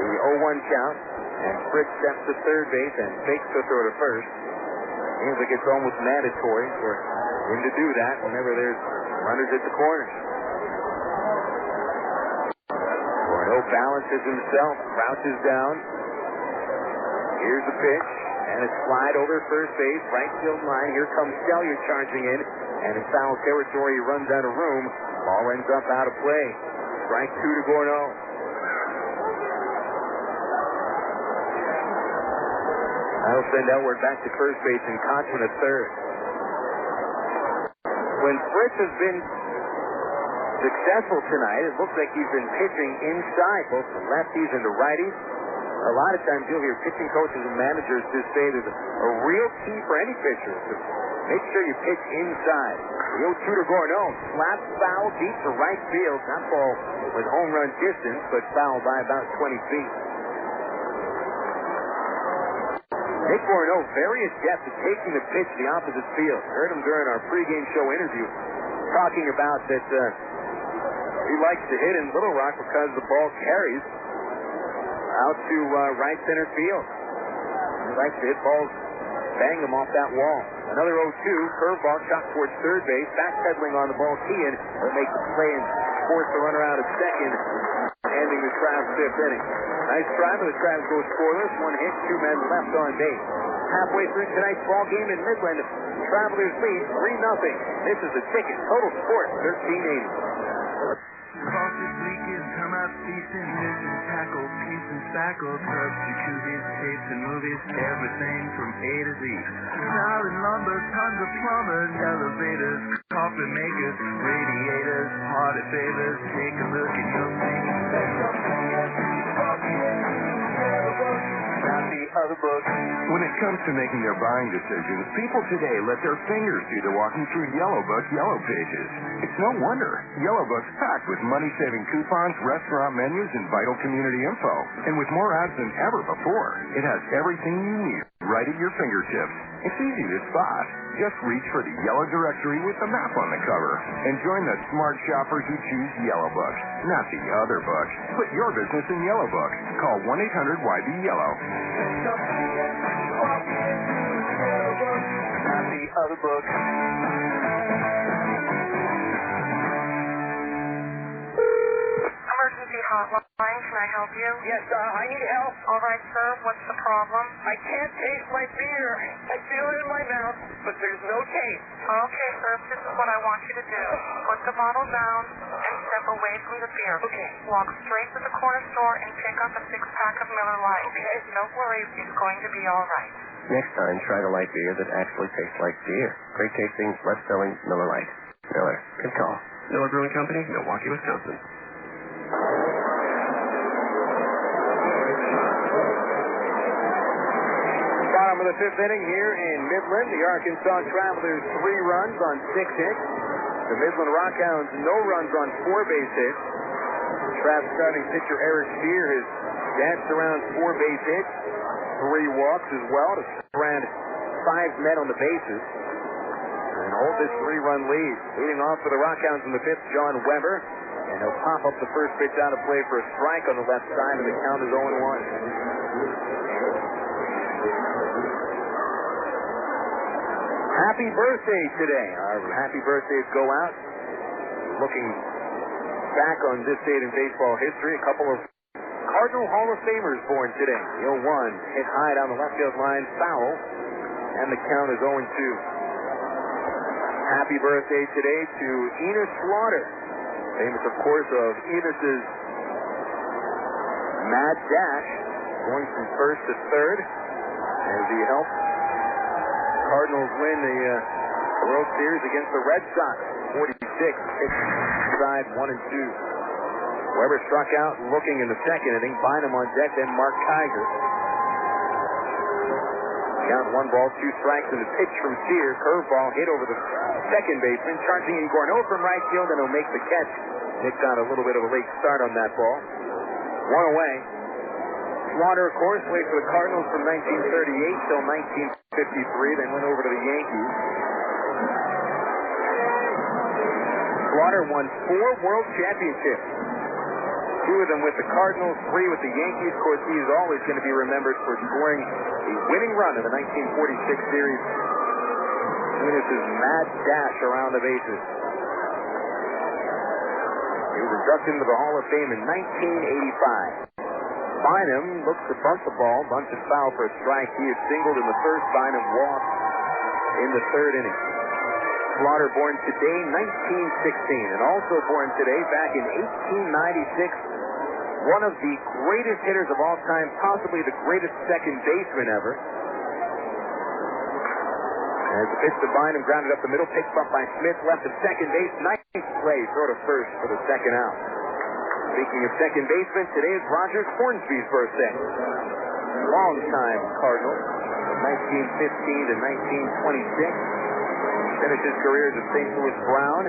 The 0-1 count, and Fritz steps to third base and fakes the throw to first. Seems like it's almost mandatory for him to do that whenever there's runners at the corners. Gorneau balances himself, crouches down. Here's the pitch, and a slide over first base, right field line. Here comes Sellier charging in, and in foul territory, he runs out of room. Ball ends up out of play. Strike 2 to Gorneau. That'll send Elward back to first base and Conklin at third. When Fritz has been successful tonight, it looks like he's been pitching inside, both to lefties and to righties. A lot of times you'll hear pitching coaches and managers just say there's a real key for any pitcher to make sure you pitch inside. The 0-2 to Gorneau. Slap foul deep to right field. That ball was home run distance, but fouled by about 20 feet. Nick Gorneau very adept at taking the pitch to the opposite field. Heard him during our pregame show interview talking about that he likes to hit in Little Rock because the ball carries out to right center field. He likes to hit balls, bang them off that wall. Another 0-2, curveball shot towards third base, backpedaling on the ball, Kean will make the play and force the runner out at second, ending the Travs' 5th inning. Nice try, but the Travs go scoreless. 1 hit, 2 men left on base. Halfway through tonight's ball game in Midland, Travelers lead 3-0. This is the ticket. Total Sports 1380. Faucet leaking, come out feasting, missing tackle, piece and spackle, tubs, jacuzzis, tapes and movies, everything from A to Z. Now in lumber, tons of plumbers, elevators, coffee makers, radiators, party favors. Take a look and you'll see that something else is walking in the book, not the other book. When it comes to making their buying decisions, people today let their fingers do the walking through Yellow Book Yellow Pages. It's no wonder. Yellow Book's packed with money-saving coupons, restaurant menus, and vital community info. And with more ads than ever before, it has everything you need right at your fingertips. It's easy to spot. Just reach for the yellow directory with the map on the cover and join the smart shoppers who choose Yellow Book, not the other book. Put your business in Yellow Book. Call 1-800-YB-YELLOW. Not the other book. Emergency hotline, can I help you? Yes, I need help. All right, sir, what's the problem? I can't taste my beer. I feel it in my mouth, but there's no taste. Okay, sir, this is what I want you to do. Put the bottle down and step away from the beer. Okay. Walk straight to the corner store and pick up a 6-pack of Miller Lite. Okay. Don't worry, it's going to be all right. Next time, try the light beer that actually tastes like beer. Great tasting, less filling Miller Lite. Miller, good call. Miller Brewing Company, Milwaukee, Wisconsin. Bottom of the 5th inning here in Midland. The Arkansas Travelers 3 runs on 6 hits. The Midland RockHounds no runs on 4 base hits. Trav's starting pitcher Eric Steer has danced around 4 base hits, 3 walks as well to strand 5 men on the bases and hold this 3-run lead. Leading off for the RockHounds in the 5th, John Weber. And he'll pop up the first pitch out of play for a strike on the left side, and the count is 0-1. Happy birthday today. Our happy birthdays go out. Looking back on this date in baseball history, a couple of Cardinal Hall of Famers born today. The 0-1 hit high down the left field line, foul, and the count is 0-2. Happy birthday today to Enos Slaughter. Famous, of course, of Enos's mad dash, going from first to third as he helped Cardinals win the World Series against the Red Sox. 46, side 1-2. Weber struck out looking in the second inning. Bynum on deck, then Mark Kiger. Count 1 ball, 2 strikes, and the pitch from Sear. Curveball hit over the second baseman. Charging in Gorneau from right field, and he'll make the catch. Nick got a little bit of a late start on that ball. 1 away. Slaughter, of course, played for the Cardinals from 1938 till 1953, then went over to the Yankees. Slaughter won 4 world championships. 2 of them with the Cardinals, 3 with the Yankees. Of course, he is always going to be remembered for scoring a winning run in the 1946 series. Venus's mad dash around the bases. He was inducted into the Hall of Fame in 1985. Bynum looks to bunt the ball, bunts it foul for a strike. He is singled in the first. Bynum walked in the 3rd inning. Slaughter born today, 1916, and also born today back in 1896. One of the greatest hitters of all time, possibly the greatest second baseman ever. As the pitch to Bynum, grounded up the middle, picked up by Smith, left at second base. Nice play, throw to first for the second out. Speaking of second baseman, today is Roger Hornsby's birthday. Long-time Cardinal, 1915 to 1926. Finished his career as a St. Louis Brown.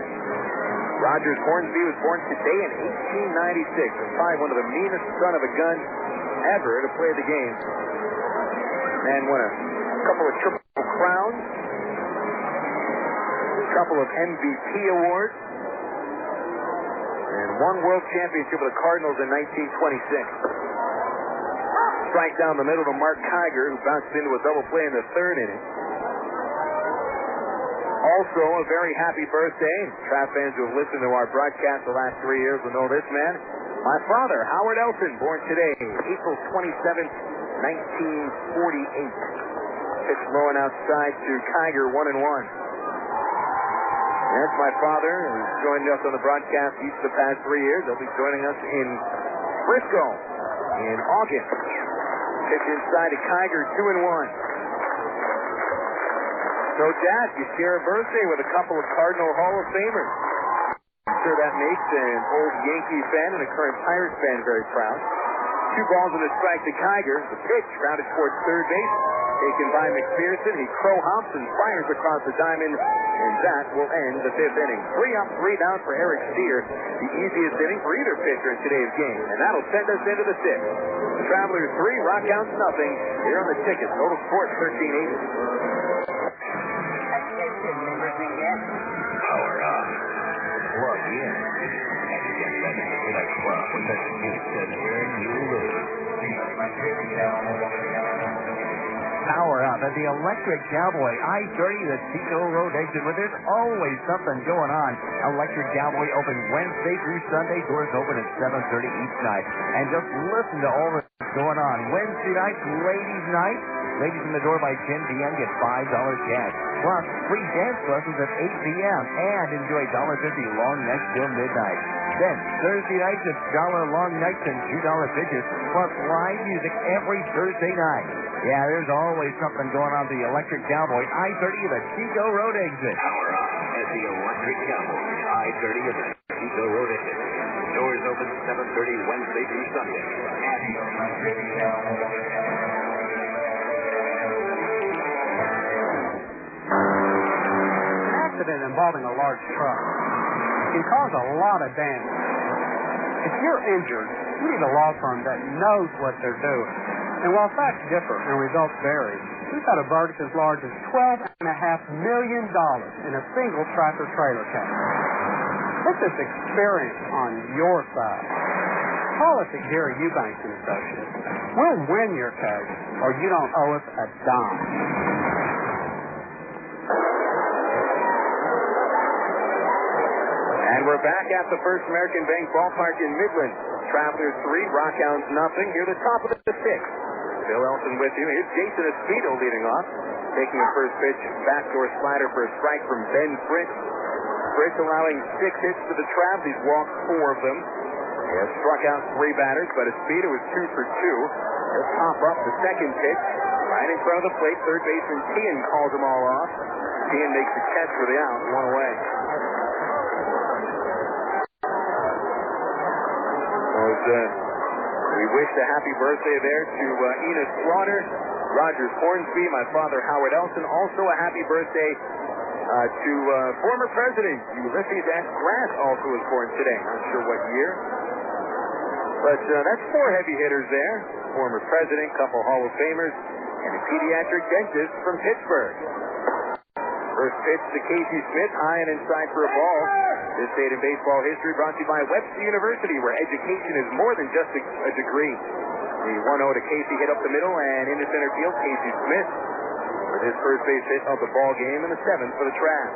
Rogers Hornsby was born today in 1896. Probably one of the meanest son of a gun ever to play the game. Man won a couple of Triple Crowns, a couple of MVP awards, and 1 world championship with the Cardinals in 1926. Strike down the middle to Mark Kiger, who bounced into a double play in the 3rd inning. Also, a very happy birthday. Trap fans who have listened to our broadcast the last 3 years will know this man. My father, Howard Elson, born today, April 27th, 1948. Pitch low and outside to Kiger, 1-1. That's my father, who's joined us on the broadcast each of the past 3 years. He'll be joining us in Frisco in August. Pitch inside to Kiger, 2-1. So, Dad, you share a birthday with a couple of Cardinal Hall of Famers. I'm sure that makes an old Yankee fan and a current Pirates fan very proud. 2 balls and a strike to Kiger. The pitch grounded towards third base. Taken by McPherson. He crow hops and fires across the diamond. And that will end the 5th inning. 3 up, 3 down for Eric Steer. The easiest inning for either pitcher in today's game. And that'll send us into the 6th. The Travelers 3, RockHounds nothing. Here on the ticket. Total Sports 1380. Power on. Plug in. And you get ready for that club with the music says where you live. Power up at the Electric Cowboy, I-30, the Chico Road exit, where there's always something going on. Electric Cowboy open Wednesday through Sunday. Doors open at 7:30 each night. And just listen to all that's going on. Wednesday night, ladies' night. Ladies in the door by 10 p.m. get $5 cash. Plus, free dance lessons at 8 p.m. And enjoy $1.50 long nights till midnight. Then, Thursday nights, it's $1 long nights and $2 pitches. Plus, live music every Thursday night. Yeah, there's always something going on at the Electric Cowboy, I-30 at the Chico Road exit. Power on at the Electric Cowboy, I-30 at the Chico Road exit. Doors open 7:30 Wednesday through Sunday. At the Electric Cowboy. Accident involving a large truck can cause a lot of damage. If you're injured, you need a law firm that knows what they're doing. And while facts differ and results vary, we've got a verdict as large as $12.5 million in a single tractor-trailer case. Put this experience on your side. Call us at Gary Eubanks & Associates. We'll win your case, or you don't owe us a dime. And we're back at the First American Bank Ballpark in Midland. Travelers 3, RockHounds nothing. Near the top of the 6th. Bill Elson with you. Here's Jason Espedo leading off. Taking a first pitch, backdoor slider for a strike from Ben Fritz. Fritz allowing 6 hits to the Travs. He's walked 4 of them. He has struck out 3 batters, but Espedo is 2 for 2. He'll pop up the second pitch. Right in front of the plate, third baseman Tian calls them all off. Tian makes the catch for the out, 1 away. We wish a happy birthday there to Enos Slaughter, Rogers Hornsby, my father Howard Elson. Also a happy birthday to former President Ulysses S. Grant, also was born today. Not sure what year. But that's 4 heavy hitters there. Former President, couple Hall of Famers, and a pediatric dentist from Pittsburgh. First pitch to Casey Smith, high and inside for a ball. This date in baseball history brought to you by Webster University, where education is more than just a degree. The 1-0 to Casey hit up the middle and into center field. Casey Smith with his first base hit of the ball game in the 7th for the Travs.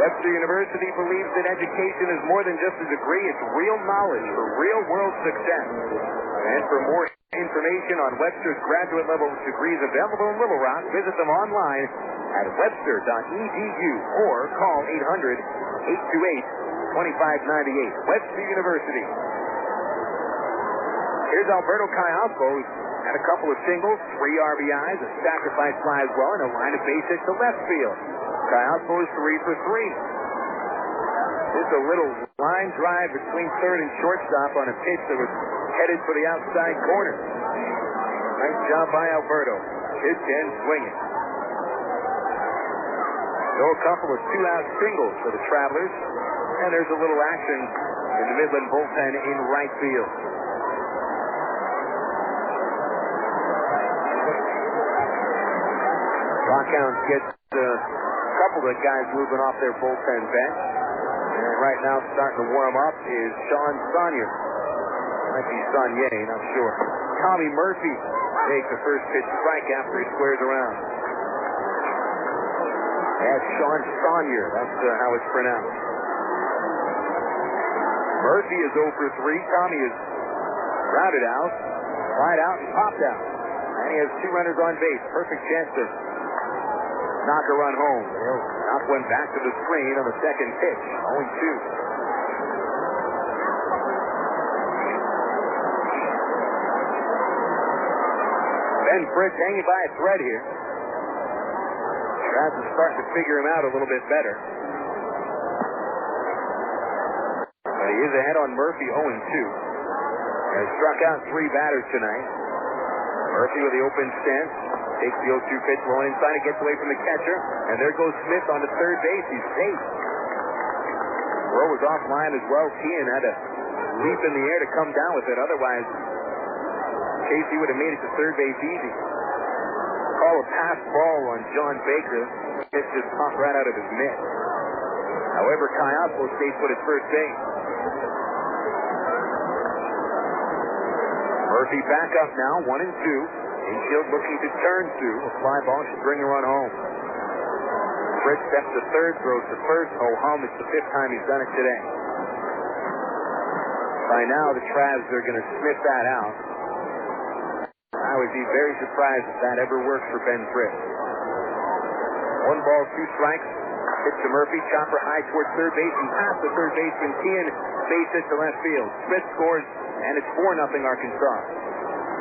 Webster University believes that education is more than just a degree. It's real knowledge for real-world success. And for more information on Webster's graduate-level degrees available in Little Rock, visit them online at webster.edu or call 800-828-2598. Webster University. Here's Alberto Callaspo. Had a couple of singles, 3 RBIs, a sacrifice fly as well, and a line of base hits to left field. Callaspo is 3 for 3. Just a little line drive between third and shortstop on a pitch that was headed for the outside corner. Nice job by Alberto. Pitch and swinging. So a couple of 2-out singles for the Travelers, and there's a little action in the Midland bullpen in right field. RockHounds gets a couple of guys moving off their bullpen bench. And right now starting to warm up is Sean Saunier. Might be Saunier, not sure. Tommy Murphy takes the first pitch strike after he squares around. That's Sean Saunier. That's how it's pronounced. Murphy is 0 for 3. Tommy is routed out, slide out, and popped out. And he has 2 runners on base. Perfect chance to knock a run home. He'll knock one back to the screen on the second pitch. 0-2. Ben Fritz hanging by a thread here. Travs is starting to figure him out a little bit better. But he is ahead on Murphy, 0-2. Has struck out 3 batters tonight. Murphy with the open stance. Takes the 0-2 pitch, rolling inside. It gets away from the catcher. And there goes Smith on to third base. He's safe. Rowe was offline as well. Kean had to leap in the air to come down with it. Otherwise, Casey would have made it to third base easy. Call a pass ball on John Baker. It just popped right out of his mitt. However, Callaspo stays put at first base. Murphy back up now, 1-2. Infield looking to turn to. A fly ball should bring a run home. Fritz steps to third, throws to first. Oh, home. It's the 5th time he's done it today. By now, the Travs are going to sniff that out. I would be very surprised if that ever works for Ben Fritz. 1 ball, 2 strikes. Pitch to Murphy. Chopper high towards third base and past the third baseman. Kean base hit to left field. Smith scores, and it's 4-0 Arkansas.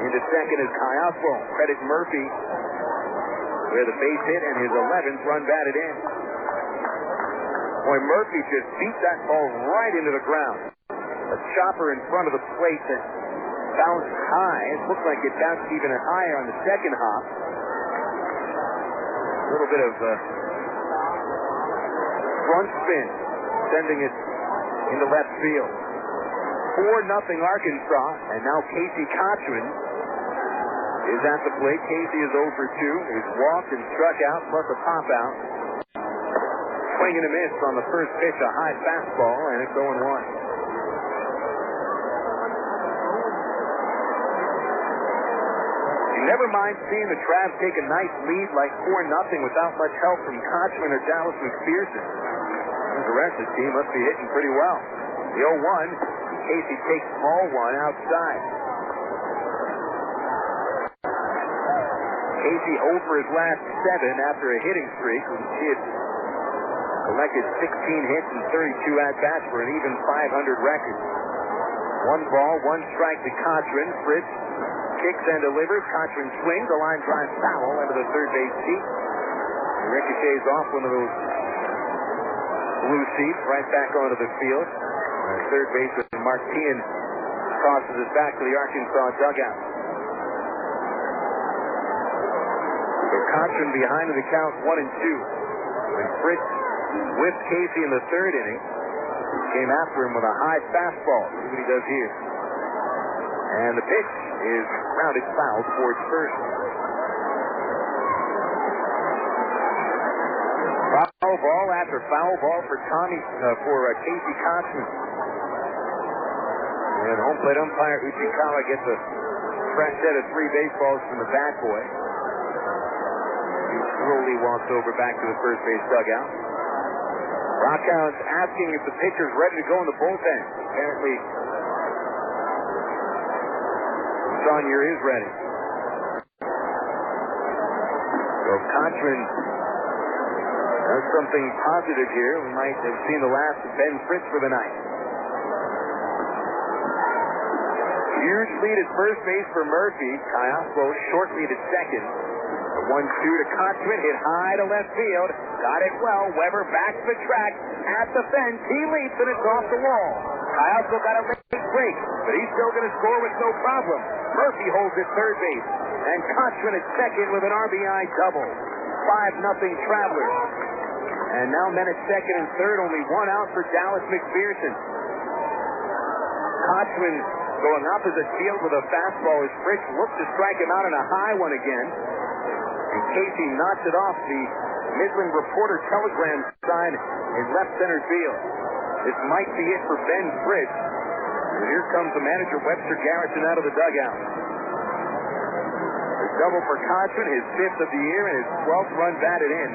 Into second is Callaspo. Credit Murphy with a base hit and his 11th run batted in. Boy, Murphy just beat that ball right into the ground. A chopper in front of the plate that bounced high. It looked like it bounced even higher on the second hop. A little bit of front spin, sending it into left field. 4-0 Arkansas, and now Casey Cochran is at the plate. Casey is 0 for 2. He's walked and struck out, plus a pop out. Swing and a miss on the first pitch, a high fastball, and it's 0-1. You never mind seeing the Travs take a nice lead like 4-0 without much help from Cochran or Dallas McPherson. The rest of the team must be hitting pretty well. The 0-1. Casey takes ball 1 outside. Casey 0 for his last 7 after a hitting streak. He had collected 16 hits and 32 at-bats for an even 500 record. 1 ball, 1 strike to Cochran. Fritz kicks and delivers. Cochran swings. The line drives foul into the third base seat. He ricochets off one of those blue seats right back onto the field. Third baseman Mark Kean tosses it back to the Arkansas dugout. So Cochran behind in the count, 1-2. When Fritz whipped Casey in the third inning, came after him with a high fastball. See what he does here. And the pitch is grounded foul towards first. ball after foul ball for Casey Kotzman. And home plate umpire Uchikawa gets a fresh set of 3 baseballs from the bat boy. He slowly walks over back to the first base dugout. RockHounds asking if the pitcher's ready to go in the bullpen. Apparently, Saunier is ready. So Kotzman does something positive here. We might have seen the last of Ben Fritz for the night. Huge lead at first base for Murphy. Kayaslo short lead at second. The 1-2 to Kotzman, hit high to left field. Got it well. Weber back to the track at the fence. He leaps and it's off the wall. Kayaslo got a late break, but he's still going to score with no problem. Murphy holds at third base, and Kotzman at second with an RBI double. 5-0 Travelers. And now men at second and third, only 1 out for Dallas McPherson. Kotzman going opposite field with a fastball as Fritz looks to strike him out on a high one again. And Casey knocks it off the Midland Reporter Telegram sign in left center field. This might be it for Ben Fritz. And here comes the manager, Webster Garrison, out of the dugout. A double for Kotzman, his 5th of the year, and his 12th run batted in.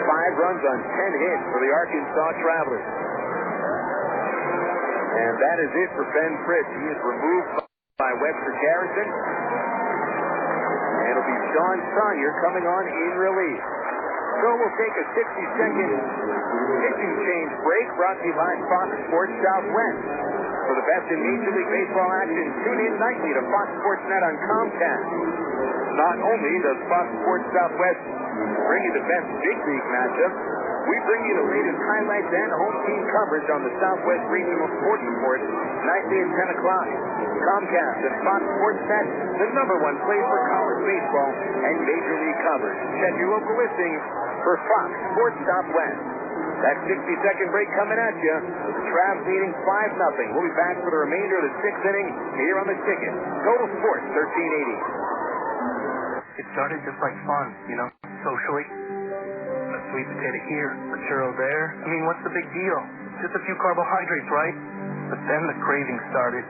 5 runs on 10 hits for the Arkansas Travelers. And that is it for Ben Fritz. He is removed by Webster Garrison. And it'll be Sean Saunier coming on in relief. So we'll take a 60-second pitching change break brought to you by Fox Sports Southwest. For the best in Major League Baseball action, tune in nightly to Fox Sports Net on Comcast. Not only does Fox Sports Southwest bring you the best big league matchups, we bring you the latest highlights and home team coverage on the Southwest Regional Sports Report nightly at 10 o'clock. Comcast and Fox Sports Net, the #1 place for college baseball and Major League coverage. Check your local listings for Fox Sports Southwest. That 60-second break coming at you. The Travs leading 5-0. We'll be back for the remainder of the 6th inning here on the ticket. Total Sports 1380. It started just like fun, socially. A sweet potato here, a churro there. I mean, what's the big deal? Just a few carbohydrates, right? But then the craving started.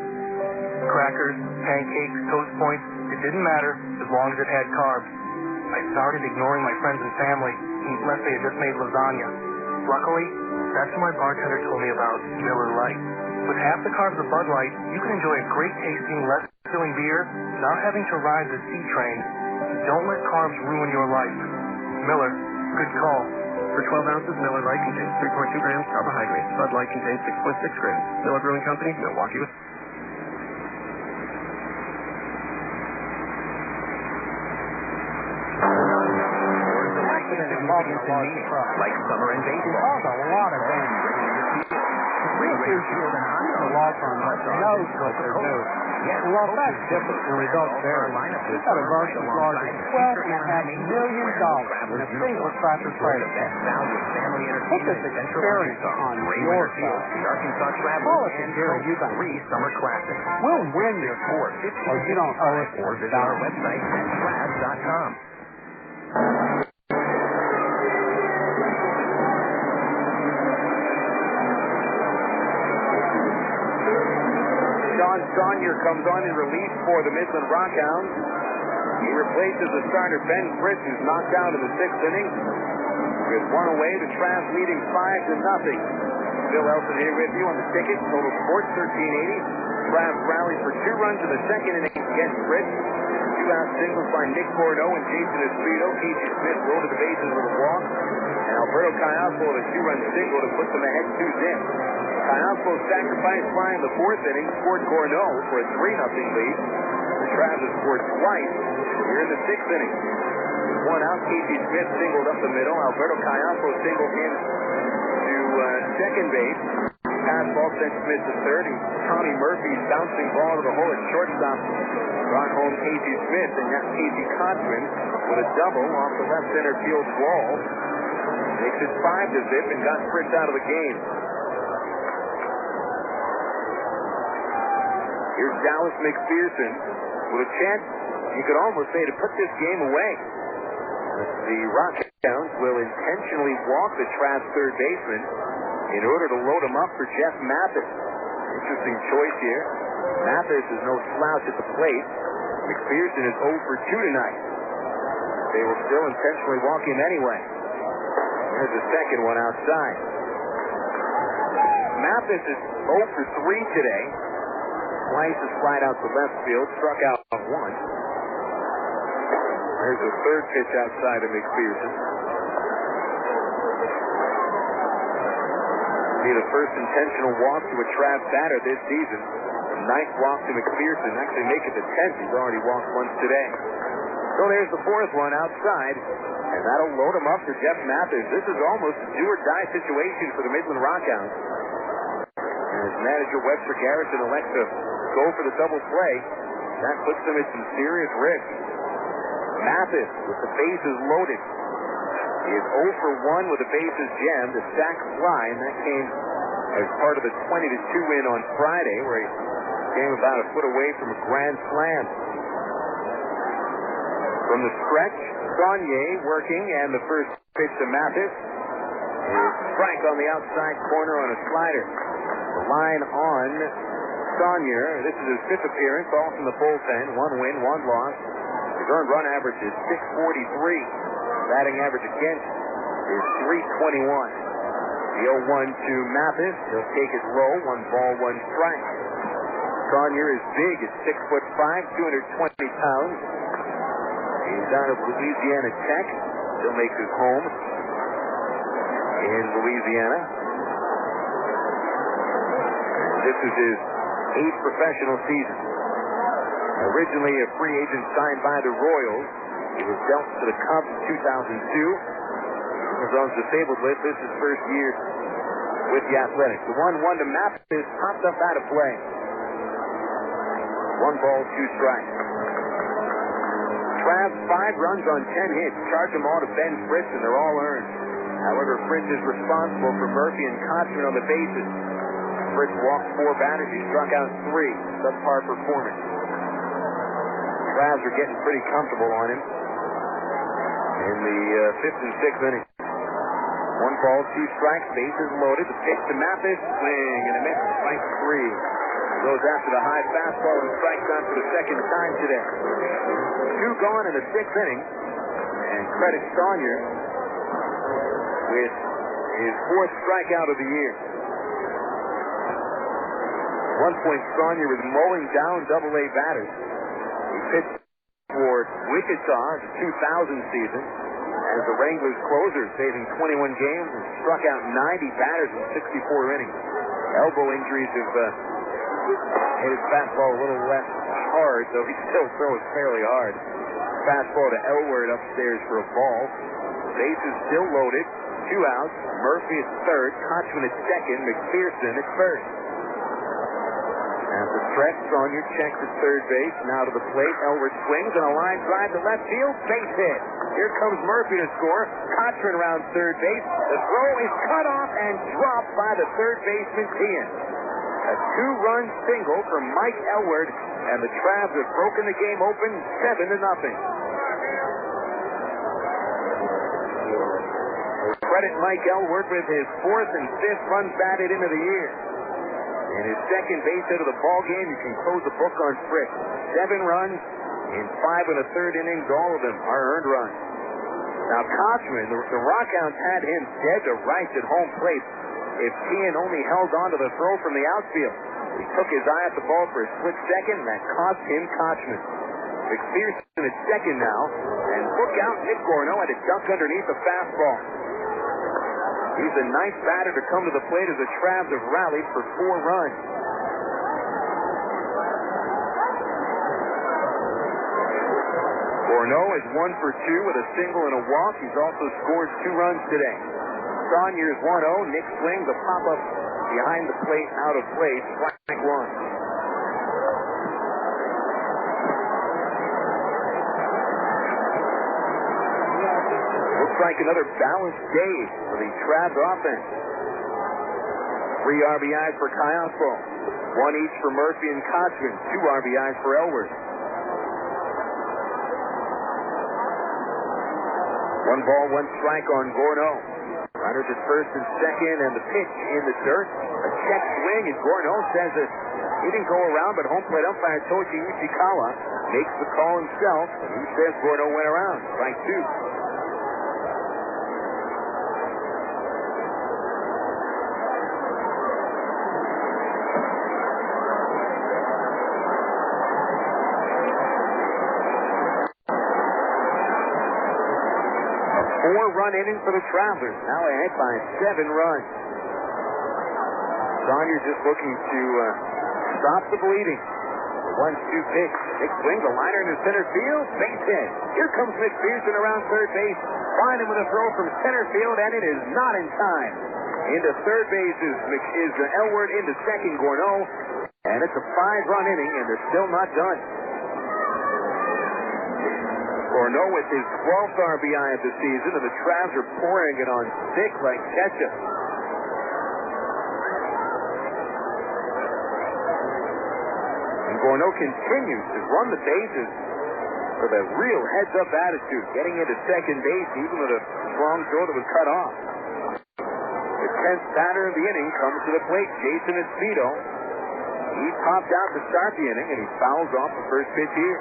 Crackers, pancakes, toast points, it didn't matter as long as it had carbs. I started ignoring my friends and family unless they had just made lasagna. Luckily, that's when my bartender told me about Miller Lite. With half the carbs of Bud Light, you can enjoy a great-tasting, less-filling beer without having to ride the C train. Don't let carbs ruin your life. Miller, good call. For 12 ounces, Miller Lite contains 3.2 grams carbohydrates. Bud Light contains 6.6 grams. Miller Brewing Company, Milwaukee, Wisconsin. Like summer and baseball. It a lot of damage. The law firm knows what they're doing. And while that's different and results vary, we've got a version as large as $12.5 million in a single tractor trailer. Put this experience on your side. Call us at Gary Eubank. Summer Classic. We'll win your course, or you don't owe it. Or visit our website at Travs.com. Sean Saunier comes on in relief for the Midland RockHounds. He replaces the starter Ben Fritz, who's knocked out in the 6th inning. With 1 away, the Travs leading 5-0. Bill Elson here with you on the ticket. Total Sports 1380. Travs rallied for 2 runs in the 2nd inning against Fritz. 2-out singles by Nick Bordeaux and Jason Esposito. Casey Smith rolled to the bases with a walk. And Alberto Kayaslo with a 2-run single to put them ahead 2-0. Kayaslo sacrificed fly in the 4th inning, scored Corneau for a 3-0 lead. The Travs have scored twice here in the 6th inning. 1 out, Casey Smith singled up the middle. Alberto Kayaslo singled in to second base. Pass ball sent Smith to third, and Tommy Murphy's bouncing ball to the hole at shortstop brought home Casey Smith, and now Casey Kotzman with a double off the left center field wall. Makes it 5-0 and got Fritz out of the game. Here's Dallas McPherson with a chance, you could almost say, to put this game away. The RockHounds will intentionally walk the Trav's third baseman in order to load him up for Jeff Mathis. Interesting choice here. Mathis is no slouch at the plate. McPherson is 0 for 2 tonight. They will still intentionally walk him anyway. There's the second one outside. Mathis is 0 for 3 today. Twice a slide out to left field, struck out once. There's a third pitch outside of McPherson. Be the first intentional walk to a Trav's batter this season. A ninth walk to McPherson. Actually make it the 10th. He's already walked once today. So there's the fourth one outside. And that'll load him up for Jeff Mathis. This is almost a do-or-die situation for the Midland RockHounds. And as manager Webster Garrison elects to go for the double play, that puts them at some serious risk. Mathis with the bases loaded. He is 0 for 1 with the bases jammed, a sac fly, and that came as part of the 20-2 win on Friday, where he came about a foot away from a grand slam. From the stretch, Saunier working, and the first pitch to Mathis is strike on the outside corner on a slider. The line on Saunier. This is his fifth appearance, all from the bullpen. 1 win, 1 loss. His earned run average is .643. Batting average against is .321. The 0-1 to Mathis. He'll take it low. 1 ball, 1 strike. Saunier is big at 6'5", 220 pounds. He's out of Louisiana Tech. Still makes his home in Louisiana. This is his 8th professional season. Originally a free agent signed by the Royals. He was dealt to the Cubs in 2002. He was on the disabled list. This is his first year with the Athletics. The 1-1 to Mathis popped up out of play. 1 ball, 2 strikes. Trav's 5 runs on 10 hits. Charge them all to Ben Fritz, and they're all earned. However, Fritz is responsible for Murphy and Kotzman on the bases. Fritz walked 4 batters. He struck out 3. Subpar performance. Travs are getting pretty comfortable on him in the 5th and 6th innings. 1 ball, 2 strikes, bases loaded. The pitch to Mathis, swing and a miss, strike 3. Goes after the high fastball and strikes out for the second time today. 2 gone in the 6th inning, and credit Saunier with his 4th strikeout of the year. At one point, Saunier was mowing down Double-A batters. He pitched for Wichita the 2000 season as the Wranglers closer, saving 21 games and struck out 90 batters in 64 innings. Elbow injuries have hit his fastball a little less hard, though he still throws fairly hard. Fastball to Elward upstairs for a ball. Bases still loaded. 2 outs. Murphy at third. Kotzman at second. McPherson at first. At the stretch, Saunier checks at third base. Now to the plate. Elward swings and a line drive to left field. Base hit. Here comes Murphy to score. Kotzman around third base. The throw is cut off and dropped by the third baseman, Tian. A 2-run single from Mike Elward, and the Travs have broken the game open 7-0. Credit Mike Elward with his 4th and 5th runs batted into the year. And his second base hit of the ball game. You can close the book on Fritz. 7 runs in 5 1/3 innings. All of them are earned runs. Now Kotzman, the RockHounds had him dead to rights at home plate if Tian only held on to the throw from the outfield. He took his eye off the ball for a split second, and that cost him Kotzman. McPherson at second now, and look out, Nick Gorno had a duck underneath the fastball. He's the 9th batter to come to the plate as the Travs have rallied for 4 runs. Gorno is 1 for 2 with a single and a walk. He's also scored 2 runs today. Saunier's 1-0. Nick swings a pop-up behind the plate, out of place. Strike 1. Looks like another balanced day for the Travs offense. 3 RBIs for Caiapo. 1 each for Murphy and Kotzman. 2 RBIs for Elward. One ball, one strike on Gorno. Runners at first and second, and the pitch in the dirt. A check swing, and Gorno says that he didn't go around, but home plate umpire Toji Uchikawa makes the call himself, and he says Gorno went around. Strike two. Four-run inning for the Travelers, now ahead by 7 runs. Sonyer just looking to stop the bleeding. 1-2 pitch. Big swing, the liner into center field. Base hit. Here comes McPherson around third base. Find him with a throw from center field, and it is not in time. Into third base is Elward, into second Gorno, and it's a 5-run inning, and they're still not done. Gorno with his 12th RBI of the season, and the Travs are pouring it on thick like ketchup. And Gorno continues to run the bases with a real heads-up attitude, getting into second base even with a strong throw that was cut off. The 10th batter of the inning comes to the plate, Jason Espedo. He popped out to start the inning, and he fouls off the first pitch here.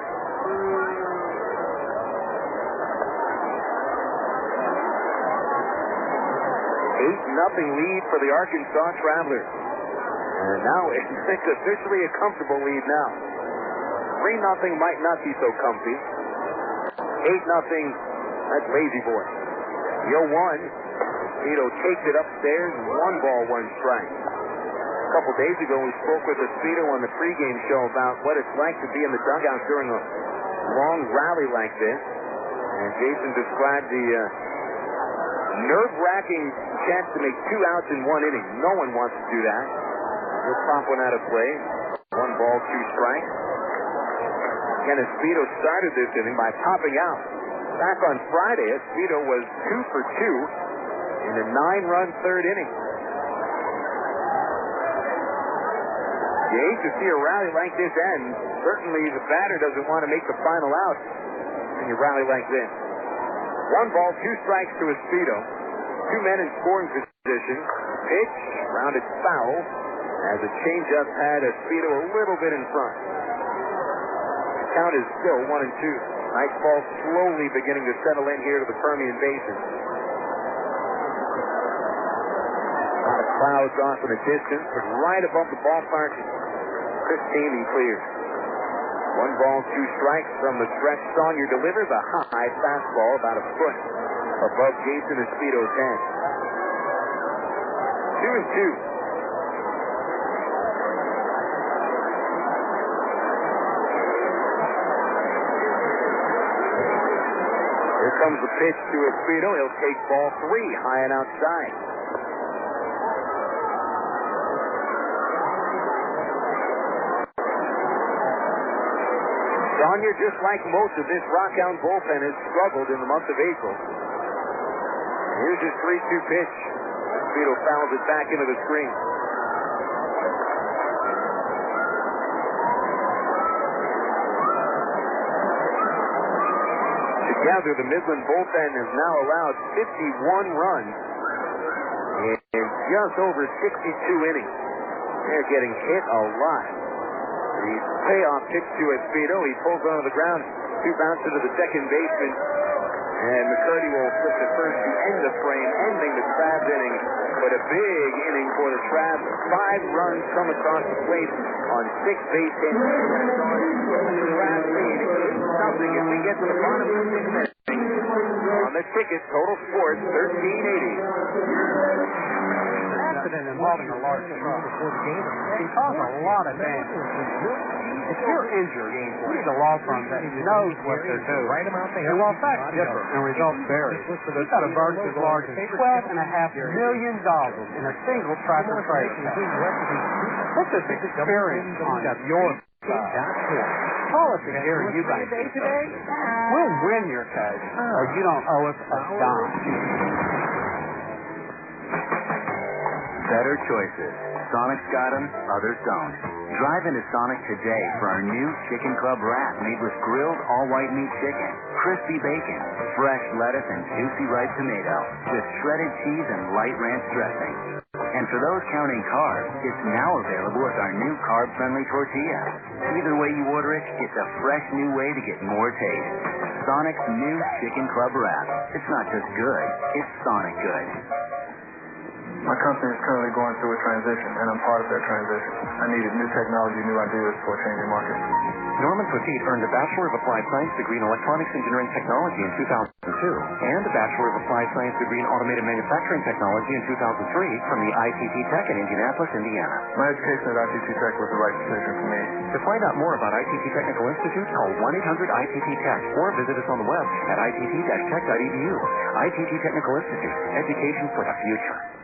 8-0 lead for the Arkansas Travelers. And now it's officially a comfortable lead now. 3-0 might not be so comfy. 8-0, that's lazy boy. The 0-1, Espedo takes it upstairs, 1 ball, 1 strike. A couple days ago, we spoke with Espedo on the pregame show about what it's like to be in the dugout during a long rally like this. And Jason described the nerve-wracking chance to make 2 outs in 1 inning. No one wants to do that. He'll pop one out of play. 1 ball, 2 strikes. And Espedo started this inning by popping out. Back on Friday, Espedo was 2 for 2 in a 9-run third inning. You hate to see a rally like this end. Certainly the batter doesn't want to make the final out when you rally like this. 1 ball, 2 strikes to Espedo. 2 men in scoring position. Pitch, rounded foul, as a changeup had Espedo a little bit in front. The count is still 1-2. Nice ball slowly beginning to settle in here to the Permian Basin. A lot of clouds off in the distance, but right above the ballpark, pristine and clear. 1 ball, 2 strikes from the stretch. Sonyer delivers a high fastball about a foot above Jason Espedo's head. 2-2. Here comes the pitch to Espedo. He'll take ball 3 high and outside. Sonyer, just like most of this RockHound bullpen, has struggled in the month of April. Here's his 3-2 pitch. Espedo fouls it back into the screen. Together, the Midland bullpen has now allowed 51 runs in just over 62 innings. They're getting hit a lot. The payoff pitch to Espedo. He pulls onto the ground. 2 bounces to the second baseman. And McCurdy will flip to first to end the frame, ending the Travs inning. But a big inning for the Travs. 5 runs come across the plate on 6 base hits. The Travs lead 8-0 if we get to the bottom of the 6th inning. On the ticket, Total Sports, $13.80. Accident involving a large truck can cause a lot of damage. If you're injured, you need a law firm that knows what they're doing. And while facts differ and results vary, we've got a verdict as large as $12.5 million in a single tracker trade case. Put this experience on your side. Call us at Gary Eubank today. We'll win your case, or you don't owe us a dime. Better choices. Sonic's got them, others don't. Drive into Sonic today for our new Chicken Club wrap made with grilled all-white meat chicken, crispy bacon, fresh lettuce, and juicy ripe tomato, with shredded cheese and light ranch dressing. And for those counting carbs, it's now available with our new carb-friendly tortilla. Either way you order it, it's a fresh new way to get more taste. Sonic's new Chicken Club wrap. It's not just good, it's Sonic good. My company is currently going through a transition, and I'm part of that transition. I needed new technology, new ideas for a changing market. Norman Petit earned a Bachelor of Applied Science degree in Electronics Engineering Technology in 2002 and a Bachelor of Applied Science degree in Automated Manufacturing Technology in 2003 from the ITT Tech in Indianapolis, Indiana. My education at ITT Tech was the right decision for me. To find out more about ITT Technical Institute, call 1-800-ITT-TECH or visit us on the web at itt-tech.edu. ITT Technical Institute, education for the future.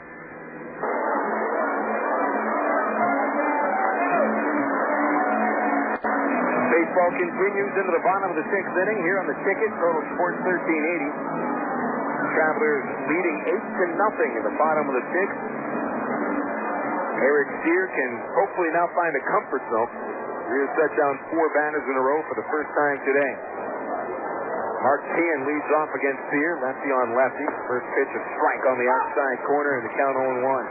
Baseball continues into the bottom of the sixth inning here on the ticket. Total Sports 1380. Travelers leading 8-0 in the bottom of the sixth. Eric Steer can hopefully now find a comfort zone. He has set down 4 batters in a row for the first time today. Mark Teehan leads off against Steer, lefty on lefty. First pitch, a strike on the outside corner, and the count 0-1.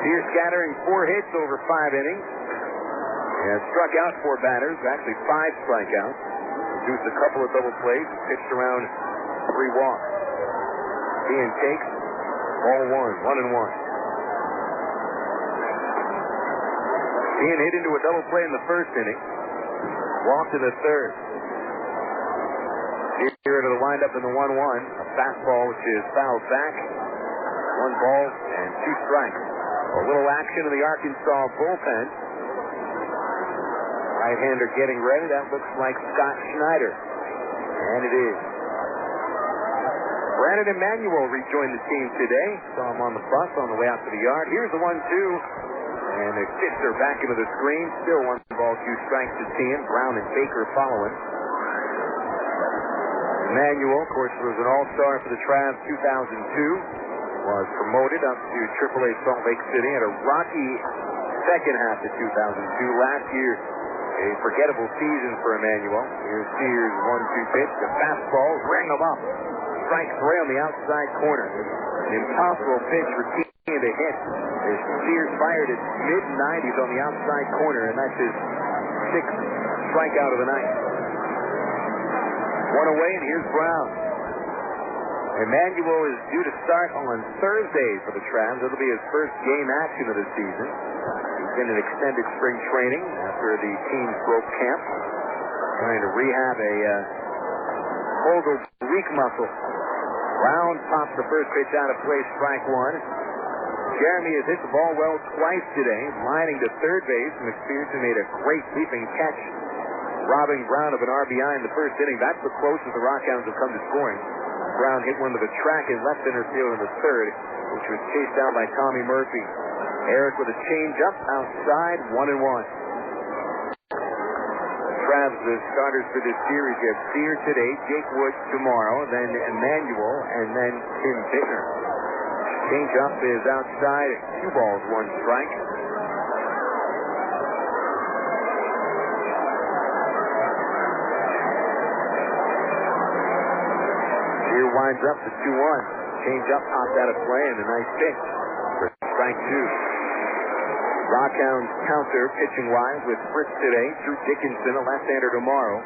Steer scattering 4 hits over 5 innings. He has struck out 4 batters, actually 5 strikeouts. Produced a couple of double plays, pitched around 3 walks. Teehan takes ball 1-1. Teehan hit into a double play in the first inning. Walked in the third. Here to the windup in the 1-1. A fastball which is fouled back. 1 ball and 2 strikes. A little action in the Arkansas bullpen. Right-hander getting ready. That looks like Scott Schneider. And it is. Brandon Emanuel rejoined the team today. Saw him on the bus on the way out to the yard. Here's the 1-2. And the hits are back into the screen. Still 1 ball, 2 strikes to Teehan. Brown and Baker following. Emanuel, of course, was an all-star for the Travs 2002. Was promoted up to AAA Salt Lake City. Had a rocky second half of 2002. Last year, a forgettable season for Emanuel. Here's Sears' 1-2 pitch. The fastball, rang him up. Strike 3 on the outside corner. An impossible pitch for Teehan to hit. As Sears fired at mid-90s on the outside corner, and that's his 6th strikeout of the night. 1 away, and here's Brown. Emanuel is due to start on Thursday for the Travs. It'll be his first game action of the season. He's in an extended spring training after the teams broke camp, trying to rehab a pulled weak muscle. Brown pops the first pitch out of play, strike 1. Jeremy has hit the ball well twice today, lining to third base. McPherson made a great leaping catch, robbing Brown of an RBI in the first inning. That's the closest the RockHounds have come to scoring. Brown hit one to the track in left center field in the third, which was chased down by Tommy Murphy. Eric with a changeup outside, 1-1. Travs, the starters for this series, you have Steer today, Jake Woods tomorrow, then Emanuel, and then Tim Bittner. Changeup is outside, 2 balls, 1 strike. Steer winds up to 2-1. Changeup popped out of play, and a nice pitch for strike 2. RockHounds counter pitching-wise with Fritz today, Drew Dickinson, a left-hander tomorrow.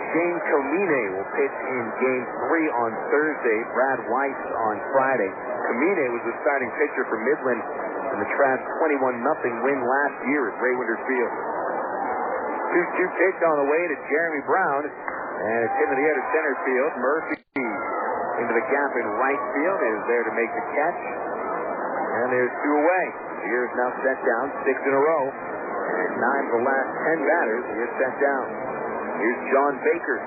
Shane Kamine will pitch in Game 3 on Thursday. Brad Weiss on Friday. Kamine was the starting pitcher for Midland in the Travs 21-0 win last year at Ray Winder Field. 2-2 pitch on the way to Jeremy Brown, and it's into the air to center field. Murphy into the gap in right field is there to make the catch, and there's 2 away. Here is now set down 6 in a row, and 9 of the last 10 batters he is set down. Here's John Baker.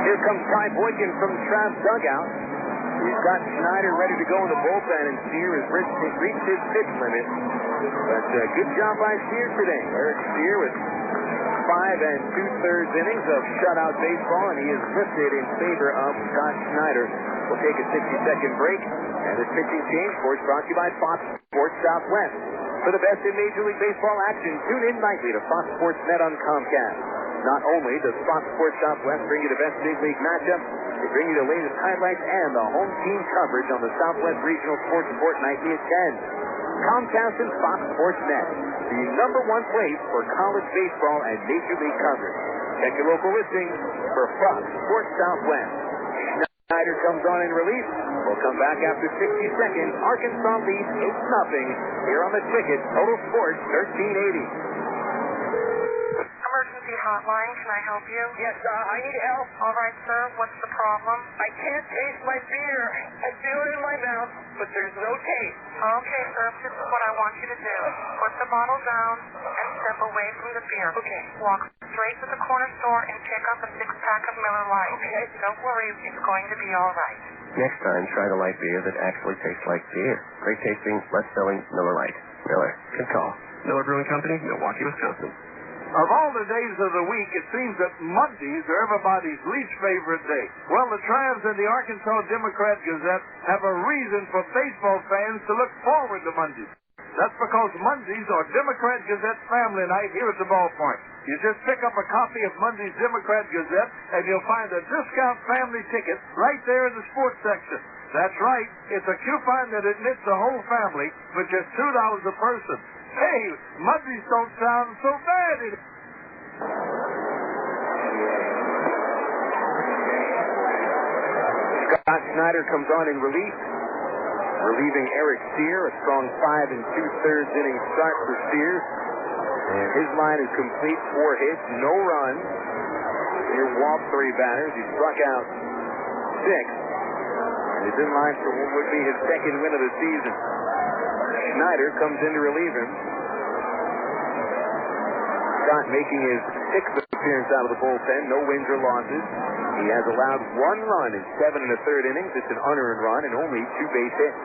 Here comes Ty Boykin from the Travs dugout. He's got Schneider ready to go in the bullpen, and Steer has reached his pitch limit. But good job by Steer today. Eric Steer with 5 2/3 innings of shutout baseball, and he is lifted in favor of Scott Schneider. We'll take a 60-second break, and this pitching change course brought to you by Fox Sports Southwest. For the best in Major League Baseball action, tune in nightly to Fox Sports Net on Comcast. Not only does Fox Sports Southwest bring you the best big league matchups, they bring you the latest highlights and the home team coverage on the Southwest Regional Sports Report nightly at 10. Comcast and Fox Sports Net, the #1 place for college baseball and Major League coverage. Check your local listings for Fox Sports Southwest. Schneider comes on in relief. We'll come back after 60 seconds. Arkansas leads 8-0 here on the Ticket. Total Sports 1380. Emergency hotline, can I help you? Yes, I need help. All right, sir. What's the problem? I can't taste my beer. I feel it in my mouth, but there's no taste. Okay, sir. This is what I want you to do. Put the bottle down and step away from the beer. Okay. Walk straight to the corner store and pick up a 6-pack of Miller Lite. Okay. Don't worry, it's going to be all right. Next time, try the light beer that actually tastes like beer. Great tasting, less filling Miller Lite. Miller. Good call. Miller Brewing Company, Milwaukee, Wisconsin. Of all the days of the week, it seems that Mondays are everybody's least favorite day. Well, the triumphs in the Arkansas Democrat Gazette have a reason for baseball fans to look forward to Mondays. That's because Mondays are Democrat Gazette family night here at the ballpark. You just pick up a copy of Monday's Democrat Gazette, and you'll find a discount family ticket right there in the sports section. That's right. It's a coupon that admits the whole family for just $2 a person. Hey, Mondays don't sound so bad. Scott Schneider comes on in relief, relieving Eric Steer. A strong 5 2/3 inning start for Steer. And his line is complete, 4 hits, no runs. Steer walked 3 batters. He struck out 6. And he's in line for what would be his second win of the season. Schneider comes in to relieve him. Scott making his 6th appearance out of the bullpen. No wins or losses. He has allowed 1 run in 7 1/3 innings. It's an unearned run and only 2 base hits.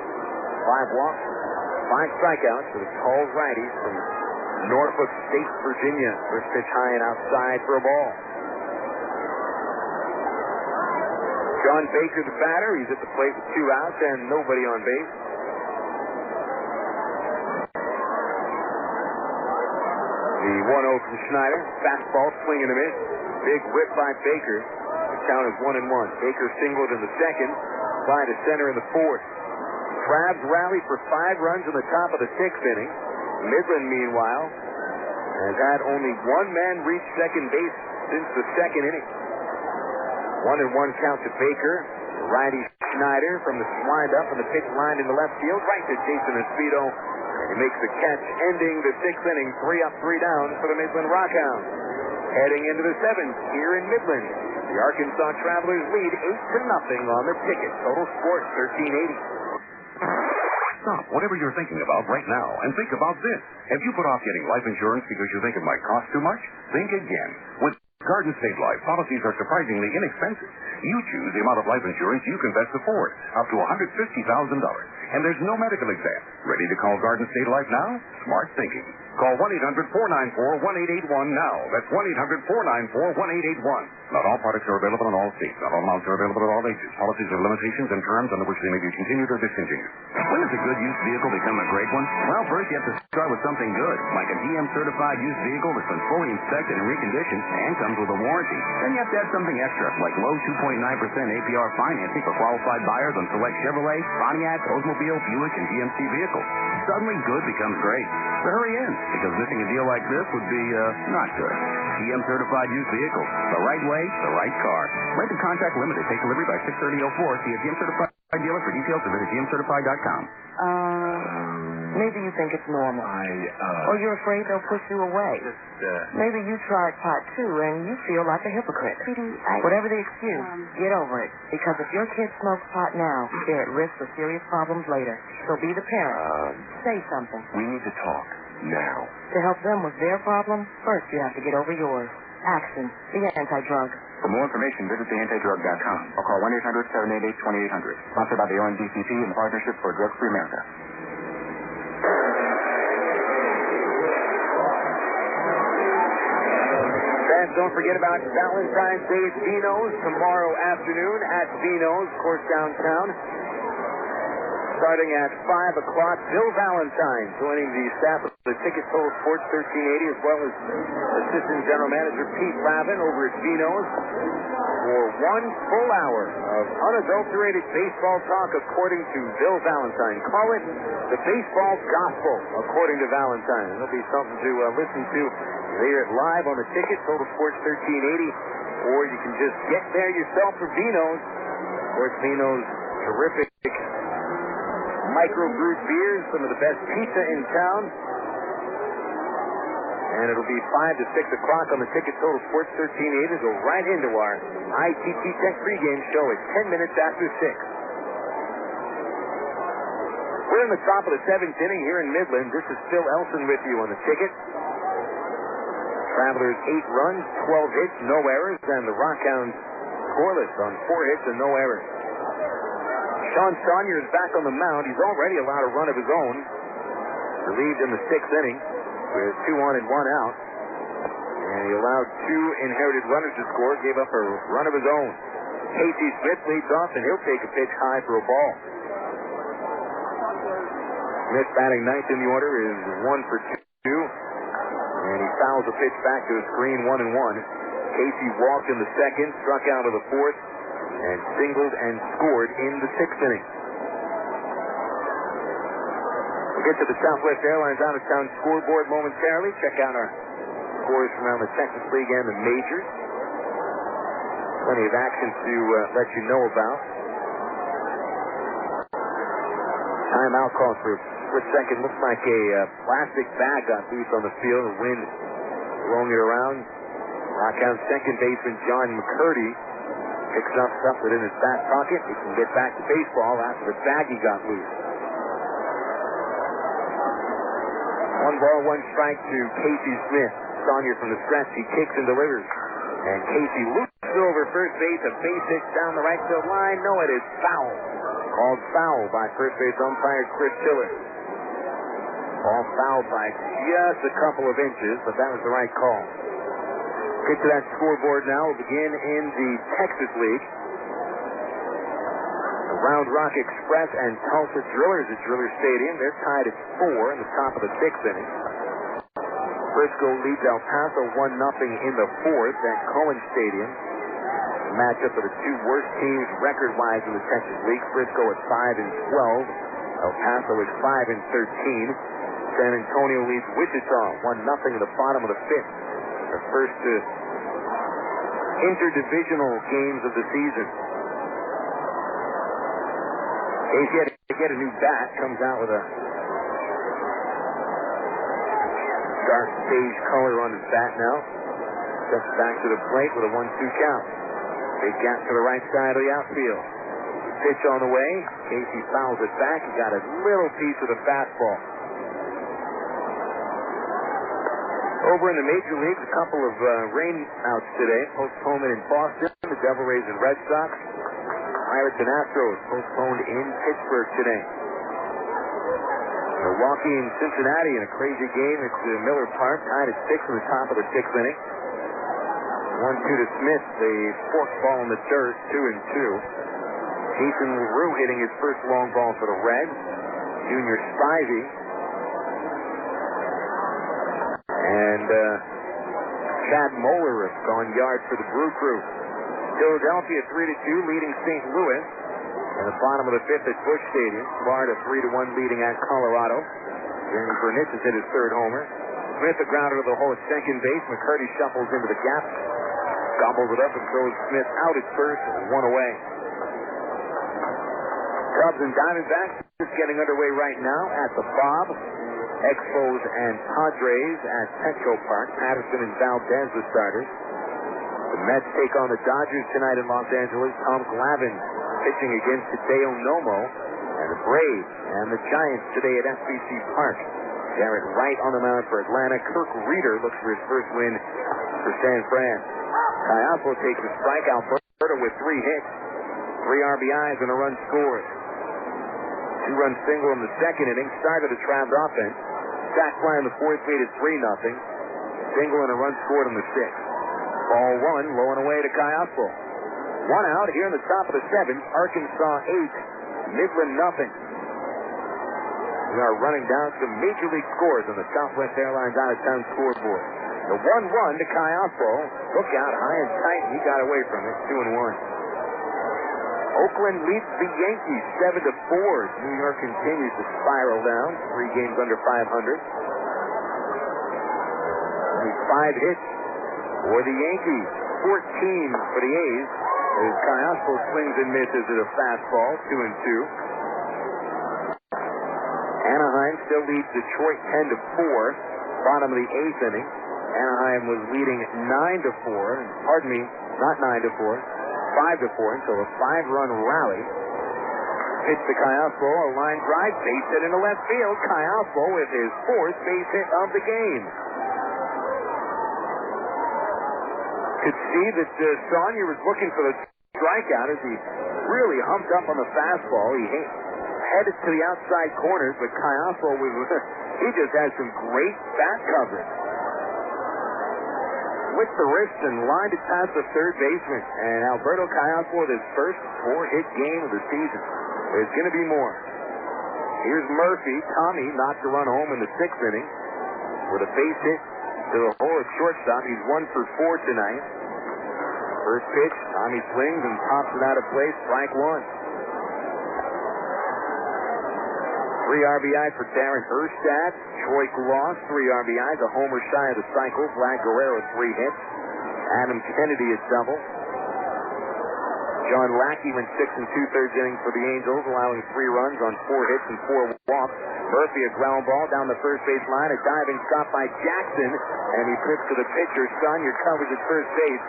5 walks, 5 strikeouts for the tall righty from Norfolk State, Virginia. First pitch high and outside for a ball. John Baker, the batter. He's at the plate with 2 outs and nobody on base. The 1-0 from Schneider. Fastball, swing and a miss. Big whip by Baker. The count is 1-1. Baker singled in the second. Fly to center in the 4th. Crabs rally for 5 runs in the top of the 6th inning. Midland, meanwhile, has had only 1 man reach second base since the 2nd inning. 1-1 count to Baker. Righty Schneider from the windup and the pitch line in the left field. Right to Jason Espedo. And he makes the catch, ending the 6th inning, 3 up, 3 down for the Midland RockHounds. Heading into the 7th here in Midland, the Arkansas Travelers lead 8-0 on their Ticket. Total Sports 1380. Stop whatever you're thinking about right now and think about this. Have you put off getting life insurance because you think it might cost too much? Think again. With Garden State Life, policies are surprisingly inexpensive. You choose the amount of life insurance you can best afford, up to $150,000. And there's no medical exam. Ready to call Garden State Life now? Smart thinking. Call 1-800-494-1881 now. That's 1-800-494-1881. Not all products are available in all states. Not all amounts are available at all ages. Policies have limitations and terms under which they may be continued or discontinued. When does a good used vehicle become a great one? Well, first you have to start with something good, like a GM-certified used vehicle that's been fully inspected and reconditioned and comes with a warranty. Then you have to add something extra, like low 2.9% APR financing for qualified buyers on select Chevrolet, Pontiac, Oldsmobile, Buick, and GMC vehicles. Suddenly, good becomes great. So hurry in, because missing a deal like this would be, not good. GM-certified used vehicles. The right way, the right car. Limited contract limited. Take delivery by 6/30/04. See a GM-certified dealer for details or visit GMcertified.com. Maybe you think it's normal. Or you're afraid they'll push you away. Maybe you tried pot too and you feel like a hypocrite. Whatever the excuse, get over it. Because if your kid smokes pot now, they're at risk for serious problems later. So be the parent. Say something. We need to talk now. To help them with their problem, first you have to get over yours. Action. The anti-drug. For more information, visit theantidrug.com or call 1-800-788-2800. Sponsored by the ONDCP and the Partnership for Drug-Free America. Fans, don't forget about Valentine's Day at Vino's tomorrow afternoon at Vino's, of course, downtown. Starting at 5 o'clock, Bill Valentine joining the staff of the Ticket Total Sports 1380, as well as Assistant General Manager Pete Lavin over at Vino's for 1 full hour of unadulterated baseball talk, according to Bill Valentine. Call it the baseball gospel, according to Valentine. It'll be something to listen to there live on the Ticket Total Sports 1380, or you can just get there yourself for Vino's. Of course, Vino's terrific microbrewed beers, some of the best pizza in town. And it'll be 5 to 6 o'clock on the Ticket Total Sports 1380. Go right into our ITT Tech pregame show at 10 minutes after 6. We're in the top of the 7th inning here in Midland. This is Phil Elson with you on the Ticket. Travelers 8 runs, 12 hits, no errors, and the RockHounds scoreless on 4 hits and no errors. Sean Saunier is back on the mound. He's already allowed a run of his own. Relieved in the 6th inning with 2 on and 1 out. And he allowed 2 inherited runners to score, gave up a run of his own. Casey Smith leads off, and he'll take a pitch high for a ball. Smith batting 9th in the order is 1 for 2. And he fouls a pitch back to a screen, 1-1. Casey walked in the 2nd, struck out of the 4th, and singled and scored in the 6th inning. We'll get to the Southwest Airlines out-of-town scoreboard momentarily. Check out our scores from around the Texas League and the majors. Plenty of action to let you know about. Timeout call for a split second. Looks like a plastic bag got loose on the field. The wind blowing it around. RockHounds second baseman John McCurdy picks up something in his back pocket. He can get back to baseball after the baggie got loose. 1 ball, 1 strike to Casey Smith. Saunier from the stretch. He kicks and delivers. And Casey loops over first base. A base hit down the right field line. No, it is foul. Called foul by first base umpire Chris Tiller. Ball fouled by just a couple of inches, but that was the right call. Get to that scoreboard now. We'll begin in the Texas League. The Round Rock Express and Tulsa Drillers at Driller Stadium. They're tied at 4 in the top of the 6th inning. Frisco leads El Paso 1-0 in the 4th at Cohen Stadium. A matchup of the 2 worst teams record-wise in the Texas League. Frisco at 5-12. El Paso is 5-13. San Antonio leads Wichita 1-0 in the bottom of the 5th. The first interdivisional games of the season. Casey had to get a new bat. Comes out with a dark beige color on his bat now. Steps back to the plate with a 1-2 count. Big gap to the right side of the outfield. Pitch on the way. Casey fouls it back. He got a little piece of the fastball. Over in the major leagues, a couple of rainouts today. Postponement in Boston, the Devil Rays and Red Sox. Pirates and Astros postponed in Pittsburgh today. Milwaukee and Cincinnati in a crazy game. It's Miller Park, tied at 6 in the top of the 6th inning. 1-2 to Smith, the forked ball in the dirt, 2-2. Jason LaRue hitting his first long ball for the Reds. Junior Spivey. And Chad Moeller has gone yard for the Brew Crew. Philadelphia 3-2 leading St. Louis. In the bottom of the 5th at Busch Stadium. Florida 3-1 leading at Colorado. Jeremy Burnitz has hit his 3rd homer. Smith a grounder to the hole at second base. McCurdy shuffles into the gap. Gobbles it up and throws Smith out at first. 1 away. Cubs and Diamondbacks just getting underway right now at the Bob. Expos and Padres at Petco Park. Patterson and Valdez the starters. The Mets take on the Dodgers tonight in Los Angeles. Tom Glavine pitching against Hideo Nomo. And the Braves and the Giants today at SBC Park. Garrett Wright on the mound for Atlanta. Kirk Reeder looks for his first win for San Fran. Caiapo takes a strike. Alberto with 3 hits, 3 RBIs, and a run scored. 2-run single in the second inning started the Trav's offense. Sac fly in the fourth made it 3-0. Single and a run scored in the sixth. Ball 1, low and away to Caiapo. 1 out here in the top of the 7th. Arkansas 8, Midland nothing. We are running down some Major League scores on the Southwest Airlines out-of-town scoreboard. The 1-1 to Caiapo. Look out, high and tight, and he got away from it. 2-1. Oakland leads the Yankees 7-4. New York continues to spiral down. 3 games under 500. Only 5 hits for the Yankees. 14 for the A's. As Caiapo swings and misses at a fastball. 2-2. Anaheim still leads Detroit 10-4. Bottom of the 8th inning. Anaheim was leading 9-4. Pardon me, not 9-4. 5-4 until a 5-run rally. Pitch to Caiapo, a line drive, base hit into left field. Caiapo with his 4th base hit of the game. Could see that Saunier was looking for the strikeout as he really humped up on the fastball. He headed to the outside corners, but Caiapo he just had some great bat coverage. With the wrist and lined it past the third baseman. And Alberto Caiapo with his first 4-hit game of the season. There's going to be more. Here's Murphy. Tommy knocked a run home in the 6th inning with a base hit to the hole at shortstop. He's 1 for 4 tonight. First pitch, Tommy swings and pops it out of play. Strike 1. 3 RBI for Darren Erstad. Troy lost 3 RBIs, a homer shy of the cycle. Vlad Guerrero 3 hits. Adam Kennedy a double. John Lackey went 6 2/3 innings for the Angels, allowing 3 runs on 4 hits and 4 walks. Murphy a ground ball down the first base line. A diving stop by Jackson, and he flips to the pitcher. Saunier covers at first base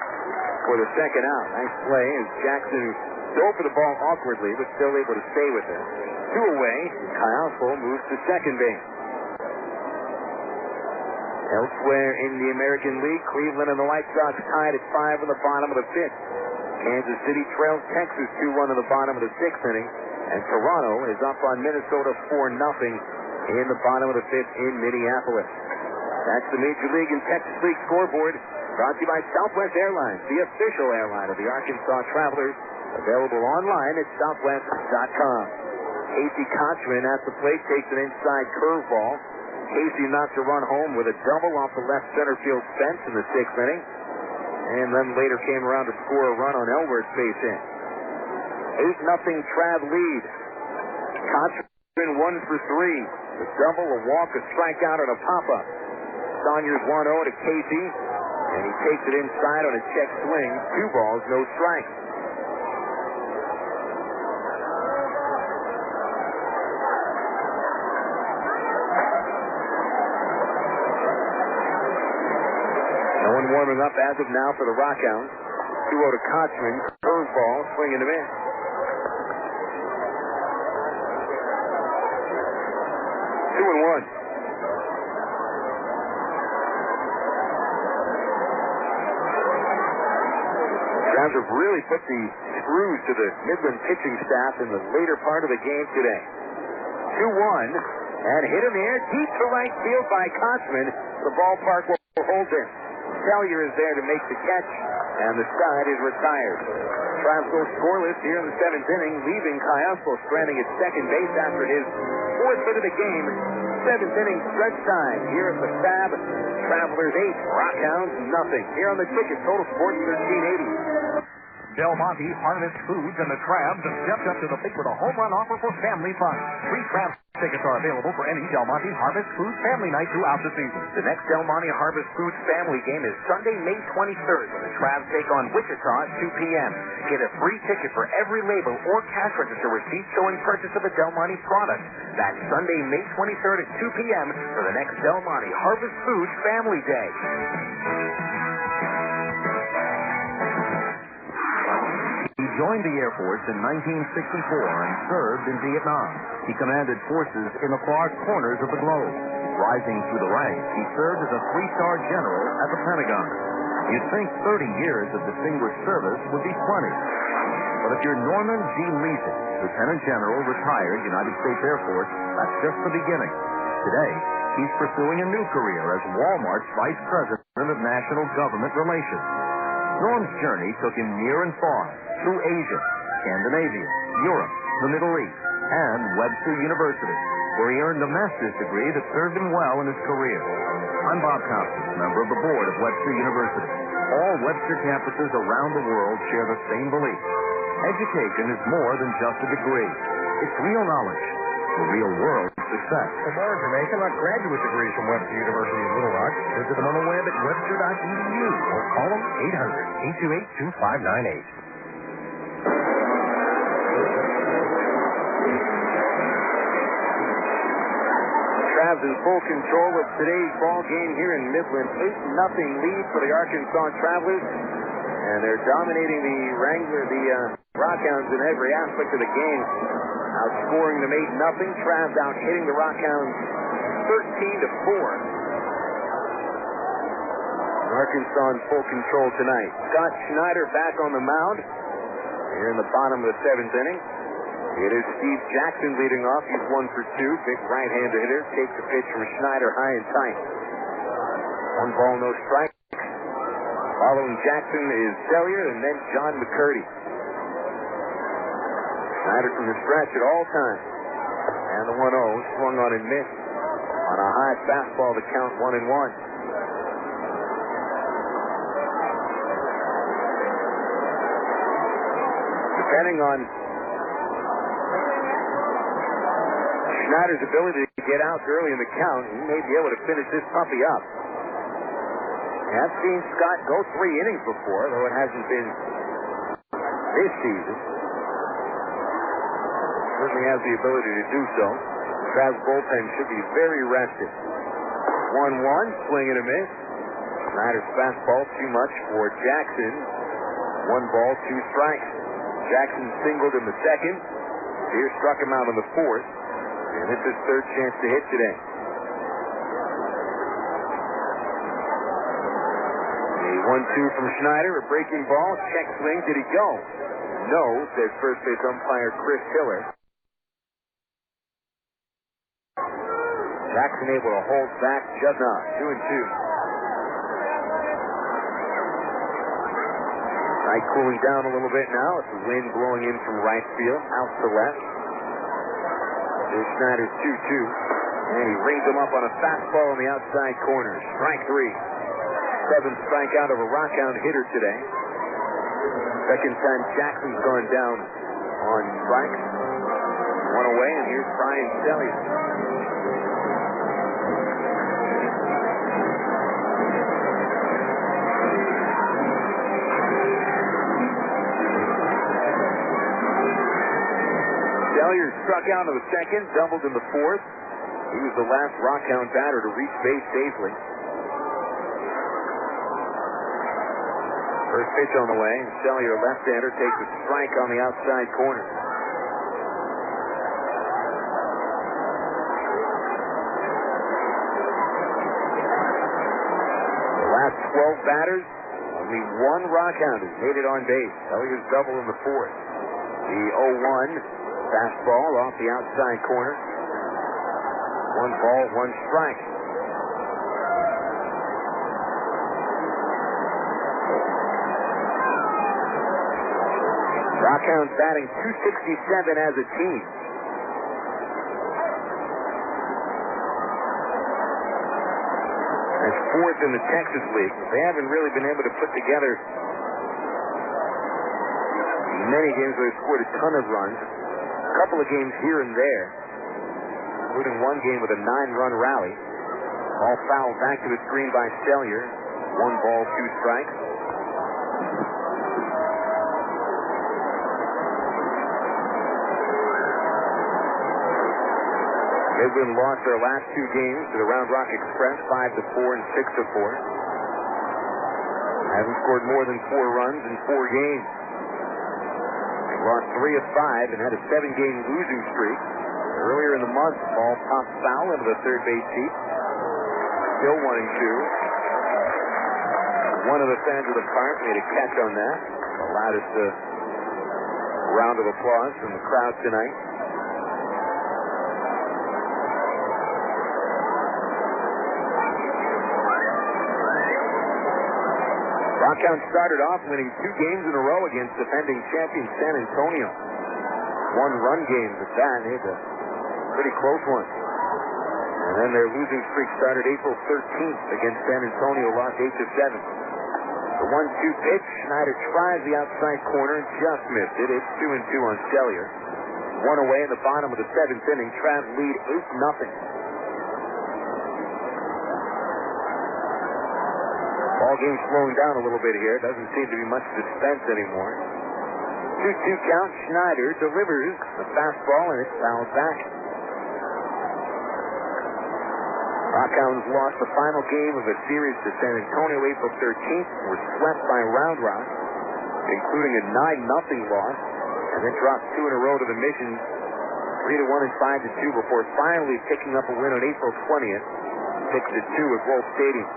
for the second out. Nice play as Jackson dove for the ball awkwardly, but still able to stay with it. 2 away. Caiapo moves to second base. Elsewhere in the American League, Cleveland and the White Sox tied at 5 in the bottom of the 5th. Kansas City trails Texas 2-1 in the bottom of the 6th inning. And Toronto is up on Minnesota 4-0 in the bottom of the 5th in Minneapolis. That's the Major League and Texas League scoreboard. Brought to you by Southwest Airlines, the official airline of the Arkansas Travelers. Available online at southwest.com. Casey Kochman at the plate takes an inside curveball. Casey knocks a run home with a double off the left center field fence in the 6th inning. And then later came around to score a run on Elwert's base hit. 8-0 Trav lead. Kochman 1 for 3. A double, a walk, a strikeout, and a pop-up. Saunier's 1-0 to Casey. And he takes it inside on a check swing. 2 balls, no strikes. No one warming up as of now for the RockHounds. 2-0 to Kochman. Curveball, swinging him in. 2-1. Browns have really put the screws to the Midland pitching staff in the later part of the game today. 2-1, and hit him here, deep to right field by Kochman. The ballpark will hold him. Tellier is there to make the catch, and the side is retired. Travs go scoreless here in the 7th inning, leaving Caiapo stranding at second base after his 4th hit of the game. 7th inning stretch time here at the Fab. Travelers 8, RockHounds nothing. Here on the ticket, Total Sports 1380. Del Monte Harvest Foods and the Crabs have stepped up to the plate with a home run offer for family fun. Free Crabs tickets are available for any Del Monte Harvest Foods family night throughout the season. The next Del Monte Harvest Foods family game is Sunday, May 23rd, when the Crabs take on Wichita at 2 p.m. Get a free ticket for every label or cash register receipt showing purchase of a Del Monte product. That's Sunday, May 23rd at 2 p.m. for the next Del Monte Harvest Foods Family Day. He joined the Air Force in 1964 and served in Vietnam. He commanded forces in the far corners of the globe. Rising through the ranks, he served as a 3-star general at the Pentagon. You'd think 30 years of distinguished service would be plenty. But if you're Norman G. Leeson, Lieutenant General, retired United States Air Force, that's just the beginning. Today, he's pursuing a new career as Walmart's Vice President of National Government Relations. Norm's journey took him near and far, through Asia, Scandinavia, Europe, the Middle East, and Webster University, where he earned a master's degree that served him well in his career. I'm Bob Costas, member of the board of Webster University. All Webster campuses around the world share the same belief. Education is more than just a degree. It's real knowledge, real world success. For more information about graduate degrees from Webster University in Little Rock, visit them on the web at webster.edu or call them 800-828-2598. Travs in full control of today's ball game here in Midland. 8-0 lead for the Arkansas Travelers, and they're dominating the RockHounds in every aspect of the game. Outscoring them 8-0. Travs out hitting the RockHounds 13-4. Arkansas in full control tonight. Scott Schneider back on the mound here in the bottom of the 7th inning. It is Steve Jackson leading off. He's 1 for 2. Big right-hander hitter. Takes the pitch from Schneider high and tight. 1 ball, no strike. Following Jackson is Sellier and then John McCurdy. Schneider from the stretch at all times. And the 1-0 swung on and missed. On a high fastball to count 1-1. Depending on Schneider's ability to get out early in the count, he may be able to finish this puppy up. I've seen Scott go 3 innings before, though it hasn't been this season. Certainly has the ability to do so. Trav's bullpen should be very rested. 1-1, swing and a miss. Schneider's fastball too much for Jackson. 1 ball, 2 strikes. Jackson singled in the 2nd. Deere struck him out in the 4th. And it's his 3rd chance to hit today. A 1-2 from Schneider, a breaking ball, check swing, did he go? No, says first base umpire Chris Hiller. Jackson able to hold back just not. 2-2. Night cooling down a little bit now. It's the wind blowing in from right field, out to left. There's Schneider's 2-2. And he rings him up on a fastball on the outside corner. Strike 3. 7th strikeout of a RockHound hitter today. 2nd time Jackson's gone down on strikes. 1 away, and here's Brian Sellier. Sellier struck out in the 2nd, doubled in the 4th. He was the last RockHound batter to reach base safely. First pitch on the way. Sellier, left-hander, takes a strike on the outside corner. The last 12 batters, only 1 RockHound has made it on base. Sellier's double in the 4th. The 0-1. Fastball off the outside corner. 1 ball, 1 strike. RockHounds batting .267 as a team. That's 4th in the Texas League. They haven't really been able to put together many games where they scored a ton of runs. A couple of games here and there, including 1 game with a 9-run rally. All fouled back to the screen by Sellier. 1 ball, 2 strikes. Midland lost their last 2 games to the Round Rock Express, 5-4 and 6-4. Haven't scored more than 4 runs in 4 games. They lost 3 of 5 and had a 7-game losing streak. Earlier in the month, ball popped foul into the third base seat. Still 1-2. One of the fans of the park made a catch on that. The loudest round of applause from the crowd tonight. RockHounds started off winning 2 games in a row against defending champion San Antonio. 1-run games at that. They had a pretty close one. And then their losing streak started April 13th against San Antonio, lost 8-7. The 1-2 pitch, Schneider tries the outside corner and just missed it. It's 2-2 on Cellier. One away in the bottom of the 7th inning. Travs lead 8-0. Ball game slowing down a little bit here. Doesn't seem to be much suspense anymore. 2-2 count. Schneider delivers the fastball and it's fouled back. RockHounds lost the final game of a series to San Antonio April 13th. Were swept by Round Rock, including a 9-0 loss, and then dropped 2 in a row to the Mission, 3-1 and 5-2 before finally picking up a win on April 20th, 6-2 at Wolf Stadium.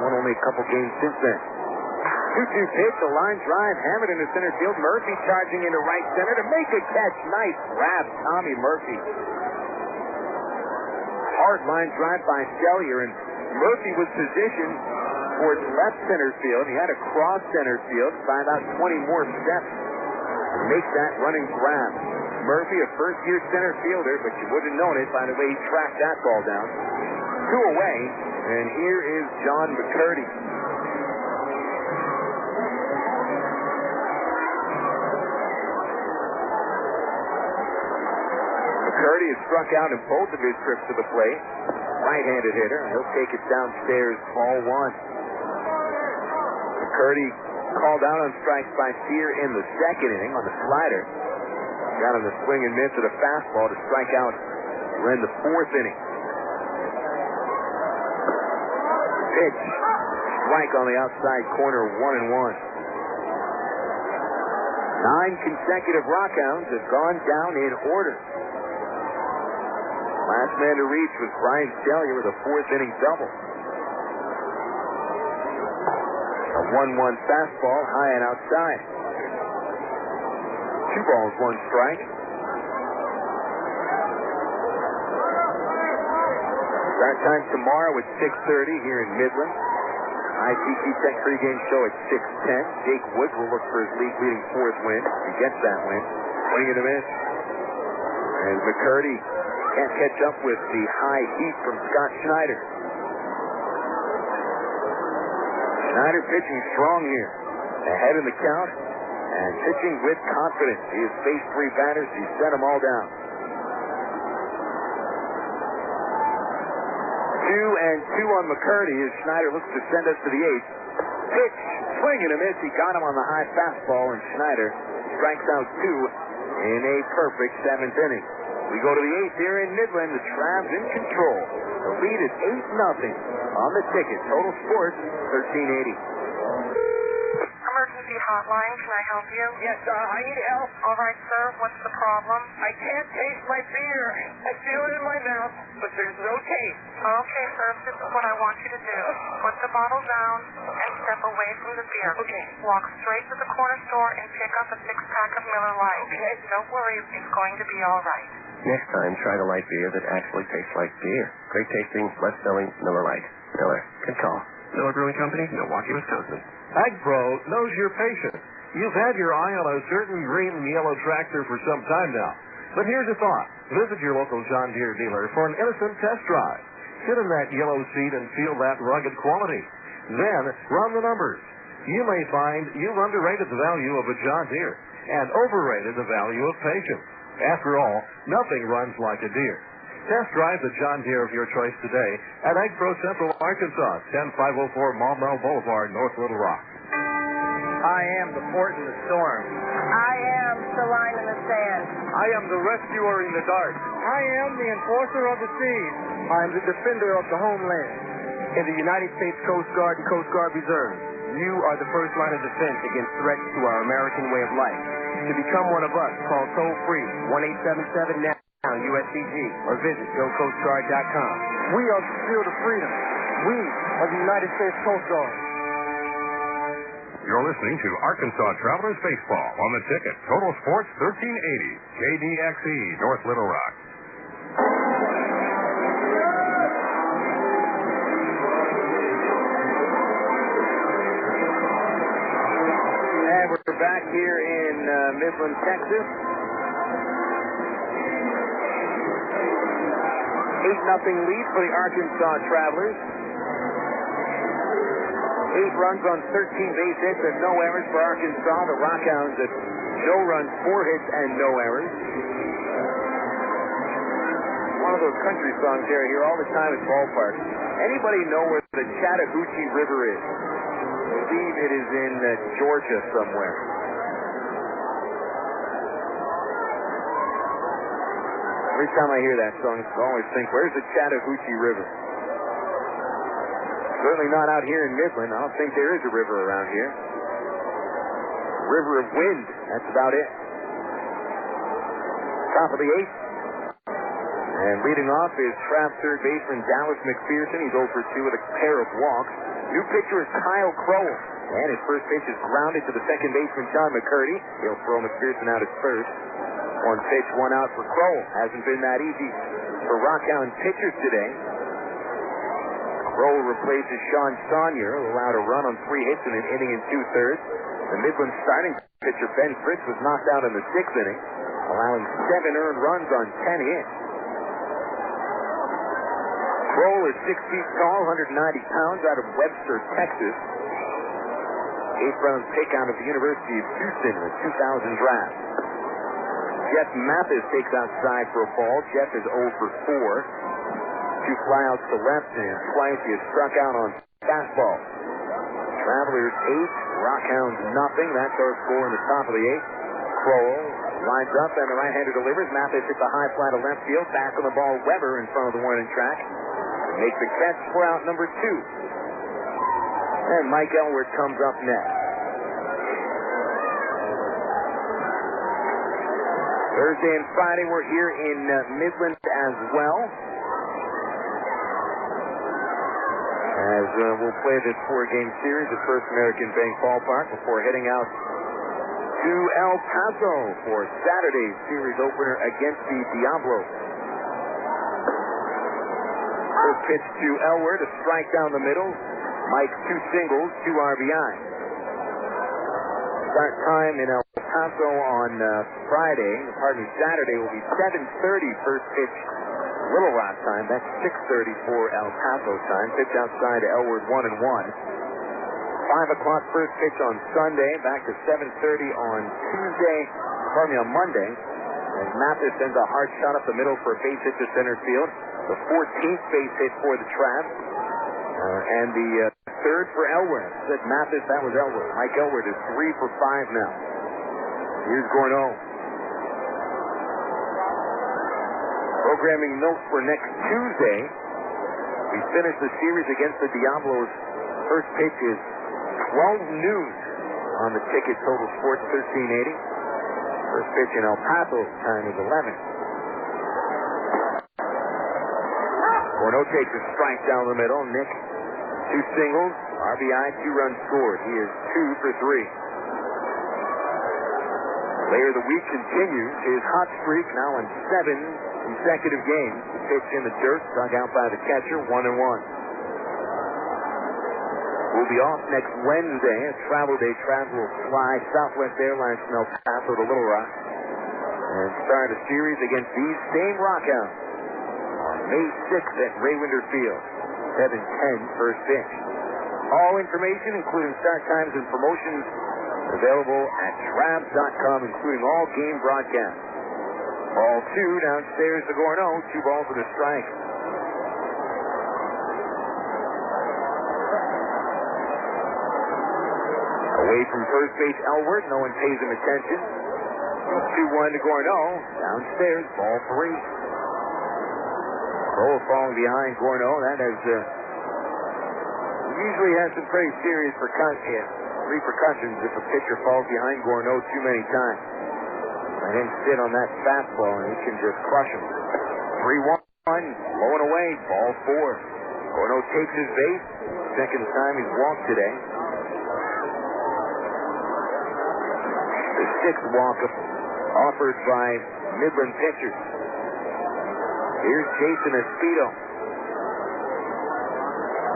Won only a couple games since then. 2-2 pitch, a line drive, hammered into center field. Murphy charging into right center to make a catch. Nice grab, Tommy Murphy. Hard line drive by Cellier, and Murphy was positioned towards left center field. He had to cross center field by about 20 more steps to make that running grab. Murphy, a first-year center fielder, but you wouldn't have known it by the way he tracked that ball down. 2 away, and here is John McCurdy. McCurdy has struck out in both of his trips to the plate. Right-handed hitter, and he'll take it downstairs, ball 1. McCurdy called out on strikes by Sear in the 2nd inning on the slider. Got him the swing and miss at a fastball to strike out. We're in the 4th inning. Pitch. Strike on the outside corner, 1-1. 9 consecutive RockHounds have gone down in order. Last man to reach was Brian Cellier with a 4th inning double. A 1-1 fastball, high and outside. 2 balls, 1 strike. Start time tomorrow at 6:30 here in Midland. ITT Tech pregame show at 6:10. Jake Woods will look for his league-leading 4th win. He gets that win. Swing and a miss. And McCurdy can't catch up with the high heat from Scott Schneider. Schneider pitching strong here. Ahead in the count and pitching with confidence. He has faced 3 batters. He's set them all down. 2-2 on McCurdy as Schneider looks to send us to the 8th. Pitch, swing and a miss. He got him on the high fastball, and Schneider strikes out 2 in a perfect 7th inning. We go to the 8th here in Midland. The Travs in control. The lead is 8-0 on the ticket. Total Sports, 1380. Emergency hotline, can I help you? Yes, I need help. All right, sir, what's the problem? I can't taste my beer. I feel it in my mouth, but there's no taste. Okay, sir, this is what I want you to do. Put the bottle down and step away from the beer. Okay. Walk straight to the corner store and pick up a 6-pack of Miller Lite. Okay. Don't worry, it's going to be all right. Next time, try the light beer that actually tastes like beer. Great tasting, less filling Miller Lite. Miller, good call. Miller Brewing Company, Milwaukee, Wisconsin. AgPro knows you're patient. You've had your eye on a certain green and yellow tractor for some time now. But here's a thought. Visit your local John Deere dealer for an innocent test drive. Sit in that yellow seat and feel that rugged quality. Then run the numbers. You may find you've underrated the value of a John Deere and overrated the value of patience. After all, nothing runs like a Deere. Test drive the John Deere of your choice today at AgPro Central, Arkansas, 10504 Maumelle Boulevard, North Little Rock. I am the port in the storm. I am the line in the sand. I am the rescuer in the dark. I am the enforcer of the seas. I am the defender of the homeland. In the United States Coast Guard and Coast Guard Reserve, you are the first line of defense against threats to our American way of life. To become one of us, call toll-free 1-877-NOW. USCG or visit GoCoastGuard.com. We are the shield of freedom. We are the United States Coast Guard. You're listening to Arkansas Travelers Baseball on the ticket. Total Sports 1380. KDXE, North Little Rock. And we're back here in Midland, Texas. 8-0 lead for the Arkansas Travelers. 8 runs on 13 base hits and no errors for Arkansas. The RockHounds at no runs, 4 hits, and no errors. One of those country songs here I hear all the time at ballparks. Anybody know where the Chattahoochee River is? I believe it is in Georgia somewhere. Every time I hear that song, I always think, where's the Chattahoochee River? Certainly not out here in Midland. I don't think there is a river around here. River of Wind, that's about it. Top of the 8th. And leading off is Trav third baseman Dallas McPherson. He's 0 for 2 with a pair of walks. New pitcher is Kyle Crowell. And his first pitch is grounded to the second baseman John McCurdy. He'll throw McPherson out at first. 1 pitch, 1 out for Crowell. Hasn't been that easy for RockHounds pitchers today. Crowell replaces Sean Saunier, who allowed a run on 3 hits in an inning and 2/3. The Midland starting pitcher Ben Fritz was knocked out in the 6th inning, allowing 7 earned runs on 10 hits. Crowell is 6 feet tall, 190 pounds, out of Webster, Texas. 8th round pick out of the University of Houston in the 2000 draft. Jeff Mathis takes outside for a ball. Jeff is 0 for 4. 2 flyouts to left, and twice he has struck out on fastball. Travelers 8, RockHounds nothing. That's our score in the top of the 8th. Crowell lines up, and the right-hander delivers. Mathis hits a high fly to left field. Back on the ball, Weber in front of the warning track. Makes the catch for out number 2. And Mike Elward comes up next. Thursday and Friday we're here in Midland as well. As we'll play this 4-game series at First American Bank Ballpark before heading out to El Paso for Saturday's series opener against the Diablos. First pitch to Elward, a strike down the middle. Mike 2 singles, 2 RBI. Start time in El Paso on Saturday will be 7:30 first pitch Little Rock time. That's 6:30 for El Paso time. Pitch outside to Elward 1-1. 5 o'clock first pitch on Sunday. Back to 7:30 on Monday. As Mathis sends a hard shot up the middle for a base hit to center field. The 14th base hit for the Travs. And the 3rd for Elward. Said Mathis, that was Elward. Mike Elward is 3 for 5 now. Here's Gorneau. Programming note for next Tuesday. We finish the series against the Diablos. First pitch is 12 noon on the ticket. Total Sports 1380. First pitch in El Paso time is 11. Gorneau takes a strike down the middle. Nick, 2 singles, RBI, 2 runs scored. He is 2 for 3. Player of the week continues his hot streak now in 7 consecutive games. The pitch in the dirt, dug out by the catcher, 1-1. We'll be off next Wednesday. A travel day. Travs will fly Southwest Airlines from El Paso to Little Rock and start a series against these same RockHounds on May 6th at Raywinder Field. 7:10 first pitch. All information, including start times and promotions, available at Travs.com, including all game broadcasts. Ball 2 downstairs to Gorneau. 2 balls and a strike. Away from first base, Elward. No one pays him attention. 2-1 to Gorneau. Downstairs, ball 3. Crowell falling behind Gorneau. That has usually has some pretty serious repercussions if a pitcher falls behind Gorneau too many times. Let him sit on that fastball and he can just crush him. 3-1, low and away, ball 4. Gorneau takes his base. Second time he's walked today. sixth walk-up offered by Midland pitchers. Here's Jason Espedo.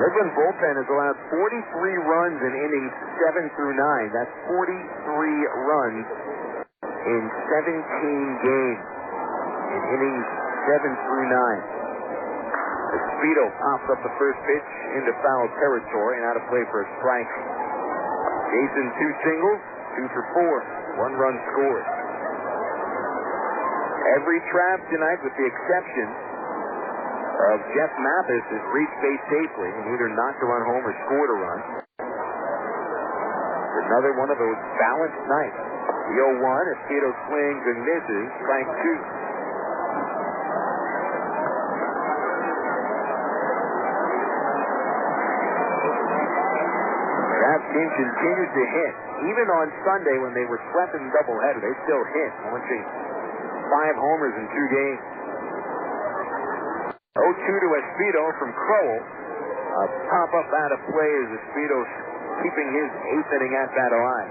Midland bullpen has allowed 43 runs in innings 7 through 9. That's 43 runs in 17 games in innings 7 through 9. Espedo pops up the first pitch into foul territory and out of play for a strike. Jason 2 singles, 2 for 4, 1 run scored. Every Trav tonight, with the exception of Jeff Mathis, has reached base safely and either knocked a run home or scored a run. Another one of those balanced nights. The 0-1, Espedo swings and misses, strike 2. Trav team continued to hit. Even on Sunday when they were swept in doubleheader, they still hit, launching 5 homers in 2 games. 0-2 to Espedo from Crowell. A pop-up out of play as Espedo keeping his 8th inning at-bat alive.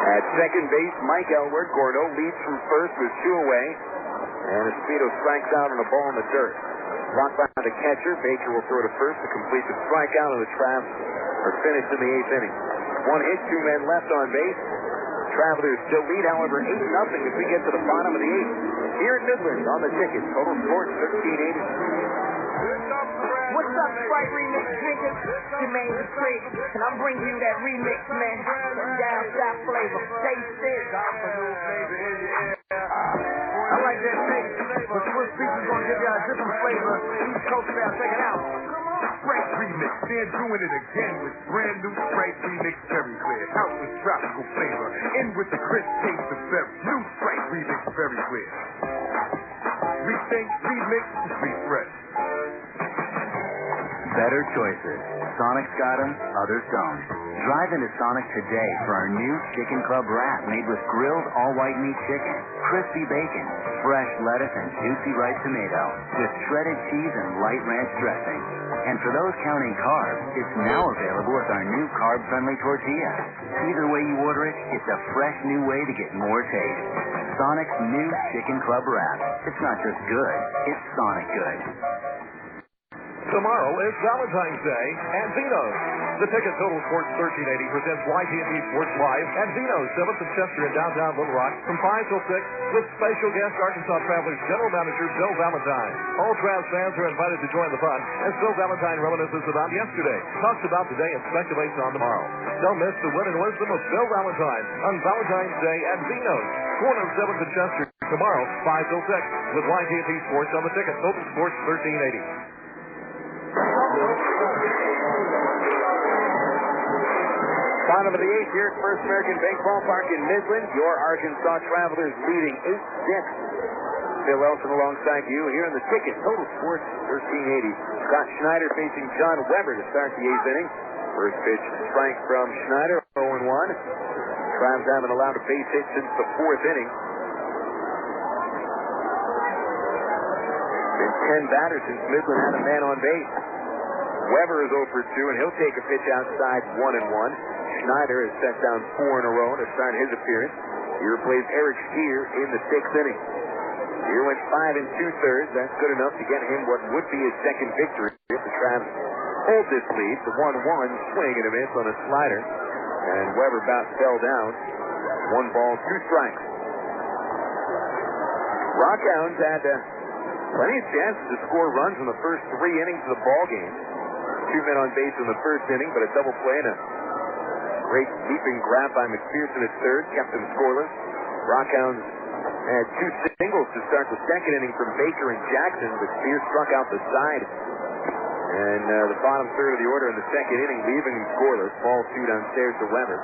At second base, Mike Elward. Gordo leads from first with 2 away. And Espedo strikes out on a ball in the dirt. Blocked by the catcher. Baker will throw to first to complete the strikeout, and the Travs are finished in the 8th inning. 1 hit, 2 men left on base. Travelers still lead, however, 8-0 as we get to the bottom of the 8th. Here at Midland on the ticket. Total score 1380. What's up, Sprite Remix drinkers? Jermaine the Trick, and I'm bringing you that remix, man. Down south flavor. Taste it. I like that taste, but Swiss Beats is gonna give you a different flavor. East Coast style, check it out. Sprite Remix, they're doing it again with brand new Sprite Remix Cherry Clear. Out with tropical flavor, in with the crisp taste of berry. New Sprite Remix Berry Clear. Rethink, remix, refresh. Better choices. Sonic's got them, others don't. Drive into Sonic today for our new Chicken Club wrap made with grilled all-white meat chicken, crispy bacon, fresh lettuce, and juicy ripe tomato with shredded cheese and light ranch dressing. And for those counting carbs, it's now available with our new carb-friendly tortilla. Either way you order it, it's a fresh new way to get more taste. Sonic's new Chicken Club wrap. It's not just good, it's Sonic good. Tomorrow is Valentine's Day at Zeno's. The Ticket Total Sports 1380 presents YT&T Sports Live at Zeno's, 7th and Chester in downtown Little Rock from 5 till 6 with special guest Arkansas Travelers General Manager Bill Valentine. All Travs fans are invited to join the fun as Bill Valentine reminisces about yesterday, talks about today, and speculates on tomorrow. Don't miss the wit and wisdom of Bill Valentine on Valentine's Day at Zeno's, corner of 7th and Chester, tomorrow, 5 till 6 with YT&T Sports on the Ticket Total Sports 1380. Bottom of the 8th here at First American Bank Ballpark in Midland. Your Arkansas Travelers leading 8-6. Phil Elson alongside you here in the Ticket. Total Sports 1380. Scott Schneider facing John Weber to start the 8th inning. First pitch strike from Schneider, 0-1. Travs haven't allowed a base hit since the 4th inning. Been 10 batters since Midland had a man on base. Weber is 0 for 2, and he'll take a pitch outside 1-1. Schneider has set down 4 in a row to start his appearance. He replaced Eric Stier in the 6th inning. Stier went 5 2/3. That's good enough to get him what would be his second victory if the Travs hold this lead. The 1-1 swing and a miss on a slider, and Weber about fell down. 1 ball, 2 strikes. RockHounds had plenty of chances to score runs in the first 3 innings of the ball game. 2 men on base in the first inning, but a double play and a great leaping grab by McPherson at third kept them scoreless. RockHounds had 2 singles to start the second inning from Baker and Jackson, but Spears struck out the side. And the bottom third of the order in the second inning, leaving them scoreless. Ball 2 downstairs to Weber.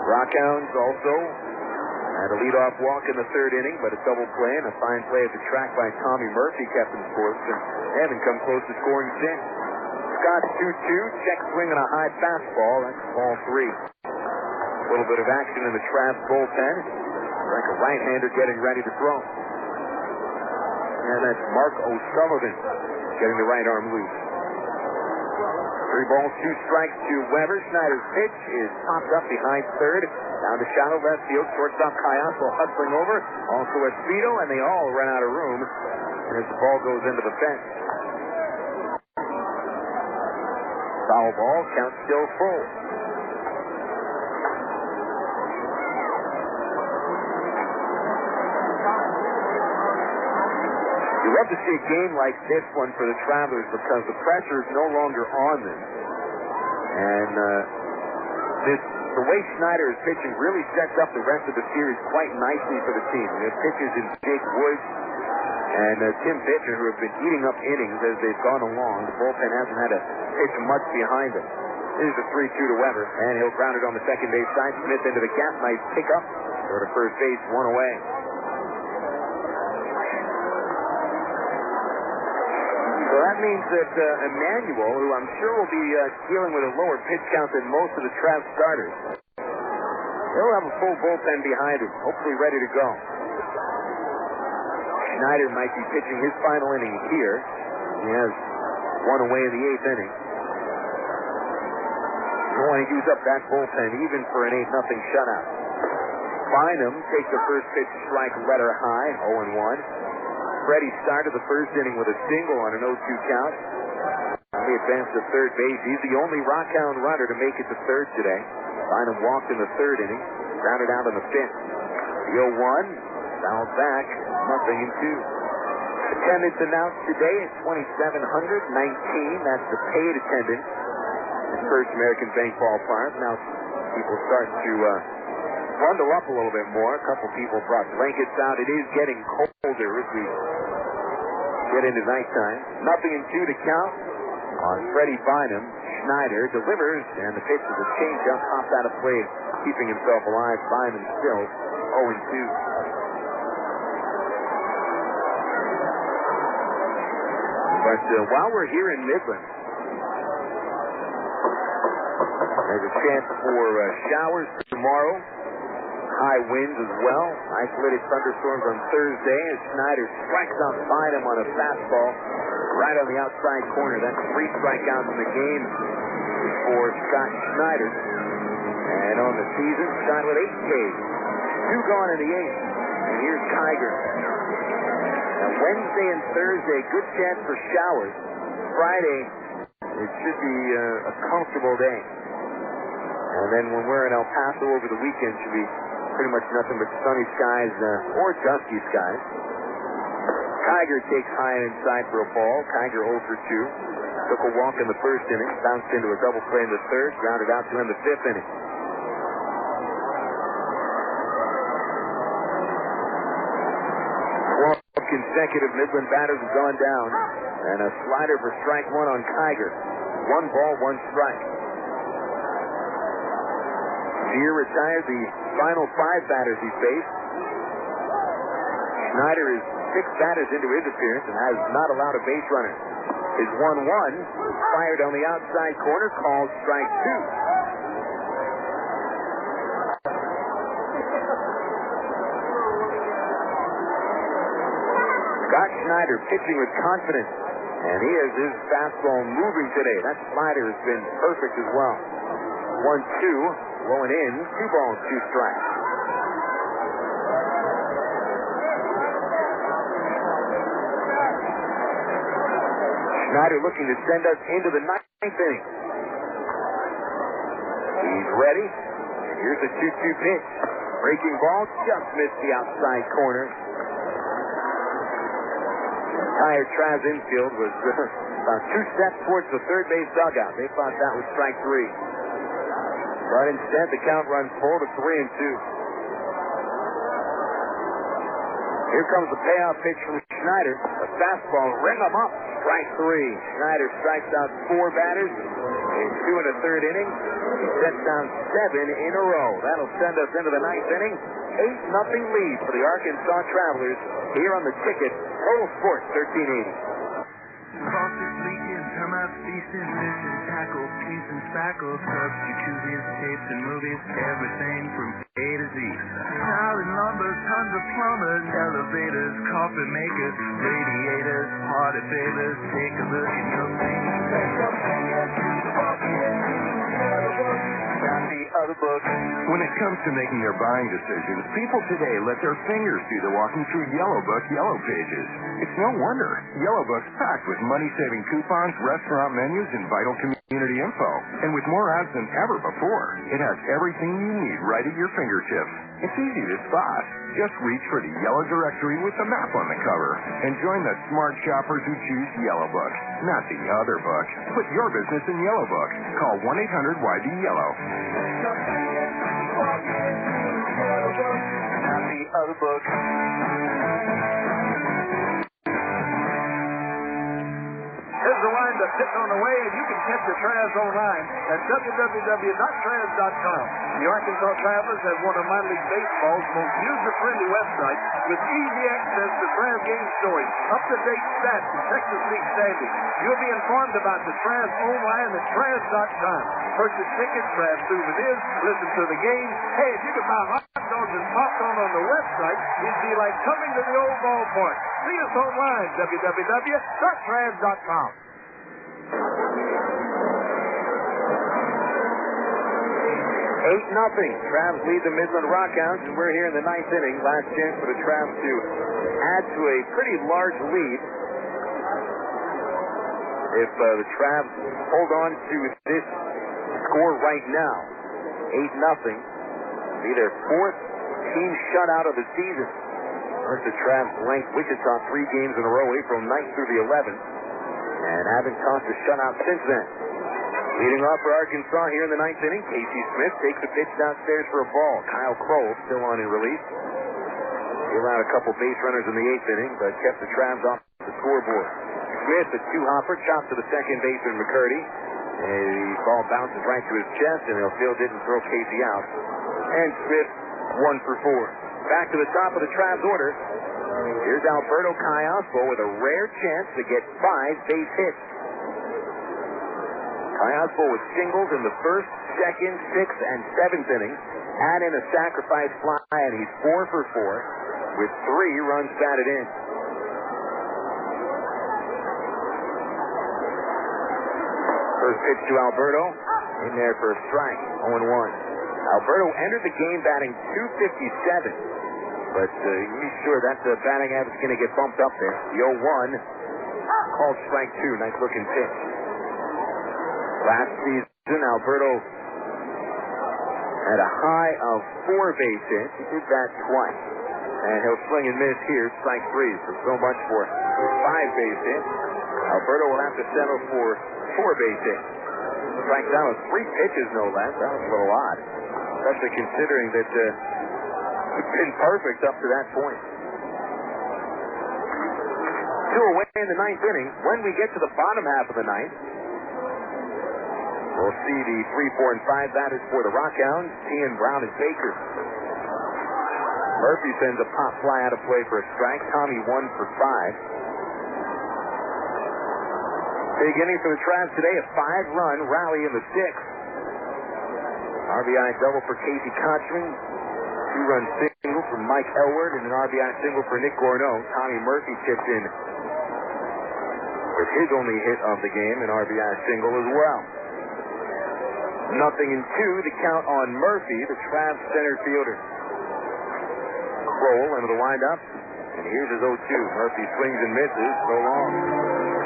RockHounds also had a leadoff walk in the 3rd inning, but a double play and a fine play at the track by Tommy Murphy kept them scoreless, and they haven't come close to scoring since. Scott's 2-2, check swing on a high fastball. That's ball 3. A little bit of action in the Travs bullpen. Like a right-hander getting ready to throw. And that's Mark O'Sullivan getting the right arm loose. 3 balls, 2 strikes to Weber. Schneider's pitch is popped up behind third. Down to shallow left field. Shortstop Cayasso hustling over. Also Espedo, and they all run out of room. And as the ball goes into the fence. Foul ball, count still full. You love to see a game like this one for the Travelers because the pressure is no longer on them. And the way Schneider is pitching really sets up the rest of the series quite nicely for the team. We have pitchers in Jake Woods and Tim Bittner who have been eating up innings as they've gone along. The bullpen hasn't had to pitch much behind them. Here's a 3-2 to Weber, and he'll ground it on the second base side. Smith into the gap. Nice pickup. Go to first base, 1 away. So that means that Emmanuel, who I'm sure will be dealing with a lower pitch count than most of the Trav starters, he'll have a full bullpen behind him, hopefully ready to go. Schneider might be pitching his final inning here. He has 1 away in the 8th inning. Don't want to use up that bullpen even for an 8-0 shutout. Bynum takes the first pitch strike letter high, 0-1. Freddie started the first inning with a single on an 0-2 count. He advanced to third base. He's the only RockHound runner to make it to third today. Bynum walked in the 3rd inning, grounded out in the 5th. The 0-1, fouled back, 0-2. Attendance announced today at 2,719. That's the paid attendance at First American Bank Ballpark. Now people starting to bundle up a little bit more. A couple people brought blankets out. It is getting colder as we get into nighttime. 0-2 to count on Freddie Bynum. Schneider delivers, and the pitch is a changeup, hopped out of play, keeping himself alive. Bynum still 0-2. But while we're here in Midland, there's a chance for showers tomorrow. High winds as well. Isolated thunderstorms on Thursday as Schneider strikes out Bynum on a fastball right on the outside corner. That's 3 strikeouts in the game for Scott Schneider. And on the season, Scott with 8 Ks. 2 gone in the 8th. And here's Kiger. Now Wednesday and Thursday, good chance for showers. Friday, it should be a comfortable day. And then when we're in El Paso over the weekend, should be pretty much nothing but sunny skies or dusky skies. Kiger takes high and inside for a ball. Kiger 0 for 2. Took a walk in the 1st inning. Bounced into a double play in the 3rd. Grounded out to end the 5th inning. 12 consecutive Midland batters have gone down. And a slider for strike 1 on Kiger. 1 ball, 1 strike. Deere retired the final 5 batters he faced. Schneider is 6 batters into his appearance and has not allowed a base runner. His 1-1 fired on the outside corner, called strike 2. Scott Schneider pitching with confidence, and he has his fastball moving today. That slider has been perfect as well. 1-2. Blowing in, 2 balls, 2 strikes. Schneider looking to send us into the 9th inning. He's ready. And here's a 2-2 pitch. Breaking ball, just missed the outside corner. Entire Trav's infield was about 2 steps towards the third base dugout. They thought that was strike 3. But instead, the count runs full to 3-2. Here comes the payoff pitch from Schneider. A fastball, ring him up. Strike 3. Schneider strikes out 4 batters in 2 1/3 innings. He sets down 7 in a row. That'll send us into the 9th inning. 8-0 lead for the Arkansas Travelers here on the Ticket. Total Sports 1380. Cautiously into my feet Aces, misses, tackles, peas and spackles, substitutes, tapes and movies, everything from A to Z. Tile and lumber, tons of plumbers, elevators, carpet makers, radiators, party favors. Take a look at your things. Other books. When it comes to making their buying decisions, people today let their fingers do the walking through Yellow Book Yellow Pages. It's no wonder. Yellow Book's packed with money-saving coupons, restaurant menus, and vital community info. And with more ads than ever before, it has everything you need right at your fingertips. It's easy to spot. Just reach for the Yellow Directory with the map on the cover and join the smart shoppers who choose Yellow Book, not the other book. Put your business in Yellow Book. Call 1-800-YB-YELLOW. Not the other book. Here's the line that's sitting on the way, and you can catch the Travs online at www.travs.com. The Arkansas Travelers have one of minor league baseball's most user-friendly websites with easy access to Travs game stories, up-to-date stats, and Texas League standings. You'll be informed about the Travs online at Travs.com. Purchase tickets, Travs souvenirs, listen to the game. Hey, if you could buy hot dogs and popcorn on the website, it'd be like coming to the old ballpark. See us online, www.Travs.com. 8-0. Travs lead the Midland RockHounds, and we're here in the ninth inning. Last chance for the Travs to add to a pretty large lead. If the Travs hold on to this score right now, 8-0, be their fourth team shutout of the season. First, the Travs blanked Wichita 3 games in a row, April 9th through the 11th, and haven't tossed a shutout since then. Leading off for Arkansas here in the ninth inning, Casey Smith takes a pitch downstairs for a ball. Kyle Kroll still on in relief. He allowed a couple base runners in the 8th inning, but kept the Travs off the scoreboard. Smith, a two-hopper, chopped to the second baseman McCurdy. The ball bounces right to his chest, and Field didn't throw Casey out. And Smith 1 for 4. Back to the top of the Travs order. Here's Alberto Callaspo with a rare chance to get 5 base hits. Callaspo with singles in the first, second, 6th, and 7th innings. Add in a sacrifice fly, and he's 4 for 4 with 3 runs batted in. First pitch to Alberto, in there for a strike, 0-1. Alberto entered the game batting .257, but he's sure that batting average is going to get bumped up there. The 0-1, called strike 2, nice looking pitch. Last season, Alberto had a high of 4 base hits. He did that twice. And he'll swing and miss here, strike 3. So much for 5 base hits. Alberto will have to settle for 4 base hits. Strikes out with 3 pitches, no less. That was a little odd, especially considering that it's been perfect up to that point. 2 away in the ninth inning. When we get to the bottom half of the ninth, we'll see the 3, 4, and 5 batters for the RockHounds, Ian, Brown, and Baker. Murphy sends a pop fly out of play for a strike. Tommy 1 for 5. Big inning for the Travs today, a 5-run rally in the 6th. RBI double for Casey Kochman, 2-run single for Mike Elward, and an RBI single for Nick Gorneau. Tommy Murphy chipped in with his only hit of the game, an RBI single as well. 0-2, the count on Murphy, the Travs center fielder. Kroll into the windup, and here's his 0-2. Murphy swings and misses, so long.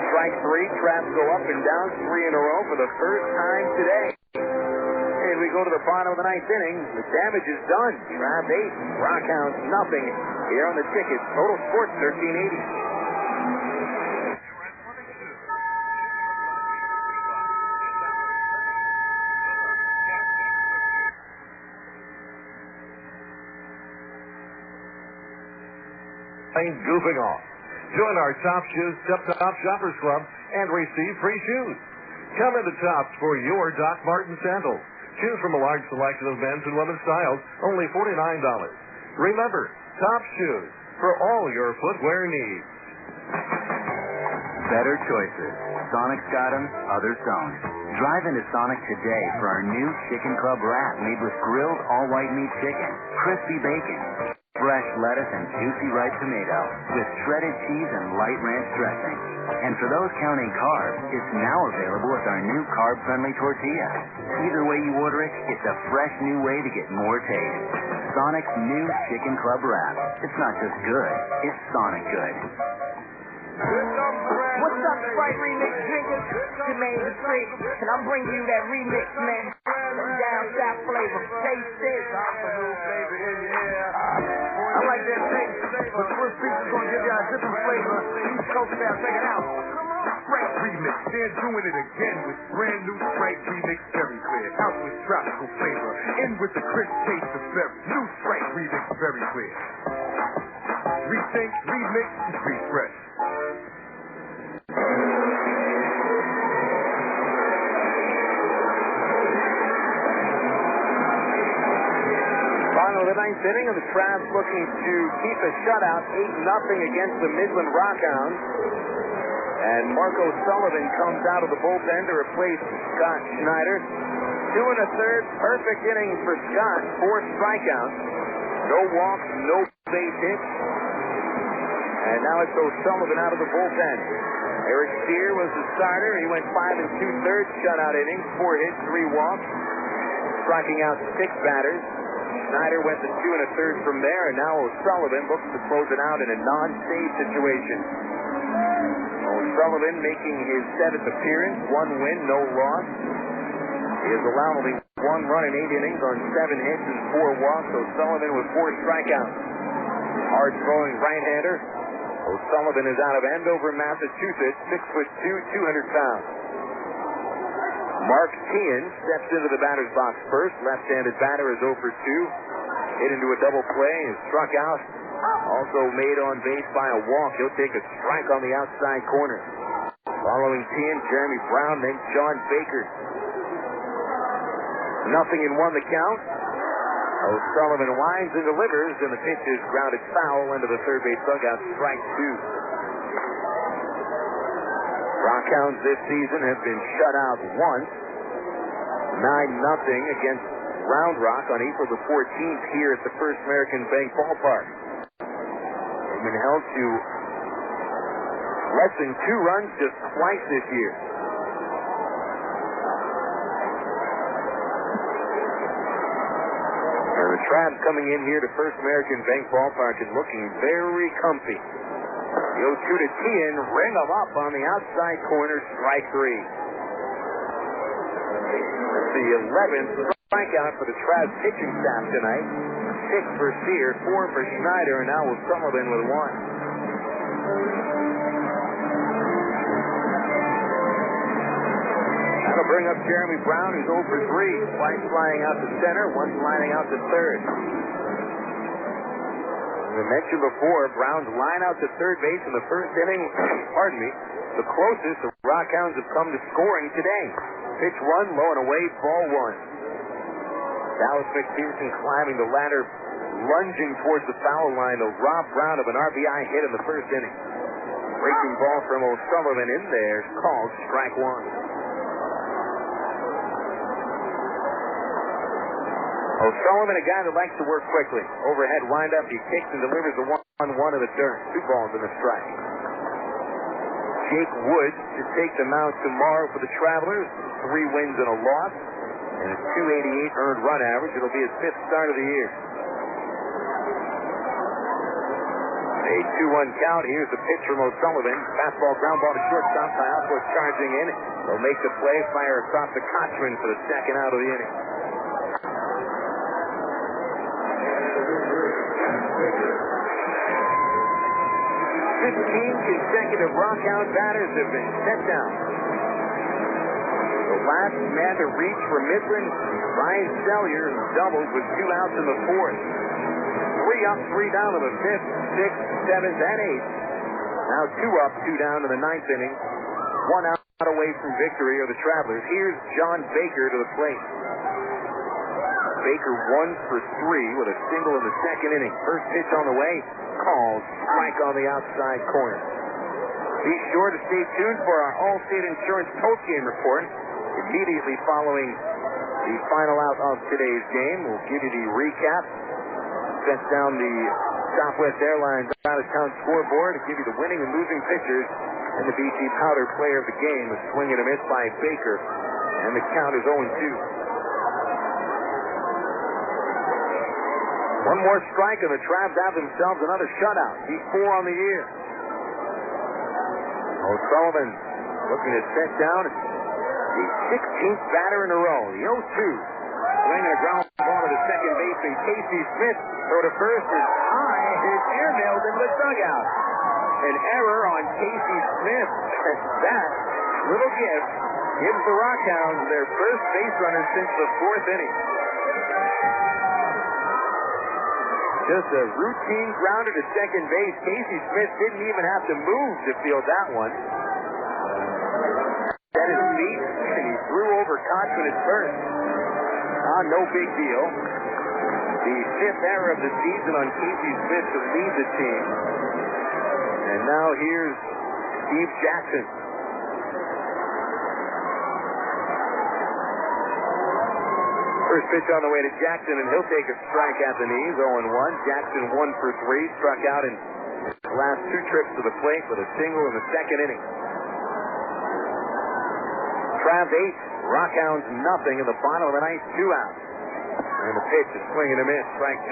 Strike 3, Travs go up and down 3 in a row for the first time today. And we go to the bottom of the ninth inning. The damage is done. Travs 8, RockHounds nothing. Here on the ticket, Total Sports 1380. Goofing off. Join our Top Shoes Top Shoppers Club and receive free shoes. Come into Tops for your Doc Martin sandals. Choose from a large selection of men's and women's styles, only $49. Remember, Top Shoes for all your footwear needs. Better choices. Sonic's got them, others don't. Drive into Sonic today for our new Chicken Club wrap made with grilled all-white meat chicken, crispy bacon, fresh lettuce, and juicy ripe tomato with shredded cheese and light ranch dressing. And for those counting carbs, it's now available with our new carb-friendly tortilla. Either way you order it, it's a fresh new way to get more taste. Sonic's new Chicken Club wrap. It's not just good, it's Sonic good. What's up, Sprite Remix drinkers? Jermaine the Trick, and I'm bringing you that remix, man. Down south flavor. Taste this. I like that taste, but Swiss Beats is gonna give you a different flavor. East Coast style, check it out. Sprite Remix, they're doing it again with brand new Sprite Remix Very Clear. Out with tropical flavor, in with the crisp taste of berry. New Sprite Remix Very Clear. Rethink, remix, refresh. Final of the ninth inning, and the Travs looking to keep a shutout, 8-0 against the Midland RockHounds. And Marco Sullivan comes out of the bullpen to replace Scott Schneider. 2 1/3, perfect inning for Scott, 4 strikeouts, no walks, no base hits. And now it's O'Sullivan out of the bullpen. Eric Steer was the starter. He went 5 2/3 shutout innings, 4 hits, 3 walks, striking out 6 batters. Schneider went to 2 1/3 from there, and now O'Sullivan looks to close it out in a non-save situation. O'Sullivan making his 7th appearance, 1 win, no loss. He has allowed only 1 run in 8 innings on 7 hits and 4 walks. O'Sullivan with 4 strikeouts. Hard-throwing right-hander. O'Sullivan is out of Andover, Massachusetts, 6'2", 200 pounds. Mark Teahan steps into the batter's box first. Left-handed batter is 0 for 2. Hit into a double play and struck out. Also made on base by a walk. He'll take a strike on the outside corner. Following Teahan, Jeremy Brown, then John Baker. 0-1 the count. O'Sullivan winds and delivers, and the pitch is grounded foul into the third base dugout, strike 2. RockHounds this season have been shut out once. 9-0 against Round Rock on April the 14th here at the First American Bank Ballpark. They've been held to less than 2 runs just twice this year. And the Travs coming in here to First American Bank Ballpark and looking very comfy. The 0-2 to Teahan, ring him up on the outside corner, strike 3. That's the 11th strikeout for the Travs pitching staff tonight. 6 for Sear, 4 for Schneider, and now O'Sullivan with 1. That'll bring up Jeremy Brown, who's 0 for 3. Twice flying out to center, once lining out to third. As I mentioned before, Brown's line out to third base in the first inning, the closest the RockHounds have come to scoring today. Pitch 1, low and away, ball 1. Dallas McPherson climbing the ladder, lunging towards the foul line to rob Brown of an RBI hit in the first inning. Breaking ball from O'Sullivan in there, called strike 1. O'Sullivan, a guy that likes to work quickly. Overhead windup, he kicks and delivers the 1-1 in the dirt. 2 balls and a strike. Jake Woods to take the mound tomorrow for the Travelers. 3 wins and a loss, and a .288 earned run average. It'll be his 5th start of the year. A 2-1 count. Here's the pitch from O'Sullivan. Fastball, ground ball to shortstop. Piazza charging in. They'll make the play, fire across the Kochman for the second out of the inning. 15 consecutive RockHound batters have been set down. The last man to reach for Midland, Ryan Sellier, who doubled with 2 outs in the 4th. 3 up, 3 down in the 5th, 6th, 7th, and 8th. Now 2 up, 2 down in the 9th inning. 1 out away from victory are the Travelers. Here's John Baker to the plate. Baker 1 for 3 with a single in the second inning. First pitch on the way, called, strike on the outside corner. Be sure to stay tuned for our Allstate Insurance postgame report immediately following the final out of today's game. We'll give you the recap, set down the Southwest Airlines out-of-town scoreboard, and give you the winning and losing pitchers and the BT Powder player of the game, a swing and a miss by Baker, and the count is 0-2. One more strike, and the Travs have themselves another shutout. He's 4 on the year. O'Sullivan looking to set down the 16th batter in a row, the 0-2. Swinging a ground ball to the second baseman, Casey Smith. Throw to first is high. His airmailed into the dugout. An error on Casey Smith. That little gift gives the RockHounds their first base runner since the 4th inning. Just a routine grounder to second base. Casey Smith didn't even have to move to field that one. Set his feet, and he threw over Kotzman at first. No big deal. The 5th error of the season on Casey Smith to lead the team. And now here's Steve Jackson. First pitch on the way to Jackson, and he'll take a strike at the knees, 0-1. Jackson 1 for 3, struck out in the last 2 trips to the plate with a single in the second inning. Travs 8, RockHounds nothing in the bottom of the ninth, 2 outs. And the pitch is swing and a miss, strike 2.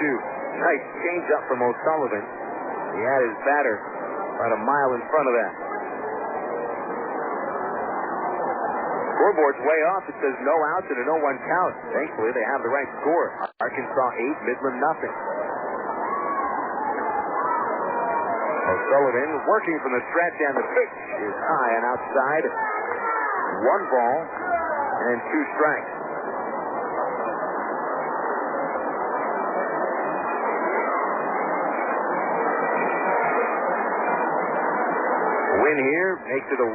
Nice change up from O'Sullivan. He had his batter about a mile in front of that. Scoreboard's way off. It says no outs and a 0-1 count. Thankfully, they have the right score. Arkansas 8, Midland nothing. O'Sullivan working from the stretch, and the pitch is high and outside. 1 ball and 2 strikes. Win here makes it 11-7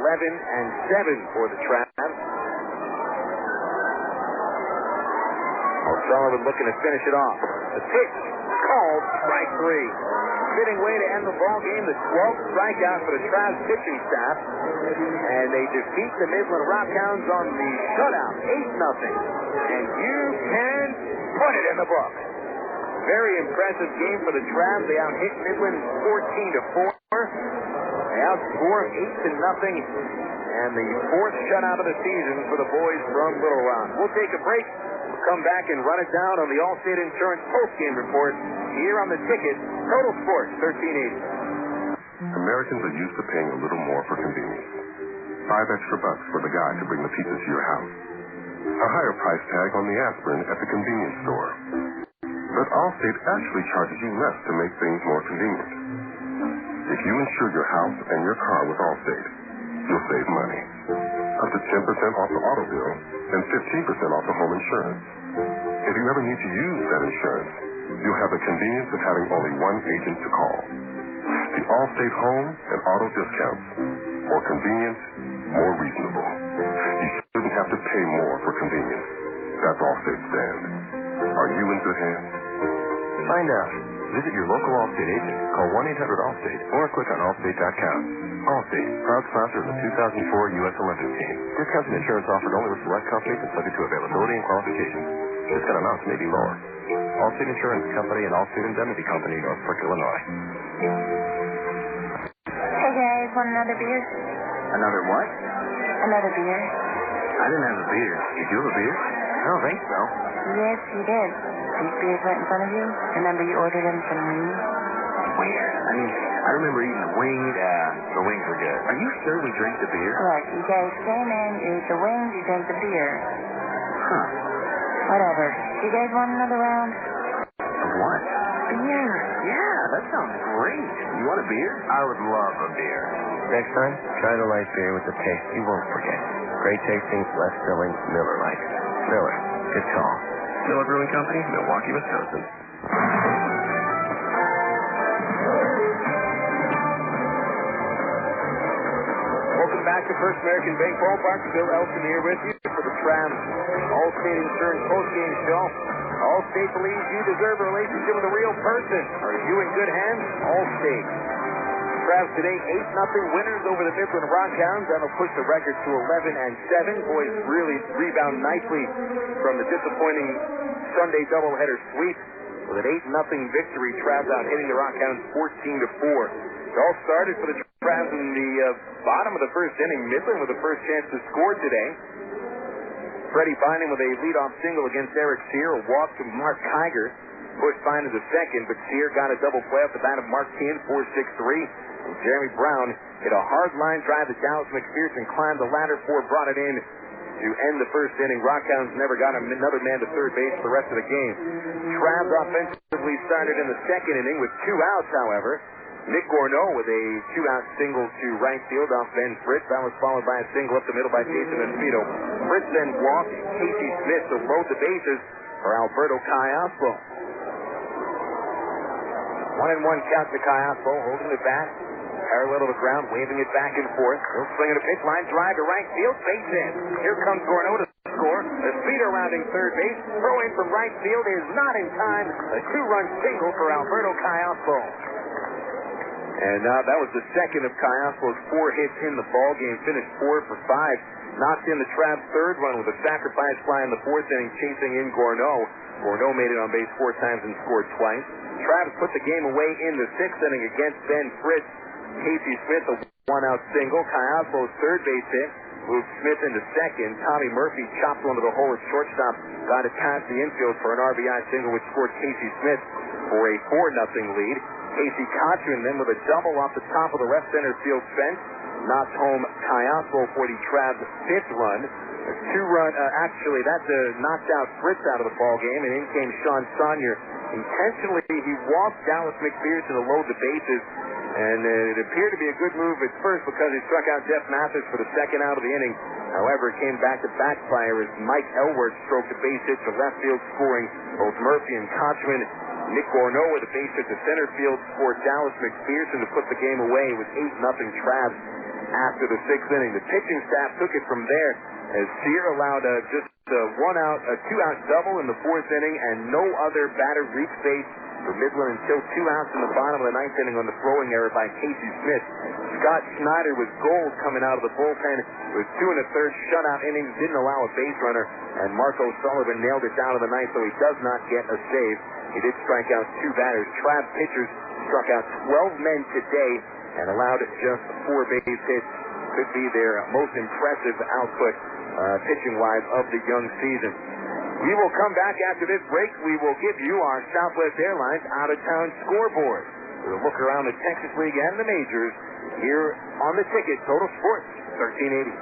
for the Travs. O'Sullivan looking to finish it off. The pitch called, strike 3. Fitting way to end the ball game. The 12th strikeout for the Travs pitching staff, and they defeat the Midland RockHounds on the shutout, 8-0. And you can put it in the book. Very impressive game for the Travs. They out-hit Midland 14-4. They outscore 8-0, and the 4th shutout of the season for the boys from Little Rock. We'll take a break. We'll come back and run it down on the Allstate Insurance postgame report here on the ticket. Total Sports 1380. Americans are used to paying a little more for convenience. $5 extra for the guy to bring the pizza to your house. A higher price tag on the aspirin at the convenience store. But Allstate actually charges you less to make things more convenient. If you insure your house and your car with Allstate, you'll save money. Up to 10% off the auto bill and 15% off the home insurance. If you ever need to use that insurance, you'll have the convenience of having only one agent to call. The Allstate home and auto discounts. More convenient, more reasonable. You shouldn't have to pay more for convenience. That's Allstate's stand. Are you in good hands? Find out. Visit your local Allstate agent. Call 1-800-ALLSTATE or click on Allstate.com. Allstate, proud sponsor of the 2004 U.S. Olympic team. Discounts and insurance offered only with select companies and subject to availability and qualifications. Discount amounts may be lower. Allstate Insurance Company and Allstate Indemnity Company, Northbrook, Illinois. Hey guys, want another beer? Another what? Another beer. I didn't have a beer. Did you have a beer? I don't think so. Yes, you did. These beers right in front of you? Remember you ordered them from me? Where? I mean, I remember eating the wings. Yeah, the wings were good. Are you sure we drank the beer? Look, you guys came in, you ate the wings, you drank the beer. Huh. Whatever. You guys want another round? Of what? Beer. Yeah, that sounds great. You want a beer? I would love a beer. Next time, try the light beer with the taste you won't forget. Great tasting, less filling, Miller Lite. Miller, good call. Miller Brewing Company, Milwaukee, Wisconsin. Welcome back to First American Bank Ballpark. Bill Elson here with you for the Travs Allstate Insurance postgame show. Allstate believes you deserve a relationship with a real person. Are you in good hands? Allstate. Travs today 8-0 winners over the Midland RockHounds. That'll push the record to 11-7. Boys really rebound nicely from the disappointing Sunday doubleheader sweep. With an 8-0 victory, Travs out hitting the RockHounds 14-4. It all started for the Travs in the bottom of the first inning. Midland with the first chance to score today. Freddie Bynum with a leadoff single against Eric Sear, a walk to Mark Kiger. Pushed Bynum to second, but Sear got a double play off the bat of Mark Kinn, 4-6-3. And Jeremy Brown hit a hard line drive to Dallas McPherson, climbed the ladder brought it in to end the first inning. RockHounds never got another man to third base for the rest of the game. Travs offensively started in the second inning with 2 outs, however. Nick Gorneau with a 2-out single to right field off Ben Fritz. That was followed by a single up the middle by Jason Espino. Fritz then walked Casey Smith to load the bases for Alberto Caiaspo. 1-1 count to Caiaspo, holding the bat parallel to the ground, waving it back and forth. He'll swing at a pitch line, drive to right field, base hit. Here comes Gorneau to score. Espino rounding third base. Throw in from right field is not in time. A 2-run single for Alberto Caiaspo. And that was the second of Caiaspo's 4 hits in the ballgame. Finished 4 for 5. Knocked in the Travs' third run with a sacrifice fly in the 4th inning, chasing in Gorneau. Gorneau made it on base 4 times and scored twice. Travs put the game away in the 6th inning against Ben Fritz. Casey Smith, a 1-out single. Caiaspo's third base hit moved Smith into second. Tommy Murphy chopped one to the hole at shortstop. Got it past the infield for an RBI single, which scored Casey Smith for a 4-0 lead. Casey Cochran then with a double off the top of the left center field fence knocked home Caiaspo for the Travs' 5th run. A 2-run, actually that knocked out Fritz out of the ball game, and in came Sean Saunier. Intentionally, he walked Dallas McPherson to load the bases, and it appeared to be a good move at first because he struck out Jeff Mathis for the second out of the inning. However, it came back to backfire as Mike Elworth stroked a base hit to left field, scoring both Murphy and Cochran. Nick Gorneau with a base hit to center field scored Dallas McPherson to put the game away with 8-0 Travs after the 6th inning. The pitching staff took it from there as Sear allowed just a 2-out double in the 4th inning and no other batter reached base for Midland until 2 outs in the bottom of the 9th inning on the throwing error by Casey Smith. Scott Schneider with gold coming out of the bullpen with 2 1/3 shutout innings, didn't allow a base runner, and Marco Sullivan nailed it down to the 9th, so he does not get a save. He did strike out 2 batters. Travs pitchers struck out 12 men today and allowed just 4 base hits. Could be their most impressive output pitching-wise of the young season. We will come back after this break. We will give you our Southwest Airlines out-of-town scoreboard. We'll look around the Texas League and the majors here on the ticket. Total Sports 1380.